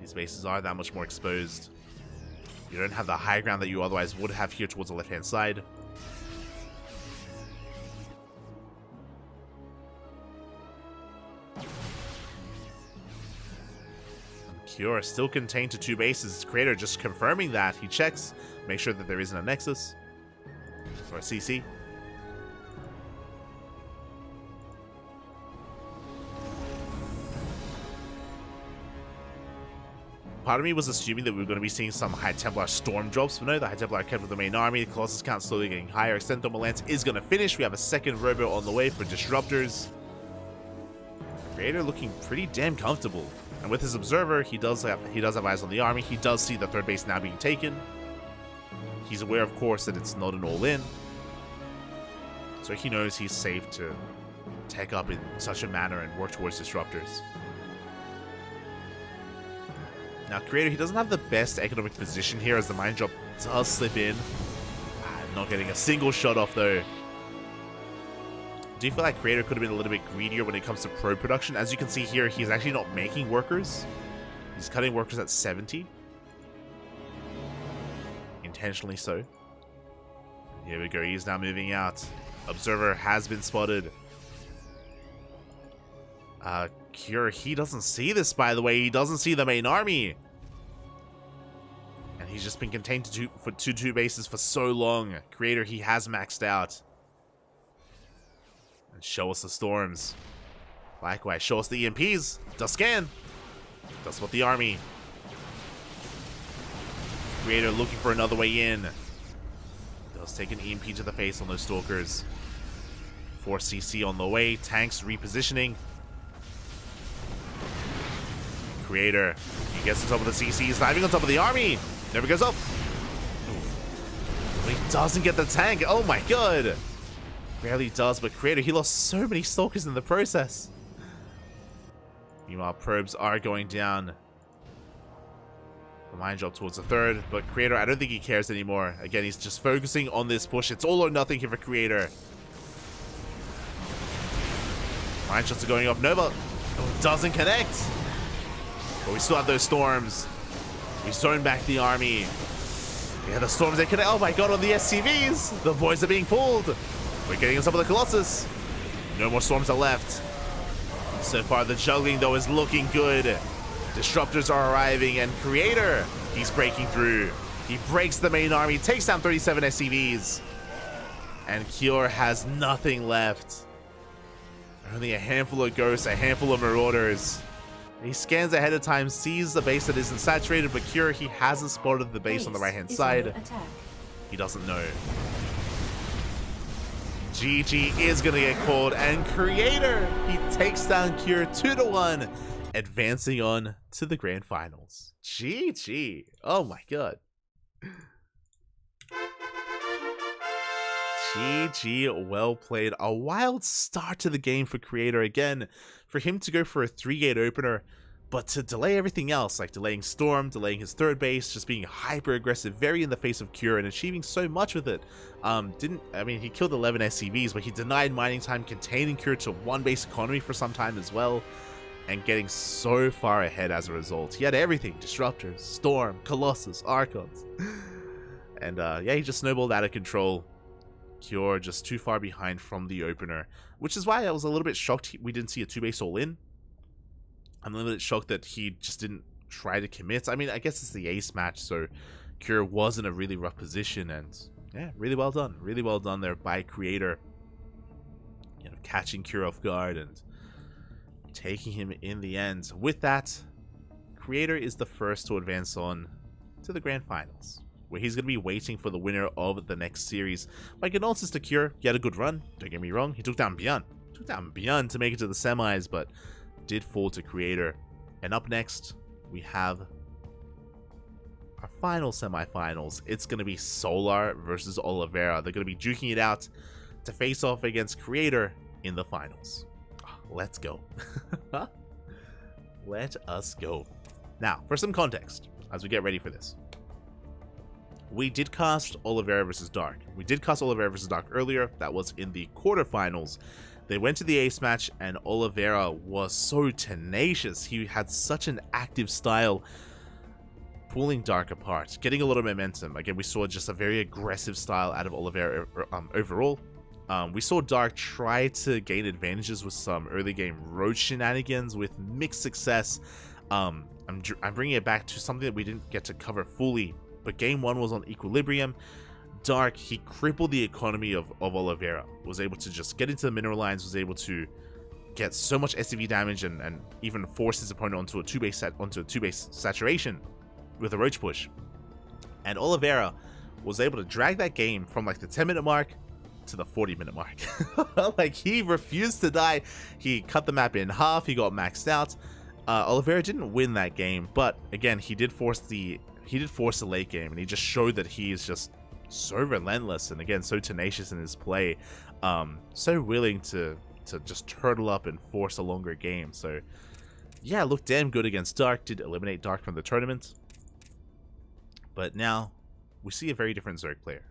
These bases are that much more exposed. You don't have the high ground that you otherwise would have here towards the left-hand side. Cure still contained to 2 bases. Creator just confirming that. He checks, make sure that there isn't a Nexus or a CC. Part of me was assuming that we were going to be seeing some High Templar Storm drops, but no, the High Templar are kept with the main army. The Colossus count slowly getting higher. Extended Thermal Lance is going to finish. We have a second Robo on the way for Disruptors. Creator looking pretty damn comfortable. And with his observer, he does have eyes on the army. He does see the third base now being taken. He's aware, of course, that it's not an all-in. So he knows he's safe to take up in such a manner and work towards disruptors. Now, Creator, he doesn't have the best economic position here as the mine drop does slip in. Not getting a single shot off, though. Do you feel like Creator could have been a little bit greedier when it comes to pro production? As you can see here, he's actually not making workers. He's cutting workers at 70. Intentionally so. Here we go, he's now moving out. Observer has been spotted. Cure, he doesn't see this, by the way. He doesn't see the main army. And he's just been contained to two bases for so long. Creator, he has maxed out. And show us the storms. Likewise, show us the EMPs. Does scan. Does what the army. Creator looking for another way in. Does take an EMP to the face on those stalkers. 4 CC on the way. Tanks repositioning. Creator. He gets on top of the CCs, diving on top of the army. Never goes up. He doesn't get the tank. Oh my god. Barely does, but Creator, he lost so many stalkers in the process. Meanwhile, probes are going down. The mine drop towards the third, but Creator, I don't think he cares anymore. Again, he's just focusing on this push. It's all or nothing here for Creator. Mine shots are going off. Nova doesn't connect. But we still have those storms. We zone back the army. Yeah, the storms, they connect. Oh my god, on the SCVs. The boys are being pulled. We're getting on top of the Colossus. No more storms are left. So far, the juggling, though, is looking good. Disruptors are arriving, and Creator, he's breaking through. He breaks the main army, takes down 37 SCVs. And Cure has nothing left. Only a handful of ghosts, a handful of marauders. He scans ahead of time, sees the base that isn't saturated, but Cure, he hasn't spotted the base on the right-hand side. He doesn't know. GG is going to get called, and Creator, he takes down Cure 2-1, advancing on to the grand finals. GG. Oh my god. GG, well played. A wild start to the game for Creator again. For him to go for a 3-gate opener, but to delay everything else, like delaying Storm, delaying his third base, just being hyper aggressive, very in the face of Cure, and achieving so much with it. He killed 11 SCVs, but he denied mining time, containing Cure to 1 base economy for some time as well, and getting so far ahead as a result. He had everything: Disruptors, Storm, Colossus, Archons. And yeah, he just snowballed out of control. Cure just too far behind from the opener, which is why I was a little bit shocked we didn't see a 2-base all-in. I'm a little bit shocked that he just didn't try to commit. I mean, I guess it's the ace match, so Cure was in a really rough position, and yeah, really well done. Really well done there by Creator. You know, catching Cure off guard and taking him in the end. With that, Creator is the first to advance on to the grand finals, where he's going to be waiting for the winner of the next series. My condolences to Cure. He had a good run, don't get me wrong. He took down Beyond. To make it to the semis, but did fall to Creator. And up next, we have our final semifinals. It's going to be Solar versus Oliveira. They're going to be duking it out to face off against Creator in the finals. Let's go. Let us go. Now, for some context, as we get ready for this. We did cast Oliveira versus Dark. We did cast Oliveira versus Dark earlier. That was in the quarterfinals. They went to the ace match, and Oliveira was so tenacious. He had such an active style, pulling Dark apart, getting a lot of momentum. Again, we saw just a very aggressive style out of Oliveira overall. We saw Dark try to gain advantages with some early game road shenanigans with mixed success. I'm bringing it back to something that we didn't get to cover fully, but game 1 was on Equilibrium. Dark, he crippled the economy of Oliveira, was able to just get into the mineral lines, was able to get so much SCV damage and even force his opponent onto a 2-base saturation with a roach push. And Oliveira was able to drag that game from like the 10-minute mark to the 40-minute mark. Like, he refused to die. He cut the map in half. He got maxed out. Oliveira didn't win that game, but again, he did force the late game, and he just showed that he is just so relentless and again so tenacious in his play, so willing to just turtle up and force a longer game. So yeah, looked damn good against Dark. Did eliminate Dark from the tournament, but now we see a very different Zerg player.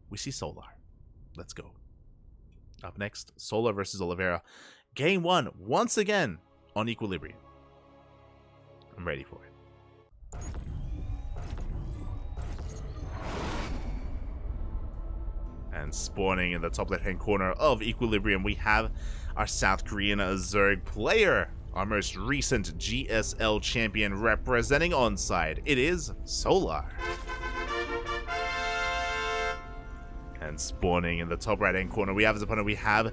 We see Solar. Let's go. Up next, Solar versus Oliveira. Game 1, once again, on Equilibrium. I'm ready for it. And spawning in the top left-hand corner of Equilibrium, we have our South Korean Zerg player, our most recent GSL champion representing Onside. It is Solar. And spawning in the top right-hand corner, we have as opponent, we have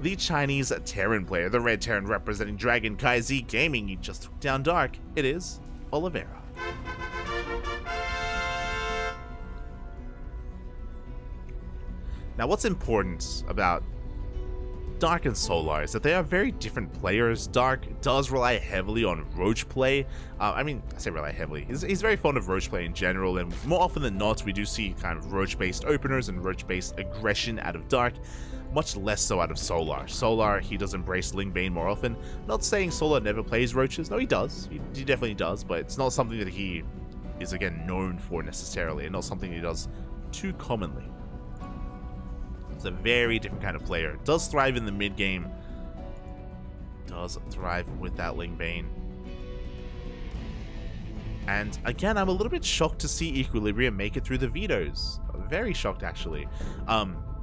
the Chinese Terran player, the Red Terran representing Dragon Kai Gaming. He just took down Dark. It is Oliveira. Now, what's important about Dark and Solar is that they are very different players. Dark does rely heavily on roach play. I say rely heavily. He's very fond of roach play in general, and more often than not, we do see kind of roach-based openers and roach-based aggression out of Dark, much less so out of Solar. Solar, he does embrace Lingbane more often. Not saying Solar never plays roaches. No, he does. He definitely does, but it's not something that he is, again, known for necessarily, and not something he does too commonly. It's a very different kind of player. Does thrive in the mid game. Does thrive with that Lingbane. And again, I'm a little bit shocked to see Equilibrium make it through the vetoes. Very shocked, actually.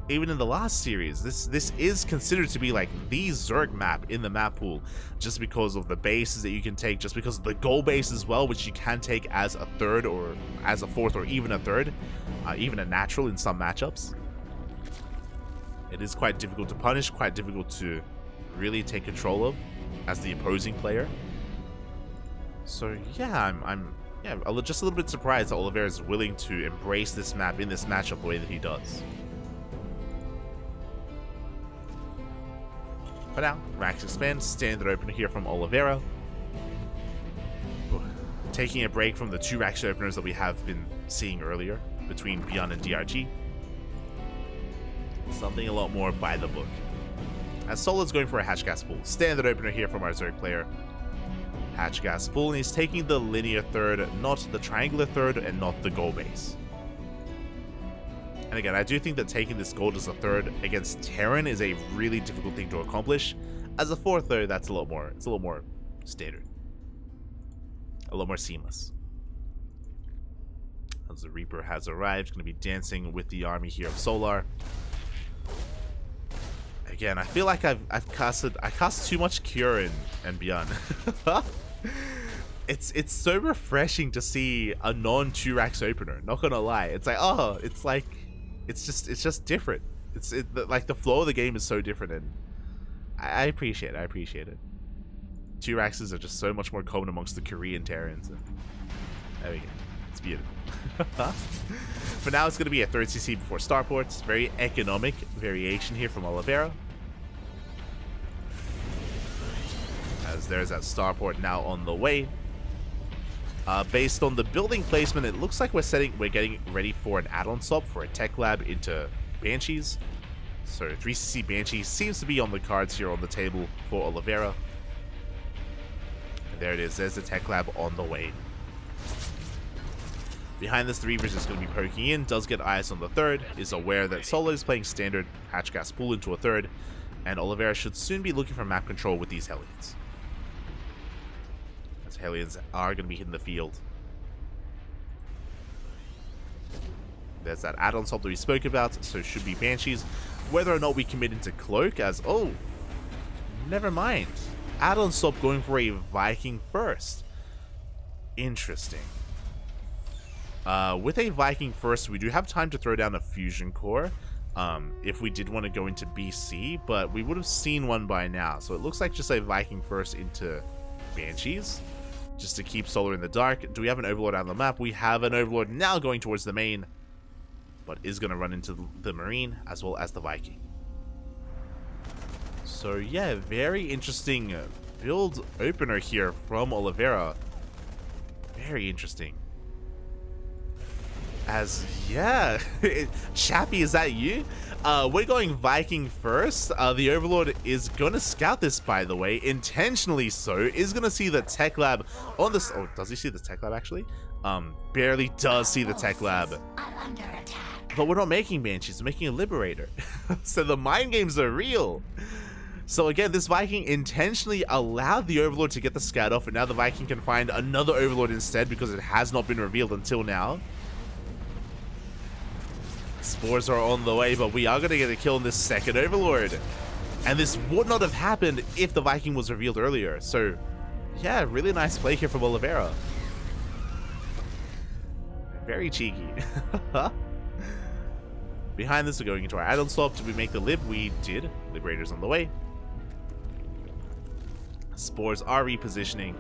Even in the last series, this is considered to be like the Zerg map in the map pool, just because of the bases that you can take, just because of the goal base as well, which you can take as a third or as a fourth or even a third, even a natural in some matchups. It is quite difficult to punish, quite difficult to really take control of as the opposing player. So yeah, I'm just a little bit surprised that Oliveira is willing to embrace this map in this matchup the way that he does. But now, Rax Expand, standard opener here from Oliveira. Taking a break from the two Rax openers that we have been seeing earlier between Beyond and DRG. Something a lot more by the book. As Solar's going for a Hatch Gas Pool. Standard opener here from our Zerg player. Hatch Gas Pool, and he's taking the linear third, not the triangular third, and not the goal base. And again, I do think that taking this gold as a third against Terran is a really difficult thing to accomplish. As a fourth though, it's a little more standard. A lot more seamless. As the Reaper has arrived, going to be dancing with the army here of Solar. Again, I feel like I cast too much Cure and Beyond. It's so refreshing to see a non-2-Rax opener. Not gonna lie, it's like it's just different. Like the flow of the game is so different, and I appreciate it. 2-Raxes are just so much more common amongst the Korean Terrans. And there we go. It's beautiful. For now, it's going to be a third CC before starports. Very economic variation here from Oliveira. As there's that starport now on the way. Based on the building placement, it looks like we're getting ready for an add-on swap for a tech lab into Banshees. So 3cc Banshees seems to be on the cards here on the table for Oliveira. And there it is. There's the tech lab on the way. Behind this, the Reaper is just going to be poking in, does get eyes on the third, is aware that Solo is playing standard Hatch Gas Pool into a third, and Oliveira should soon be looking for map control with these Hellions. As Hellions are going to be hitting the field. There's that add-on swap that we spoke about, so should be Banshees. Whether or not we commit into Cloak as, oh, never mind. Add-on swap going for a Viking first. Interesting. With a Viking first, we do have time to throw down a Fusion Core if we did want to go into BC, but we would have seen one by now. So it looks like just a Viking first into Banshees, just to keep Solar in the dark. Do we have an Overlord on the map? We have an Overlord now going towards the main. but is going to run into the Marine as well as the Viking. So yeah, very interesting build opener here from Oliveira. Very interesting. As, yeah, Chappie, is that you? We're going Viking first. The Overlord is going to scout this, by the way, intentionally so. Is going to see the tech lab on this. Oh, does he see the tech lab actually? Barely does see the tech lab. But we're not making Banshees, we're making a Liberator. So the mind games are real. So again, this Viking intentionally allowed the Overlord to get the scout off, and now the Viking can find another Overlord instead because it has not been revealed until now. Spores are on the way, but we are going to get a kill on this second Overlord. And this would not have happened if the Viking was revealed earlier. So, yeah, really nice play here from Oliveira. Very cheeky. Behind this, we're going into our add-on swap. Did we make the lib? We did. Liberator's on the way. Spores are repositioning.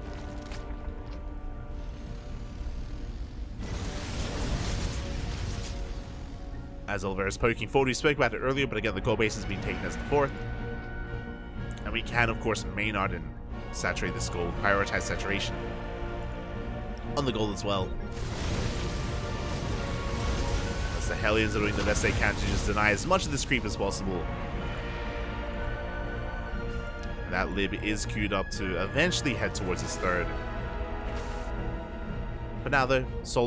As Oliveira's poking forward, we spoke about it earlier, but again, the gold base has been taken as the 4th. And we can, of course, Maynard and saturate this gold, prioritize saturation on the gold as well. As the Hellions are doing the best they can to just deny as much of this creep as possible. That lib is queued up to eventually head towards his 3rd. But now though, Solo